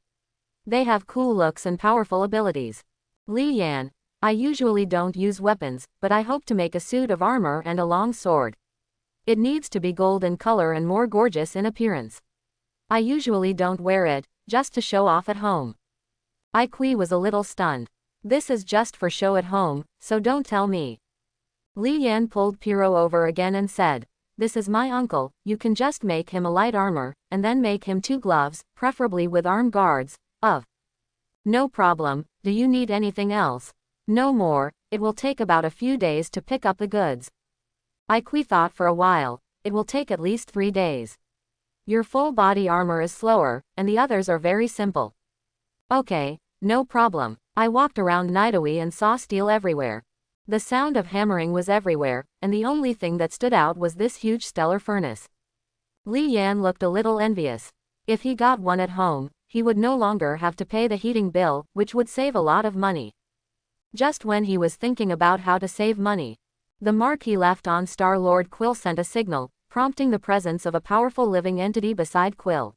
They have cool looks and powerful abilities. Li Yan, I usually don't use weapons, but I hope to make a suit of armor and a long sword. It needs to be gold in color and more gorgeous in appearance. I usually don't wear it, just to show off at home. Ikui was a little stunned. This is just for show at home, so don't tell me. Li Yan pulled Piro over again and said, this is my uncle, you can just make him a light armor, and then make him 2 gloves, preferably with arm guards, of. No problem, do you need anything else? No more, it will take about a few days to pick up the goods. Ikui thought for a while, it will take at least 3 days. Your full body armor is slower, and the others are very simple. Okay, no problem. I walked around Nidawi and saw steel everywhere. The sound of hammering was everywhere, and the only thing that stood out was this huge stellar furnace. Li Yan looked a little envious. If he got one at home, he would no longer have to pay the heating bill, which would save a lot of money. Just when he was thinking about how to save money, the mark he left on Star-Lord Quill sent a signal, prompting the presence of a powerful living entity beside Quill.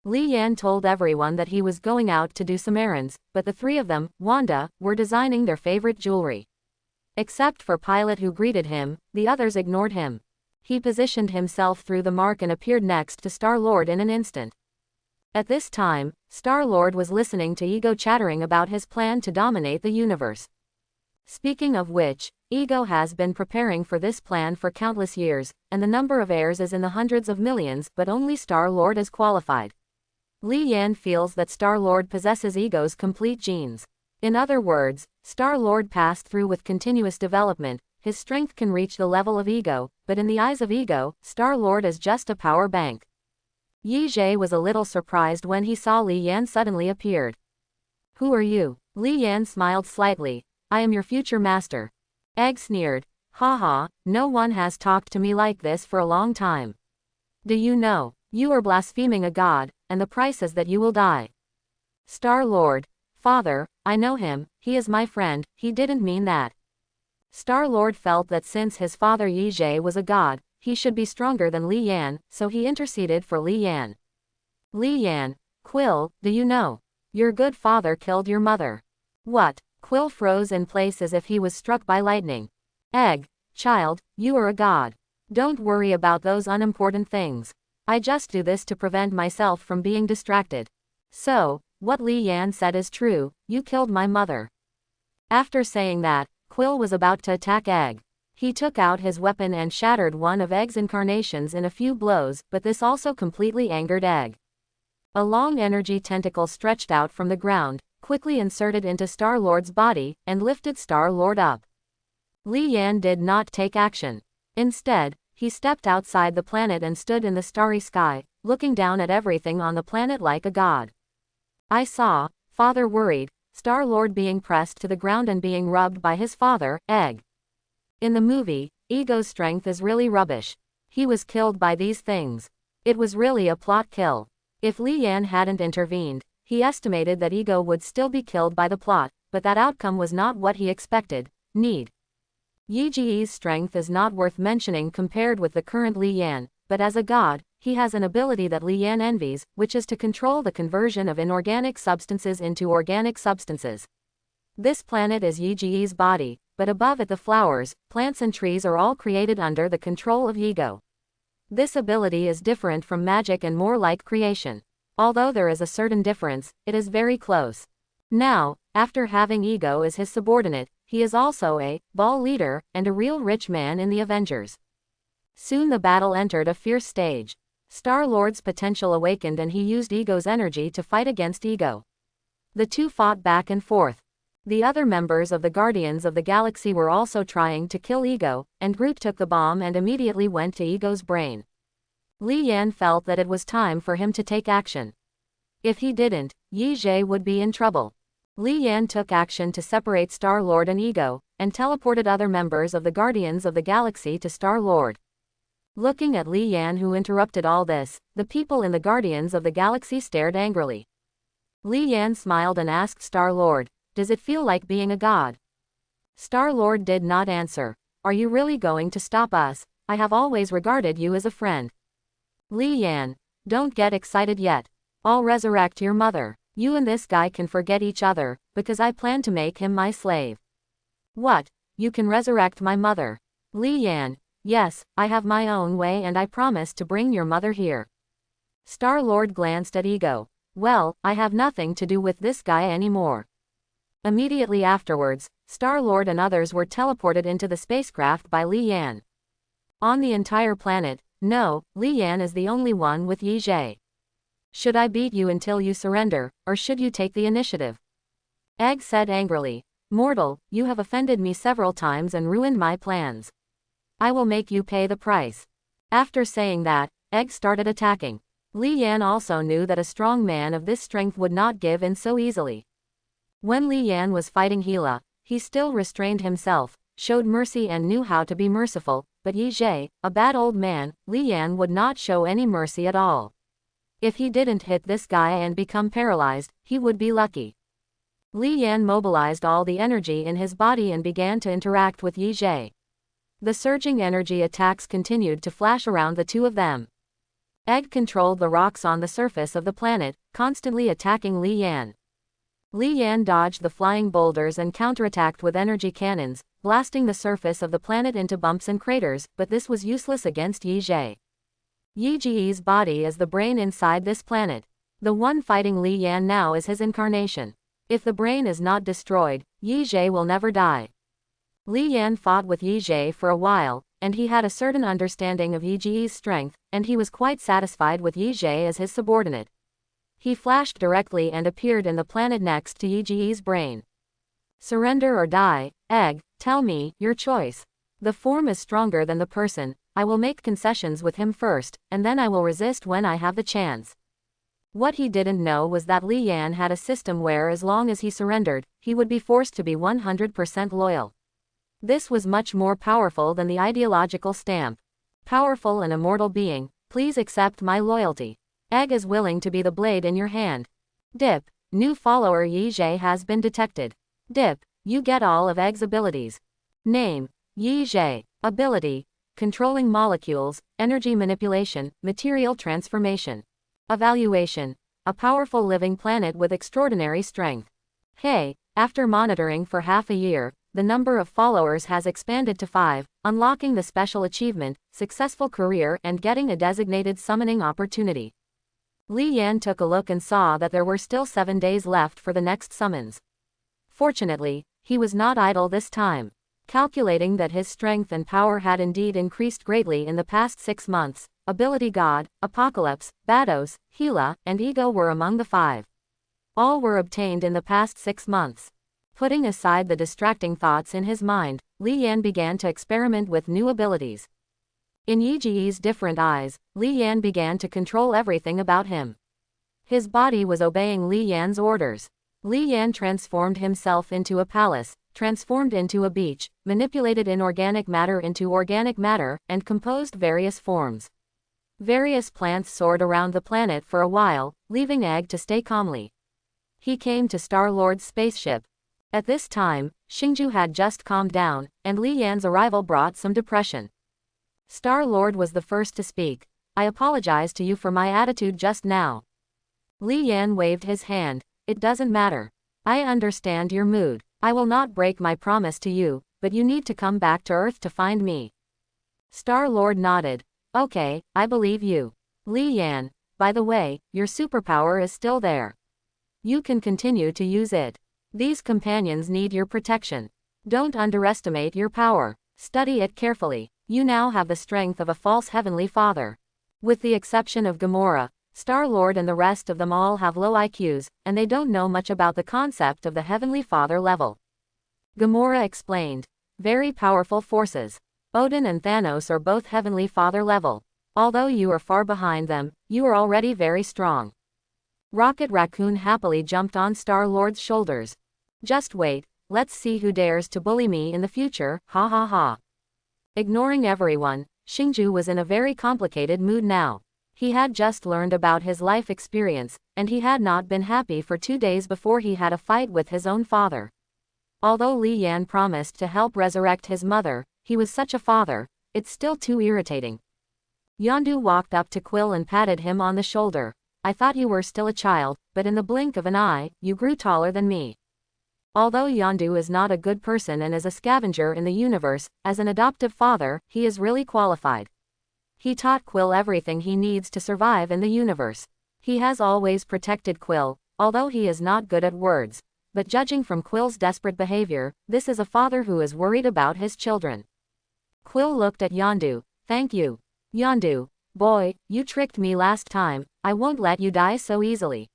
Li Yan told everyone that he was going out to do some errands, but the 3 of them, Wanda, were designing their favorite jewelry. Except for Pilot who greeted him, the others ignored him. He positioned himself through the mark and appeared next to Star-Lord in an instant. At this time, Star-Lord was listening to Ego chattering about his plan to dominate the universe. Speaking of which, Ego has been preparing for this plan for countless years, and the number of heirs is in the hundreds of millions, but only Star-Lord is qualified. Li Yan feels that Star-Lord possesses Ego's complete genes. In other words, Star-Lord passed through with continuous development, his strength can reach the level of Ego, but in the eyes of Ego, Star-Lord is just a power bank. Yi Jie was a little surprised when he saw Li Yan suddenly appeared. Who are you? Li Yan smiled slightly. I am your future master. Egg sneered. Haha, no one has talked to me like this for a long time. Do you know, you are blaspheming a god, and the price is that you will die. Star-Lord. Father, I know him, he is my friend, he didn't mean that. Star-Lord felt that since his father Yi Jie was a god, he should be stronger than Li Yan, so he interceded for Li Yan. Li Yan, Quill, do you know? Your good father killed your mother. What? Quill froze in place as if he was struck by lightning. Egg, child, you are a god. Don't worry about those unimportant things. I just do this to prevent myself from being distracted. So, what Li Yan said is true, you killed my mother. After saying that, Quill was about to attack Egg. He took out his weapon and shattered one of Egg's incarnations in a few blows, but this also completely angered Egg. A long energy tentacle stretched out from the ground, quickly inserted into Star-Lord's body, and lifted Star-Lord up. Li Yan did not take action. Instead, he stepped outside the planet and stood in the starry sky, looking down at everything on the planet like a god. I saw, Father worried, Star-Lord being pressed to the ground and being rubbed by his father, Egg. In the movie, Ego's strength is really rubbish. He was killed by these things. It was really a plot kill. If Li Yan hadn't intervened, he estimated that Ego would still be killed by the plot, but that outcome was not what he expected. Yi Jie's strength is not worth mentioning compared with the current Li Yan, but as a god, he has an ability that Li Yan envies, which is to control the conversion of inorganic substances into organic substances. This planet is Yi Jie's body, but above it the flowers, plants and trees are all created under the control of Ego. This ability is different from magic and more like creation. Although there is a certain difference, it is very close. Now, after having Ego as his subordinate, he is also a ball leader and a real rich man in the Avengers. Soon the battle entered a fierce stage. Star-Lord's potential awakened and he used Ego's energy to fight against Ego. The two fought back and forth. The other members of the Guardians of the Galaxy were also trying to kill Ego, and Groot took the bomb and immediately went to Ego's brain. Li Yan felt that it was time for him to take action. If he didn't, Yi Jie would be in trouble. Li Yan took action to separate Star-Lord and Ego, and teleported other members of the Guardians of the Galaxy to Star-Lord. Looking at Li Yan, who interrupted all this, the people in the Guardians of the Galaxy stared angrily. Li Yan smiled and asked Star-Lord, "Does it feel like being a god?" Star-Lord did not answer. "Are you really going to stop us? I have always regarded you as a friend." Li Yan, "Don't get excited yet. I'll resurrect your mother. You and this guy can forget each other, because I plan to make him my slave." "What? You can resurrect my mother?" Li Yan, "Yes, I have my own way and I promise to bring your mother here." Star-Lord glanced at Ego. "Well, I have nothing to do with this guy anymore." Immediately afterwards, Star-Lord and others were teleported into the spacecraft by Li Yan. On the entire planet, no, Li Yan is the only one with Yi Jie. "Should I beat you until you surrender, or should you take the initiative?" Egg said angrily. "Mortal, you have offended me several times and ruined my plans. I will make you pay the price." After saying that, Egg started attacking. Li Yan also knew that a strong man of this strength would not give in so easily. When Li Yan was fighting Gila, he still restrained himself, showed mercy and knew how to be merciful, but Yi Jie, a bad old man, Li Yan would not show any mercy at all. If he didn't hit this guy and become paralyzed, he would be lucky. Li Yan mobilized all the energy in his body and began to interact with Yi Jie. The surging energy attacks continued to flash around the two of them. Egg controlled the rocks on the surface of the planet, constantly attacking Li Yan. Li Yan dodged the flying boulders and counterattacked with energy cannons, blasting the surface of the planet into bumps and craters, but this was useless against Yi Jie. Yi Jie's body is the brain inside this planet. The one fighting Li Yan now is his incarnation. If the brain is not destroyed, Yi Jie will never die. Li Yan fought with Yi Jie for a while, and he had a certain understanding of Yi Jie's strength, and he was quite satisfied with Yi Jie as his subordinate. He flashed directly and appeared in the planet next to Yi Jie's brain. "Surrender or die, Egg, tell me, your choice. The form is stronger than the person, I will make concessions with him first, and then I will resist when I have the chance." What he didn't know was that Li Yan had a system where as long as he surrendered, he would be forced to be 100% loyal. This was much more powerful than the ideological stamp. "Powerful and immortal being, please accept my loyalty. Egg is willing to be the blade in your hand." Dip. New follower Yi Jie has been detected. Dip. You get all of Egg's abilities. Name. Yi Jie. Ability. Controlling molecules, energy manipulation, material transformation. Evaluation. A powerful living planet with extraordinary strength. Hey, after monitoring for half a year, the number of followers has expanded to 5, unlocking the special achievement, successful career and getting a designated summoning opportunity. Li Yan took a look and saw that there were still 7 days left for the next summons. Fortunately, he was not idle this time. Calculating that his strength and power had indeed increased greatly in the past 6 months, Ability God, Apocalypse, Bados, Gila, and Ego were among the 5. All were obtained in the past 6 months. Putting aside the distracting thoughts in his mind, Li Yan began to experiment with new abilities. In Yi Jie's different eyes, Li Yan began to control everything about him. His body was obeying Li Yan's orders. Li Yan transformed himself into a palace, transformed into a beach, manipulated inorganic matter into organic matter, and composed various forms. Various plants soared around the planet for a while, leaving Egg to stay calmly. He came to Star-Lord's spaceship. At this time, Xingju had just calmed down, and Li Yan's arrival brought some depression. Star-Lord was the first to speak. "I apologize to you for my attitude just now." Li Yan waved his hand. "It doesn't matter. I understand your mood. I will not break my promise to you, but you need to come back to Earth to find me." Star-Lord nodded. "Okay, I believe you." Li Yan, "By the way, your superpower is still there. You can continue to use it. These companions need your protection. Don't underestimate your power. Study it carefully. You now have the strength of a false heavenly father." With the exception of Gamora, Star-Lord and the rest of them all have low IQs, and they don't know much about the concept of the heavenly father level. Gamora explained. "Very powerful forces. Odin and Thanos are both heavenly father level. Although you are far behind them, you are already very strong." Rocket Raccoon happily jumped on Star-Lord's shoulders. "Just wait, let's see who dares to bully me in the future, ha ha ha. Ignoring everyone, Xingju was in a very complicated mood now. He had just learned about his life experience, and he had not been happy for 2 days before he had a fight with his own father. Although Li Yan promised to help resurrect his mother, he was such a father, it's still too irritating. Yandu walked up to Quill and patted him on the shoulder. I thought you were still a child, but in the blink of an eye, you grew taller than me. Although Yandu is not a good person and is a scavenger in the universe, as an adoptive father, he is really qualified. He taught Quill everything he needs to survive in the universe. He has always protected Quill, although he is not good at words. But judging from Quill's desperate behavior, this is a father who is worried about his children. Quill looked at Yandu. Thank you. Yandu, boy, you tricked me last time, I won't let you die so easily.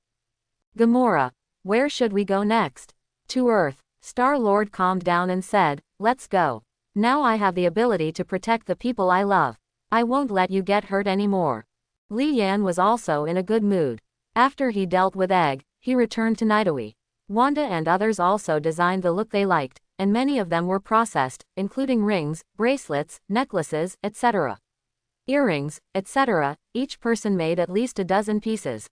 Gamora, where should we go next? To Earth. Star-Lord calmed down and said, let's go. Now I have the ability to protect the people I love. I won't let you get hurt anymore. Li Yan was also in a good mood. After he dealt with Egg, he returned to Nidawi. Wanda and others also designed the look they liked, and many of them were processed, including rings, bracelets, necklaces, etc. Earrings, etc. Each person made at least a dozen pieces.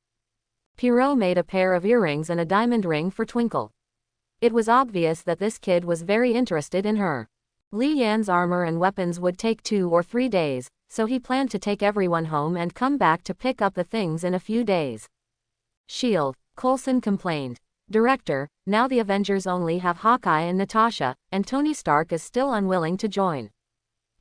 Pierrot made a pair of earrings and a diamond ring for Twinkle. It was obvious that this kid was very interested in her. Li Yan's armor and weapons would take 2 or 3 days, so he planned to take everyone home and come back to pick up the things in a few days. Shield, Coulson complained. Director, now the Avengers only have Hawkeye and Natasha, and Tony Stark is still unwilling to join.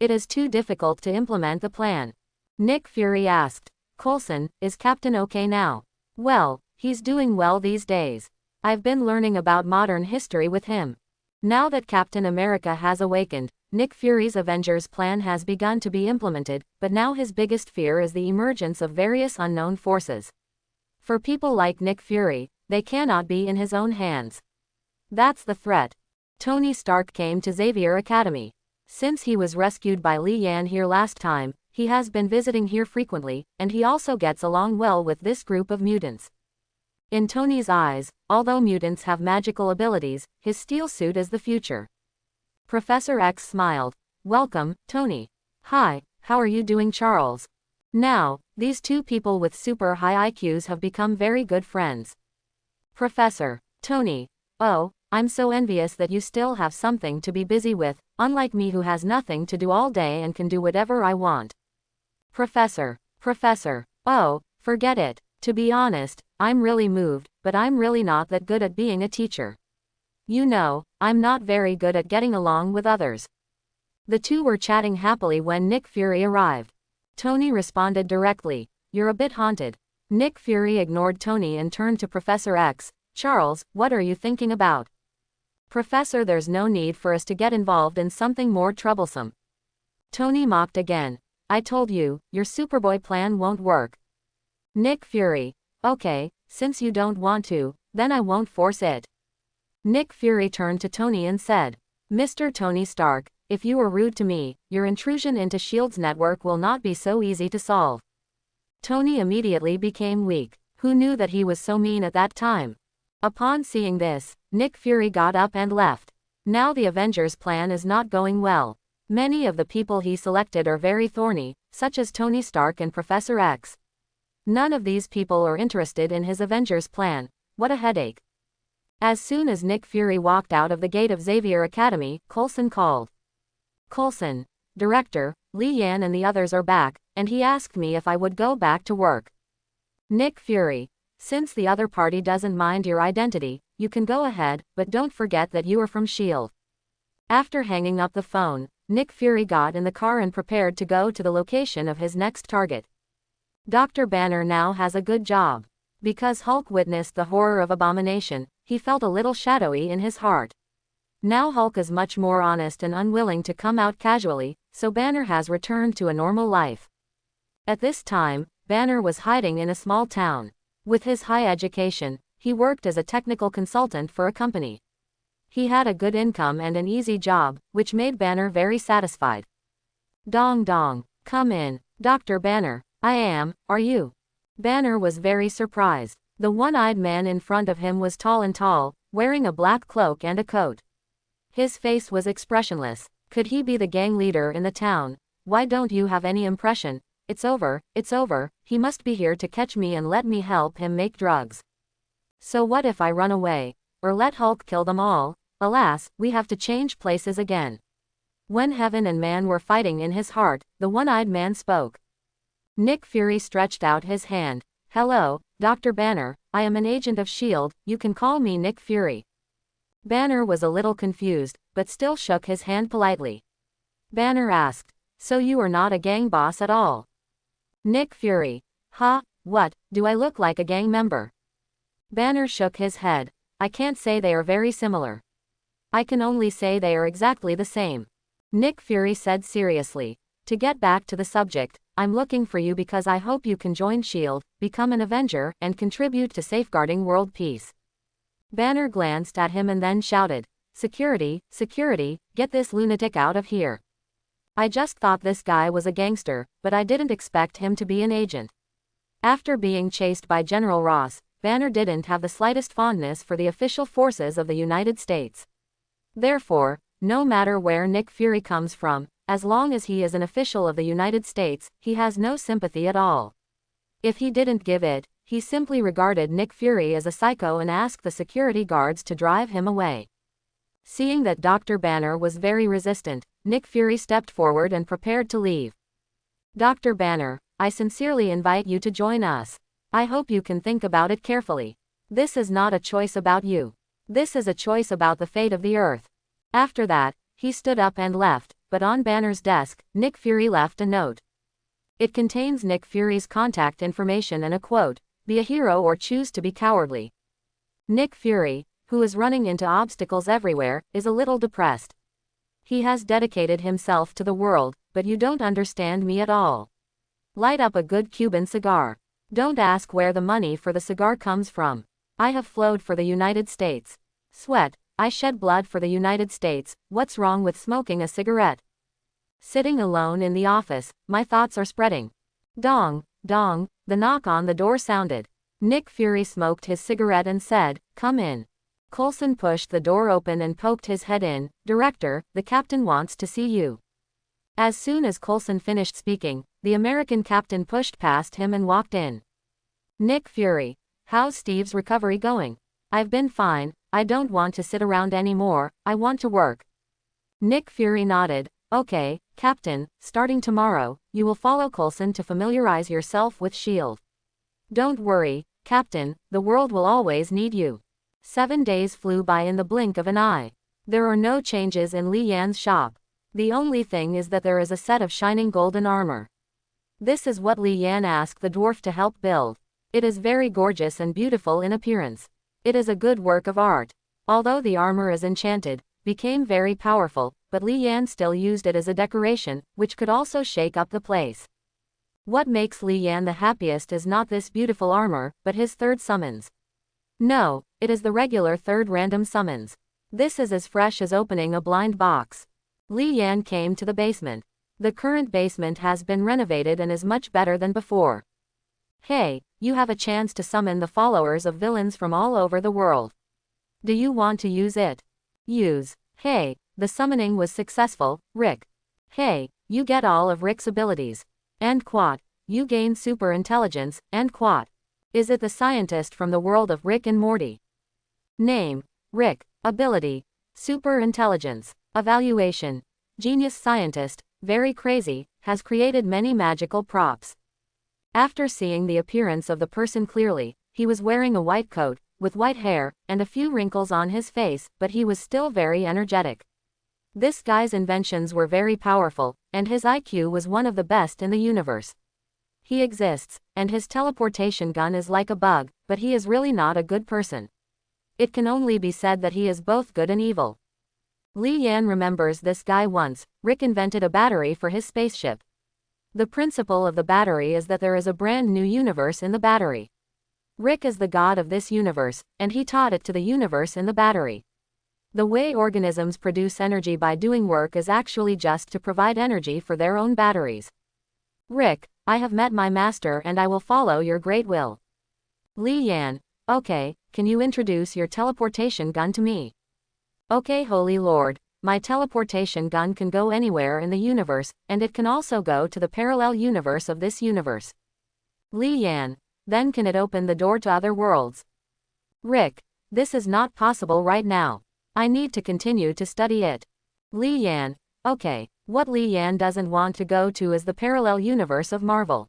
It is too difficult to implement the plan. Nick Fury asked. Coulson, is Captain okay now? Well, he's doing well these days. I've been learning about modern history with him. Now that Captain America has awakened, Nick Fury's Avengers plan has begun to be implemented, but now his biggest fear is the emergence of various unknown forces. For people like Nick Fury, they cannot be in his own hands. That's the threat. Tony Stark came to Xavier Academy. Since he was rescued by Li Yan here last time, he has been visiting here frequently, and he also gets along well with this group of mutants. In Tony's eyes, although mutants have magical abilities, his steel suit is the future. Professor X smiled. Welcome, Tony. Hi, how are you doing, Charles? Now, these two people with super high IQs have become very good friends. Professor, Tony, oh, I'm so envious that you still have something to be busy with, unlike me who has nothing to do all day and can do whatever I want. Professor, oh, forget it. To be honest, I'm really moved, but I'm really not that good at being a teacher. You know, I'm not very good at getting along with others. The two were chatting happily when Nick Fury arrived. Tony responded directly, you're a bit haunted. Nick Fury ignored Tony and turned to Professor X. Charles, what are you thinking about? Professor, there's no need for us to get involved in something more troublesome. Tony mocked again. I told you, your Superboy plan won't work. Nick Fury. Okay, since you don't want to, then I won't force it. Nick Fury turned to Tony and said, Mr. Tony Stark, if you were rude to me, your intrusion into S.H.I.E.L.D.'s network will not be so easy to solve. Tony immediately became weak. Who knew that he was so mean at that time? Upon seeing this, Nick Fury got up and left. Now the Avengers plan is not going well. Many of the people he selected are very thorny, such as Tony Stark and Professor X. None of these people are interested in his Avengers plan. What a headache. As soon as Nick Fury walked out of the gate of Xavier Academy, Coulson called. Coulson, Director, Li Yan and the others are back, and he asked me if I would go back to work. Nick Fury, since the other party doesn't mind your identity, you can go ahead, but don't forget that you are from S.H.I.E.L.D. After hanging up the phone, Nick Fury got in the car and prepared to go to the location of his next target. Dr. Banner now has a good job. Because Hulk witnessed the horror of Abomination, he felt a little shadowy in his heart. Now Hulk is much more honest and unwilling to come out casually, so Banner has returned to a normal life. At this time, Banner was hiding in a small town. With his high education, he worked as a technical consultant for a company. He had a good income and an easy job, which made Banner very satisfied. Dong dong, come in, Dr. Banner. I am, are you? Banner was very surprised. The one-eyed man in front of him was tall, wearing a black cloak and a coat. His face was expressionless. Could he be the gang leader in the town? Why don't you have any impression? It's over, he must be here to catch me and let me help him make drugs. So what if I run away? Or let Hulk kill them all? Alas, we have to change places again. When heaven and man were fighting in his heart, the one-eyed man spoke. Nick Fury stretched out his hand. Hello, Dr. Banner, I am an agent of S.H.I.E.L.D., you can call me Nick Fury. Banner was a little confused, but still shook his hand politely. Banner asked, so you are not a gang boss at all? Nick Fury. Huh, what, do I look like a gang member? Banner shook his head. I can't say they are very similar. I can only say they are exactly the same. Nick Fury said seriously. To get back to the subject, I'm looking for you because I hope you can join S.H.I.E.L.D., become an Avenger, and contribute to safeguarding world peace. Banner glanced at him and then shouted, Security, security, get this lunatic out of here. I just thought this guy was a gangster, but I didn't expect him to be an agent. After being chased by General Ross, Banner didn't have the slightest fondness for the official forces of the United States. Therefore, no matter where Nick Fury comes from, as long as he is an official of the United States, he has no sympathy at all. If he didn't give it, he simply regarded Nick Fury as a psycho and asked the security guards to drive him away. Seeing that Dr. Banner was very resistant, Nick Fury stepped forward and prepared to leave. Dr. Banner, I sincerely invite you to join us. I hope you can think about it carefully. This is not a choice about you. This is a choice about the fate of the Earth. After that, he stood up and left, but on Banner's desk, Nick Fury left a note. It contains Nick Fury's contact information and a quote, be a hero or choose to be cowardly. Nick Fury, who is running into obstacles everywhere, is a little depressed. He has dedicated himself to the world, but you don't understand me at all. Light up a good Cuban cigar. Don't ask where the money for the cigar comes from. I have flowed for the United States. Sweat, I shed blood for the United States, what's wrong with smoking a cigarette? Sitting alone in the office, my thoughts are spreading. Dong, dong, the knock on the door sounded. Nick Fury smoked his cigarette and said, come in. Coulson pushed the door open and poked his head in. Director, the captain wants to see you. As soon as Coulson finished speaking, the American captain pushed past him and walked in. Nick Fury, how's Steve's recovery going? I've been fine, I don't want to sit around anymore, I want to work. Nick Fury nodded. Okay, Captain, starting tomorrow, you will follow Coulson to familiarize yourself with S.H.I.E.L.D. Don't worry, Captain, the world will always need you. 7 days flew by in the blink of an eye. There are no changes in Li Yan's shop. The only thing is that there is a set of shining golden armor. This is what Li Yan asked the dwarf to help build. It is very gorgeous and beautiful in appearance. It is a good work of art. Although the armor is enchanted, became very powerful, but Li Yan still used it as a decoration, which could also shake up the place. What makes Li Yan the happiest is not this beautiful armor, but his third summons. No, it is the regular third random summons. This is as fresh as opening a blind box. Li Yan came to the basement. The current basement has been renovated and is much better than before. Hey, you have a chance to summon the followers of villains from all over the world. Do you want to use it? Use. Hey, the summoning was successful, Rick. Hey, you get all of Rick's abilities. And Quat, you gain super intelligence, and Quat. Is it the scientist from the world of Rick and Morty? Name, Rick. Ability, super intelligence. Evaluation, genius scientist, very crazy, has created many magical props. After seeing the appearance of the person clearly, he was wearing a white coat, with white hair, and a few wrinkles on his face, but he was still very energetic. This guy's inventions were very powerful, and his IQ was one of the best in the universe. He exists, and his teleportation gun is like a bug, but he is really not a good person. It can only be said that he is both good and evil. Li Yan remembers this guy once. Rick invented a battery for his spaceship. The principle of the battery is that there is a brand new universe in the battery. Rick is the god of this universe, and he taught it to the universe in the battery. The way organisms produce energy by doing work is actually just to provide energy for their own batteries. Rick, I have met my master and I will follow your great will. Li Yan, okay, can you introduce your teleportation gun to me? Okay, Holy Lord, my teleportation gun can go anywhere in the universe, and it can also go to the parallel universe of this universe. Li Yan, then can it open the door to other worlds? Rick, this is not possible right now. I need to continue to study it. Li Yan, okay, what Li Yan doesn't want to go to is the parallel universe of Marvel.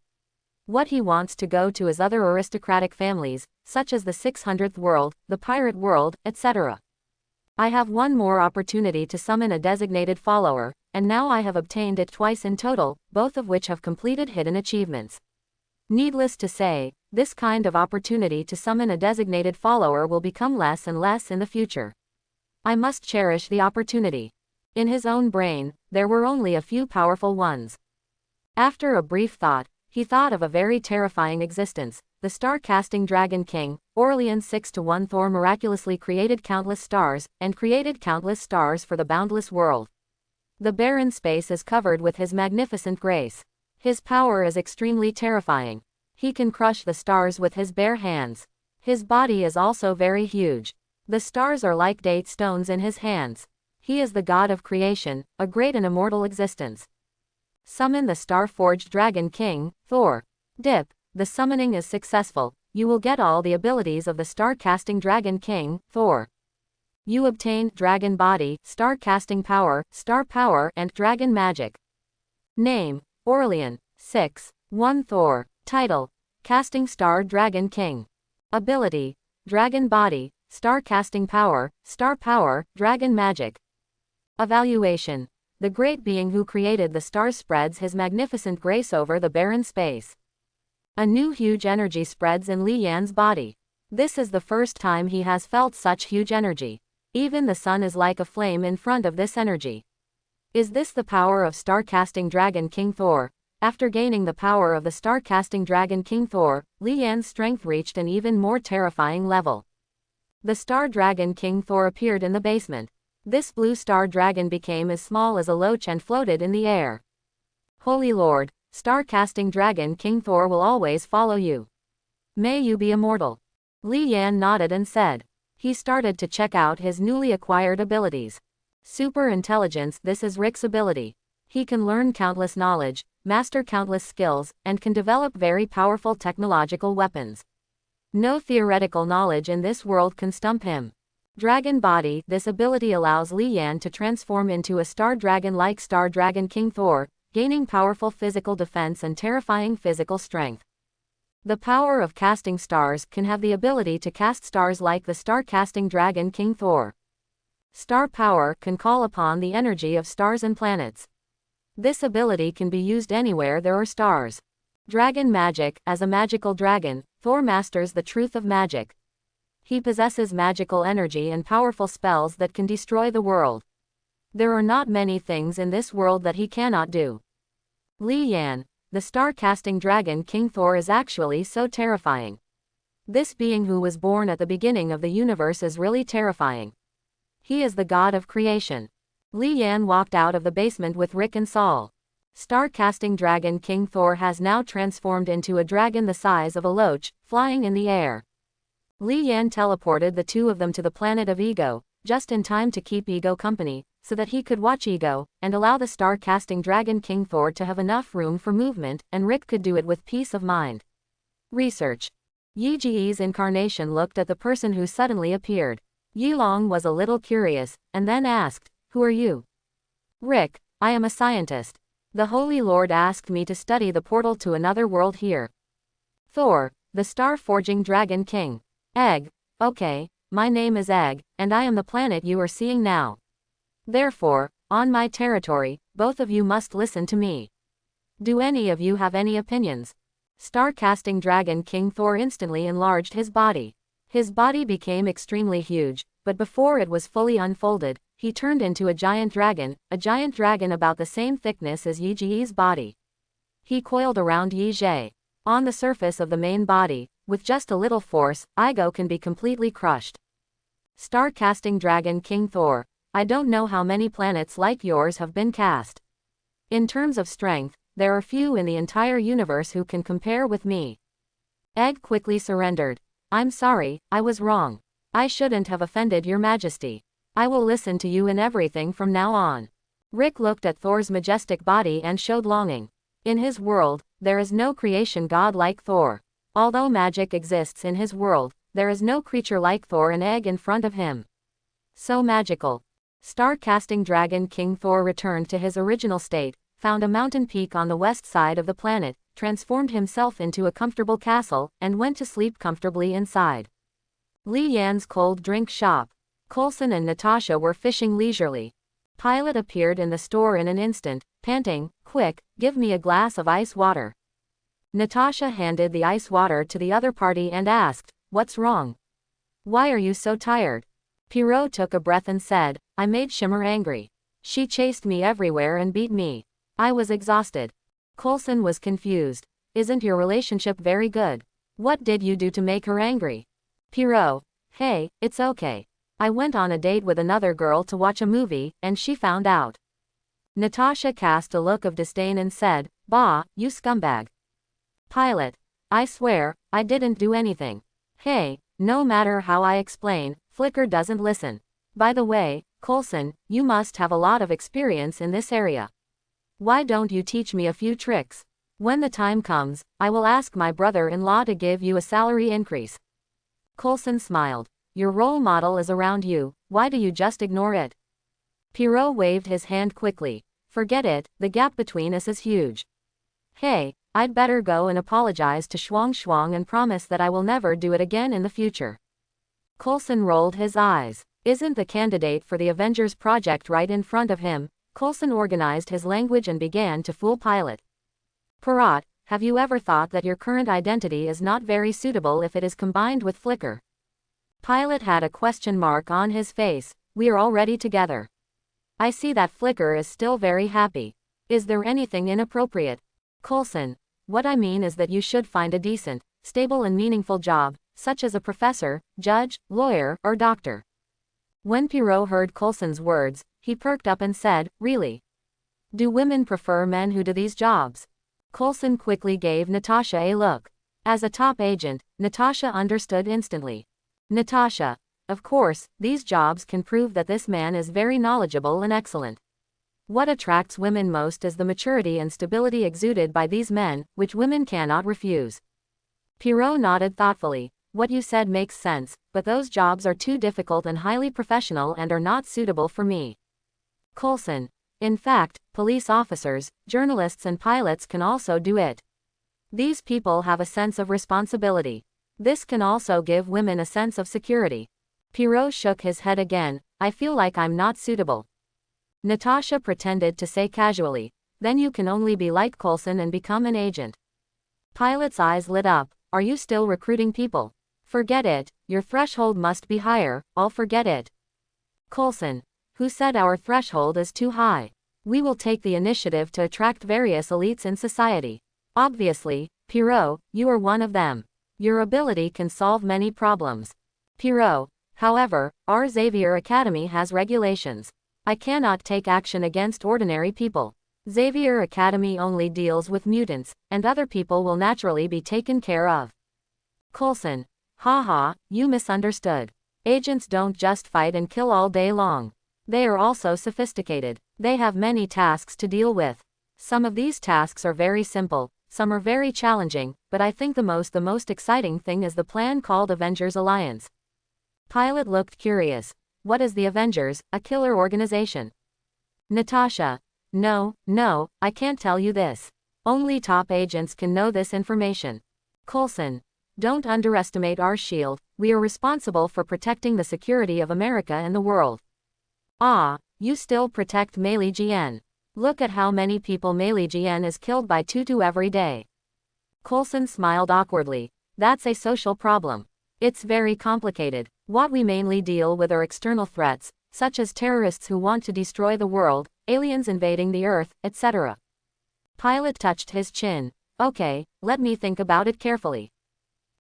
What he wants to go to is other aristocratic families, such as the 600th world, the pirate world, etc. I have one more opportunity to summon a designated follower, and now I have obtained it twice in total, both of which have completed hidden achievements. Needless to say, this kind of opportunity to summon a designated follower will become less and less in the future. I must cherish the opportunity. In his own brain, there were only a few powerful ones. After a brief thought, he thought of a very terrifying existence. The star-casting Dragon King, Aurelian 6-1 Thor miraculously created countless stars, and created countless stars for the boundless world. The barren space is covered with his magnificent grace. His power is extremely terrifying. He can crush the stars with his bare hands. His body is also very huge. The stars are like date stones in his hands. He is the god of creation, a great and immortal existence. Summon the star-forged Dragon King, Thor. Dip. The summoning is successful. You will get all the abilities of the star-casting Dragon King, Thor. You obtained Dragon Body, Star-casting Power, Star Power, and Dragon Magic. Name, Aurelian, 6-1 Thor. Title, Casting Star Dragon King. Ability, Dragon Body, Star-casting Power, Star Power, Dragon Magic. Evaluation. The great being who created the stars spreads his magnificent grace over the barren space. A new huge energy spreads in Li Yan's body. This is the first time he has felt such huge energy. Even the sun is like a flame in front of this energy. Is this the power of star-casting Dragon King Thor? After gaining the power of the star-casting Dragon King Thor, Li Yan's strength reached an even more terrifying level. The Star Dragon King Thor appeared in the basement. This blue star dragon became as small as a loach and floated in the air. Holy Lord, star-casting Dragon King Thor will always follow you. May you be immortal. Li Yan nodded and said. He started to check out his newly acquired abilities. Super intelligence. This is Rick's ability. He can learn countless knowledge, master countless skills, and can develop very powerful technological weapons. No theoretical knowledge in this world can stump him. Dragon Body. This ability allows Li Yan to transform into a star dragon like Star Dragon King Thor, gaining powerful physical defense and terrifying physical strength. The power of casting stars can have the ability to cast stars like the star-casting Dragon King Thor. Star Power can call upon the energy of stars and planets. This ability can be used anywhere there are stars. Dragon Magic. As a magical dragon, Thor masters the truth of magic. He possesses magical energy and powerful spells that can destroy the world. There are not many things in this world that he cannot do. Li Yan, the star-casting Dragon King Thor, is actually so terrifying. This being who was born at the beginning of the universe is really terrifying. He is the god of creation. Li Yan walked out of the basement with Rick and Saul. Star-casting Dragon King Thor has now transformed into a dragon the size of a loach, flying in the air. Li Yan teleported the two of them to the planet of Ego, just in time to keep Ego company, so that he could watch Ego, and allow the star-casting Dragon King Thor to have enough room for movement, and Rick could do it with peace of mind. Research. Yi Ji's incarnation looked at the person who suddenly appeared. Yi Long was a little curious, and then asked, "Who are you?" "Rick, I am a scientist. The Holy Lord asked me to study the portal to another world here." "Thor, the star-forging Dragon King. Egg, okay, my name is Egg, and I am the planet you are seeing now. Therefore, on my territory, both of you must listen to me. Do any of you have any opinions?" Star-casting Dragon King Thor instantly enlarged his body. His body became extremely huge, but before it was fully unfolded, he turned into a giant dragon about the same thickness as Yi Ji's body. He coiled around Yi Ji. On the surface of the main body, with just a little force, Ego can be completely crushed. Star-casting Dragon King Thor, I don't know how many planets like yours have been cast. In terms of strength, there are few in the entire universe who can compare with me. Egg quickly surrendered. "I'm sorry, I was wrong. I shouldn't have offended your majesty. I will listen to you in everything from now on. Rick looked at Thor's majestic body and showed longing. In his world, there is no creation god like Thor. Although magic exists in his world, there is no creature like Thor, an egg in front of him. So magical. Star-casting dragon King Thor returned to his original state, found a mountain peak on the west side of the planet, transformed himself into a comfortable castle, and went to sleep comfortably inside. Li Yan's cold drink shop. Coulson and Natasha were fishing leisurely. Pilot appeared in the store in an instant, panting, "Quick, give me a glass of ice water." Natasha handed the ice water to the other party and asked, "What's wrong? Why are you so tired?" Pierrot took a breath and said, "I made Shimmer angry. She chased me everywhere and beat me. I was exhausted." Coulson was confused. "Isn't your relationship very good? What did you do to make her angry?" Pierrot, "Hey, it's okay. I went on a date with another girl to watch a movie, and she found out." Natasha cast a look of disdain and said, "Bah, you scumbag." Pilot, "I swear, I didn't do anything. Hey, no matter how I explain, Flicker doesn't listen. By the way, Coulson, you must have a lot of experience in this area. Why don't you teach me a few tricks? When the time comes, I will ask my brother-in-law to give you a salary increase." Coulson smiled. "Your role model is around you, why do you just ignore it?" Pierrot waved his hand quickly. "Forget it, the gap between us is huge. Hey, I'd better go and apologize to Shuang Shuang and promise that I will never do it again in the future." Coulson rolled his eyes. Isn't the candidate for the Avengers project right in front of him? Coulson organized his language and began to fool Pilot. "Parrot, have you ever thought that your current identity is not very suitable if it is combined with Flicker?" Pilot had a question mark on his face. "We are already together. I see that Flicker is still very happy. Is there anything inappropriate?" Coulson, "What I mean is that you should find a decent, stable and meaningful job, such as a professor, judge, lawyer, or doctor." When Pierrot heard Coulson's words, he perked up and said, "Really? Do women prefer men who do these jobs?" Coulson quickly gave Natasha a look. As a top agent, Natasha understood instantly. "Natasha, of course, these jobs can prove that this man is very knowledgeable and excellent. What attracts women most is the maturity and stability exuded by these men, which women cannot refuse." Pierrot nodded thoughtfully. "What you said makes sense, but those jobs are too difficult and highly professional and are not suitable for me." Coulson, "In fact, police officers, journalists and pilots can also do it. These people have a sense of responsibility. This can also give women a sense of security." Pierrot shook his head again. "I feel like I'm not suitable." Natasha pretended to say casually, "Then you can only be like Coulson and become an agent." Pilot's eyes lit up. "Are you still recruiting people?" "Forget it, your threshold must be higher, I'll forget it." Coulson, "Who said our threshold is too high? We will take the initiative to attract various elites in society. Obviously, Pierrot, you are one of them. Your ability can solve many problems." Pierrot, "However, our Xavier Academy has regulations. I cannot take action against ordinary people. Xavier Academy only deals with mutants, and other people will naturally be taken care of." Coulson, "Haha, you misunderstood. Agents don't just fight and kill all day long. They are also sophisticated. They have many tasks to deal with. Some of these tasks are very simple, some are very challenging, but I think the most exciting thing is the plan called Avengers Alliance." Pilot looked curious. "What is the Avengers, a killer organization?" Natasha, No, I can't tell you this. Only top agents can know this information." Coulson, "Don't underestimate our shield, we are responsible for protecting the security of America and the world." "Ah, you still protect Mei Jian. Look at how many people Mei Jian is killed by Tutu every day." Coulson smiled awkwardly. "That's a social problem. It's very complicated. What we mainly deal with are external threats, such as terrorists who want to destroy the world, aliens invading the Earth, etc." Pilot touched his chin. "Okay, let me think about it carefully.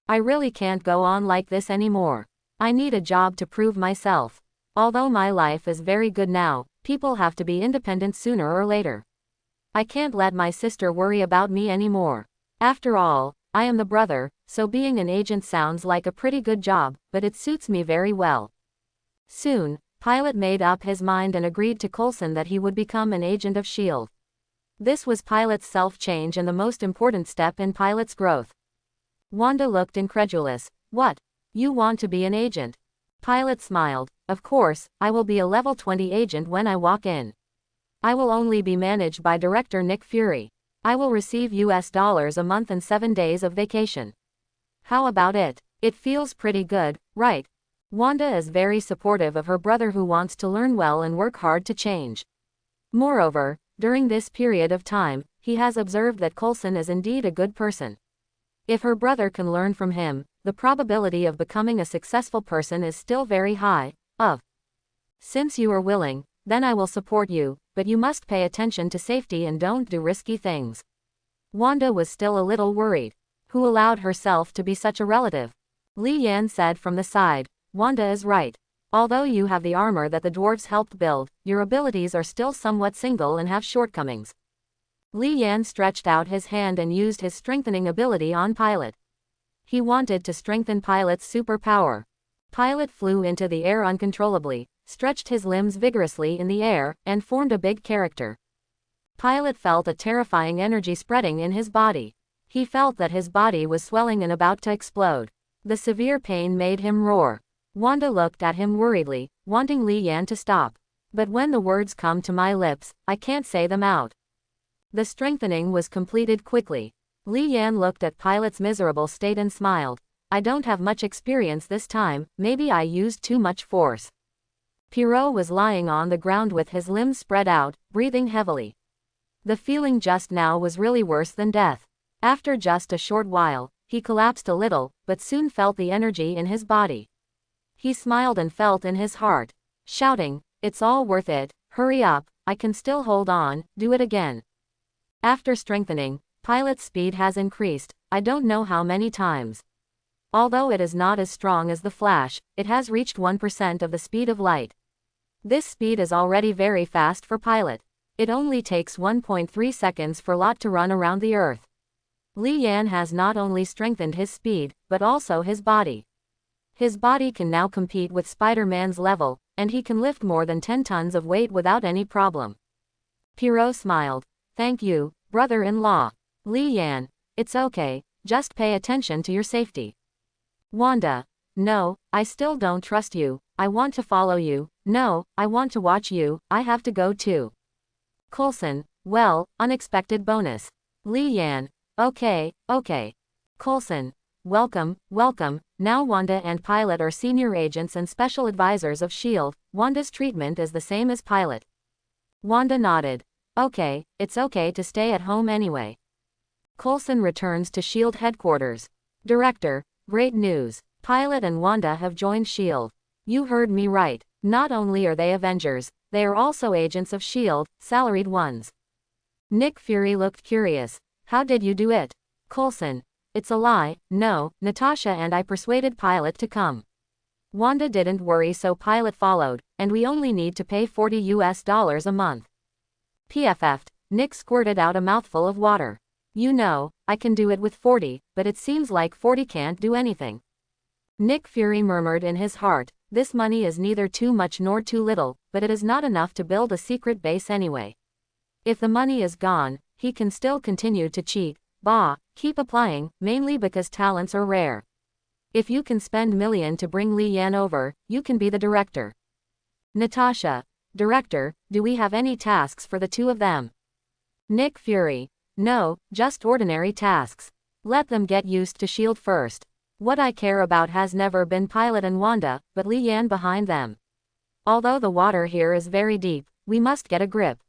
I really can't go on like this anymore. I need a job to prove myself. Although my life is very good now, people have to be independent sooner or later. I can't let my sister worry about me anymore. After all, I am the brother, so being an agent sounds like a pretty good job, but it suits me very well. Soon, Pilot made up his mind and agreed to Coulson that he would become an agent of S.H.I.E.L.D. This was Pilot's self-change and the most important step in Pilot's growth. Wanda looked incredulous. What? You want to be an agent? Pilot smiled. Of course, I will be a level 20 agent when I walk in. I will only be managed by director Nick Fury. I will receive $US a month and 7 days of vacation. How about it? It feels pretty good, right? Wanda is very supportive of her brother who wants to learn well and work hard to change. Moreover, during this period of time, he has observed that Coulson is indeed a good person. If her brother can learn from him, the probability of becoming a successful person is still very high. Since you are willing, then I will support you, but you must pay attention to safety and don't do risky things. Wanda was still a little worried. Who allowed herself to be such a relative? Li Yan said from the side. Wanda is right. Although you have the armor that the dwarves helped build, your abilities are still somewhat single and have shortcomings. Li Yan stretched out his hand and used his strengthening ability on Pilot. He wanted to strengthen Pilot's superpower. Pilot flew into the air uncontrollably, stretched his limbs vigorously in the air, and formed a big character. Pilot felt a terrifying energy spreading in his body. He felt that his body was swelling and about to explode. The severe pain made him roar. Wanda looked at him worriedly, wanting Li Yan to stop. But when the words come to my lips, I can't say them out. The strengthening was completed quickly. Li Yan looked at Pilot's miserable state and smiled. I don't have much experience this time, maybe I used too much force. Pierrot was lying on the ground with his limbs spread out, breathing heavily. The feeling just now was really worse than death. After just a short while, he collapsed a little, but soon felt the energy in his body. He smiled and felt in his heart, shouting, "It's all worth it, hurry up, I can still hold on, do it again." After strengthening, Pilot's speed has increased, I don't know how many times. Although it is not as strong as the Flash, it has reached 1% of the speed of light. This speed is already very fast for Pilot. It only takes 1.3 seconds for Lot to run around the Earth. Li Yan has not only strengthened his speed, but also his body. His body can now compete with Spider-Man's level, and he can lift more than 10 tons of weight without any problem. Pierrot smiled. Thank you, brother-in-law. Li Yan, it's okay, just pay attention to your safety. Wanda, no, I still don't trust you, I want to follow you, no, I want to watch you, I have to go too. Coulson, well, unexpected bonus. Li Yan, okay. Coulson, welcome, now Wanda and Pilot are senior agents and special advisors of S.H.I.E.L.D., Wanda's treatment is the same as Pilot. Wanda nodded. Okay, it's okay to stay at home anyway. Coulson returns to S.H.I.E.L.D. headquarters. Director, great news. Pilot and Wanda have joined S.H.I.E.L.D. You heard me right. Not only are they Avengers, they are also agents of S.H.I.E.L.D., salaried ones. Nick Fury looked curious. How did you do it? Coulson, it's a lie, no, Natasha and I persuaded Pilot to come. Wanda didn't worry so Pilot followed, and we only need to pay $40 a month. PFF'd, Nick squirted out a mouthful of water. You know, I can do it with 40, but it seems like 40 can't do anything. Nick Fury murmured in his heart, this money is neither too much nor too little, but it is not enough to build a secret base anyway. If the money is gone, he can still continue to cheat. Keep applying, mainly because talents are rare. If you can spend million to bring Li Yan over, you can be the director. Natasha, director, do we have any tasks for the two of them? Nick Fury, no, just ordinary tasks. Let them get used to S.H.I.E.L.D. first. What I care about has never been Pilot and Wanda, but Li Yan behind them. Although the water here is very deep, we must get a grip.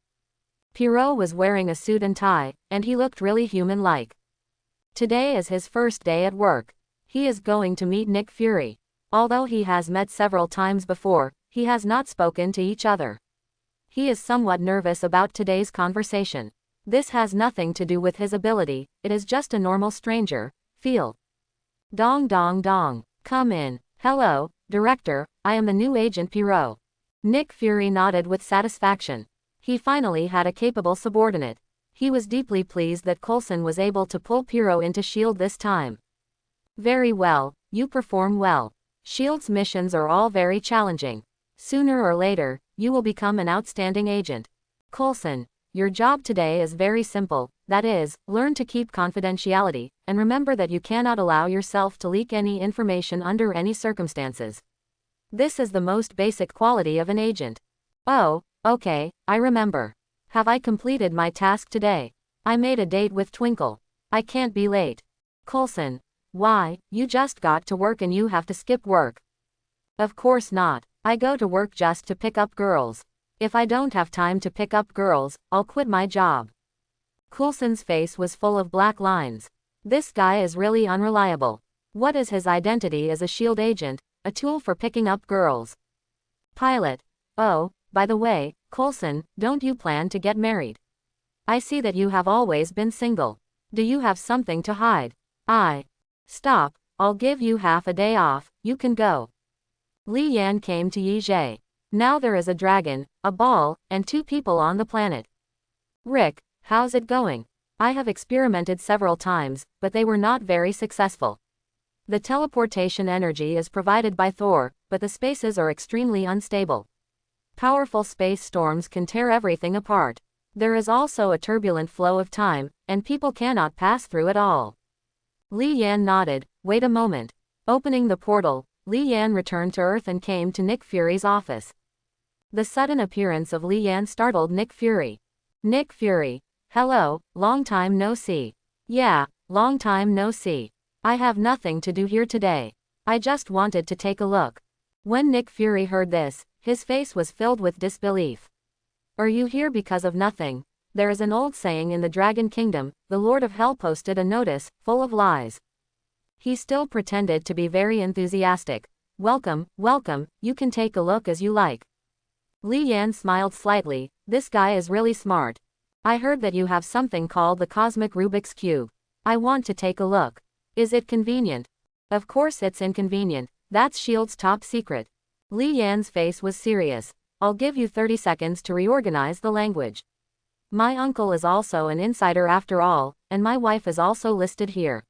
Pierrot was wearing a suit and tie, and he looked really human-like. Today is his first day at work. He is going to meet Nick Fury. Although he has met several times before, he has not spoken to each other. He is somewhat nervous about today's conversation. This has nothing to do with his ability, it is just a normal stranger, feel. Dong dong dong. Come in. Hello, director, I am the new agent Pierrot. Nick Fury nodded with satisfaction. He finally had a capable subordinate. He was deeply pleased that Coulson was able to pull Pierrot into S.H.I.E.L.D. this time. Very well, you perform well. S.H.I.E.L.D.'s missions are all very challenging. Sooner or later, you will become an outstanding agent. Coulson, your job today is very simple, that is, learn to keep confidentiality, and remember that you cannot allow yourself to leak any information under any circumstances. This is the most basic quality of an agent. Oh, okay, I remember. Have I completed my task today? I made a date with Twinkle. I can't be late. Coulson, why, you just got to work and you have to skip work. Of course not. I go to work just to pick up girls. If I don't have time to pick up girls, I'll quit my job. Coulson's face was full of black lines. This guy is really unreliable. What is his identity as a SHIELD agent, a tool for picking up girls? Pilot. Oh, by the way, Coulson, don't you plan to get married? I see that you have always been single. Do you have something to hide? Stop, I'll give you half a day off, you can go. Li Yan came to Yi Zhe. Now there is a dragon, a ball, and 2 people on the planet. Rick, how's it going? I have experimented several times, but they were not very successful. The teleportation energy is provided by Thor, but the spaces are extremely unstable. Powerful space storms can tear everything apart. There is also a turbulent flow of time, and people cannot pass through at all. Li Yan nodded. Wait a moment. Opening the portal, Li Yan returned to Earth and came to Nick Fury's office. The sudden appearance of Li Yan startled Nick Fury. Nick Fury. Hello, long time no see. Yeah, long time no see. I have nothing to do here today. I just wanted to take a look. When Nick Fury heard this, his face was filled with disbelief. Are you here because of nothing? There is an old saying in the Dragon Kingdom, the Lord of Hell posted a notice, full of lies. He still pretended to be very enthusiastic. Welcome, welcome, you can take a look as you like. Li Yan smiled slightly. This guy is really smart. I heard that you have something called the Cosmic Rubik's Cube. I want to take a look. Is it convenient? Of course it's inconvenient. That's SHIELD's top secret. Li Yan's face was serious. I'll give you 30 seconds to reorganize the language. My uncle is also an insider after all, and my wife is also listed here.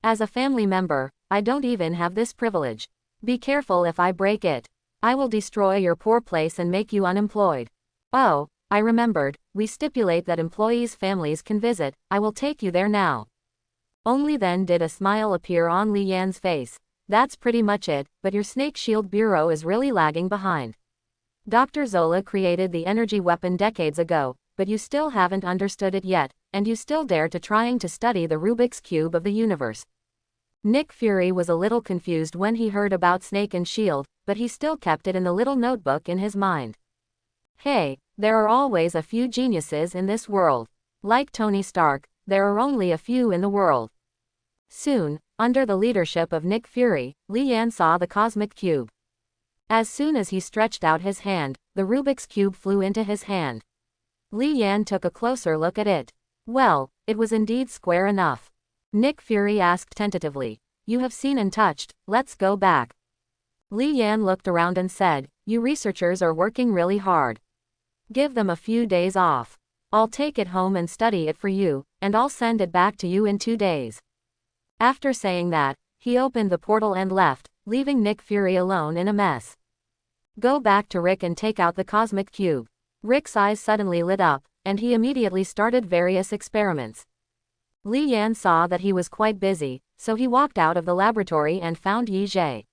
As a family member, I don't even have this privilege. Be careful if I break it. I will destroy your poor place and make you unemployed. Oh, I remembered, we stipulate that employees' families can visit. I will take you there now. Only then did a smile appear on Li Yan's face. That's pretty much it, but your Snake Shield Bureau is really lagging behind. Dr. Zola created the energy weapon decades ago, but you still haven't understood it yet, and you still dare to trying to study the Rubik's Cube of the universe. Nick Fury was a little confused when he heard about Snake and Shield, but he still kept it in the little notebook in his mind. Hey, there are always a few geniuses in this world. Like Tony Stark, there are only a few in the world. Soon, under the leadership of Nick Fury, Li Yan saw the Cosmic Cube. As soon as he stretched out his hand, the Rubik's Cube flew into his hand. Li Yan took a closer look at it. Well, it was indeed square enough. Nick Fury asked tentatively, "You have seen and touched, let's go back." Li Yan looked around and said, "You researchers are working really hard. Give them a few days off. I'll take it home and study it for you, and I'll send it back to you in 2 days." After saying that, he opened the portal and left, leaving Nick Fury alone in a mess. Go back to Rick and take out the Cosmic Cube. Rick's eyes suddenly lit up, and he immediately started various experiments. Li Yan saw that he was quite busy, so he walked out of the laboratory and found Yi Zhe.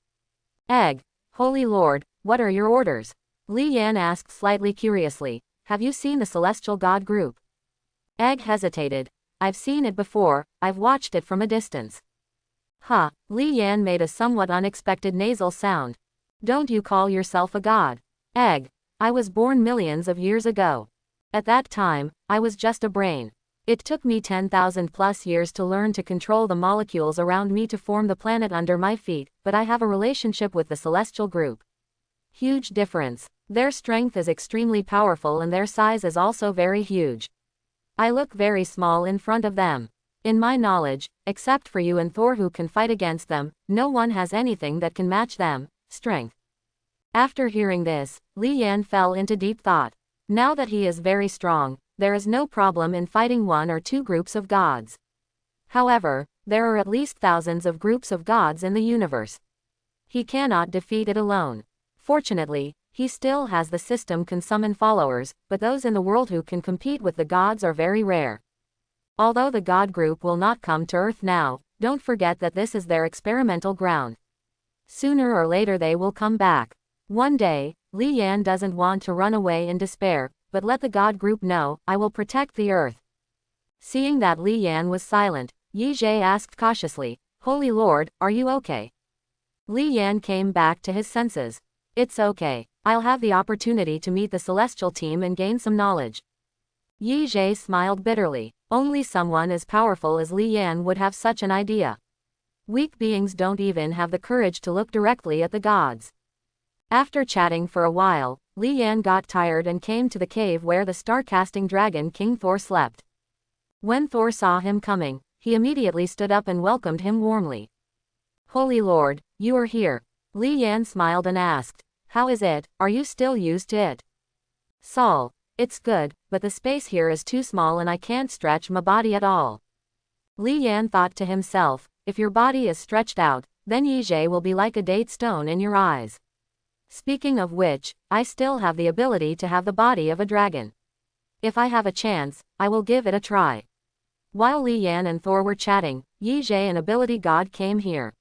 Egg, Holy Lord, what are your orders? Li Yan asked slightly curiously. Have you seen the Celestial God group? Egg hesitated. I've seen it before, I've watched it from a distance. Huh, Li Yan made a somewhat unexpected nasal sound. Don't you call yourself a god? Egg, I was born millions of years ago. At that time, I was just a brain. It took me 10,000 plus years to learn to control the molecules around me to form the planet under my feet, but I have a relationship with the Celestial group. Huge difference. Their strength is extremely powerful and their size is also very huge. I look very small in front of them. In my knowledge, except for you and Thor who can fight against them, no one has anything that can match them, strength. After hearing this, Li Yan fell into deep thought. Now that he is very strong, there is no problem in fighting 1 or 2 groups of gods. However, there are at least thousands of groups of gods in the universe. He cannot defeat it alone. Fortunately, He still has the system can summon followers, but those in the world who can compete with the gods are very rare. Although the god group will not come to Earth now, don't forget that this is their experimental ground. Sooner or later they will come back. One day, Li Yan doesn't want to run away in despair, but let the god group know, I will protect the Earth. Seeing that Li Yan was silent, Yi Zhe asked cautiously, Holy Lord, are you okay? Li Yan came back to his senses. It's okay. I'll have the opportunity to meet the celestial team and gain some knowledge. Yi Zhe smiled bitterly. Only someone as powerful as Li Yan would have such an idea. Weak beings don't even have the courage to look directly at the gods. After chatting for a while, Li Yan got tired and came to the cave where the star-casting dragon King Thor slept. When Thor saw him coming, he immediately stood up and welcomed him warmly. Holy Lord, you are here. Li Yan smiled and asked, how is it, are you still used to it? Saul, it's good, but the space here is too small and I can't stretch my body at all. Li Yan thought to himself, if your body is stretched out, then Yi Zhe will be like a date stone in your eyes. Speaking of which, I still have the ability to have the body of a dragon. If I have a chance, I will give it a try. While Li Yan and Thor were chatting, Yi Zhe and Ability God came here.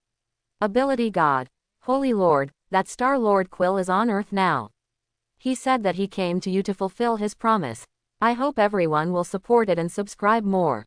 Ability God. Holy Lord, that Star Lord Quill is on Earth now. He said that he came to you to fulfill his promise. I hope everyone will support it and subscribe more.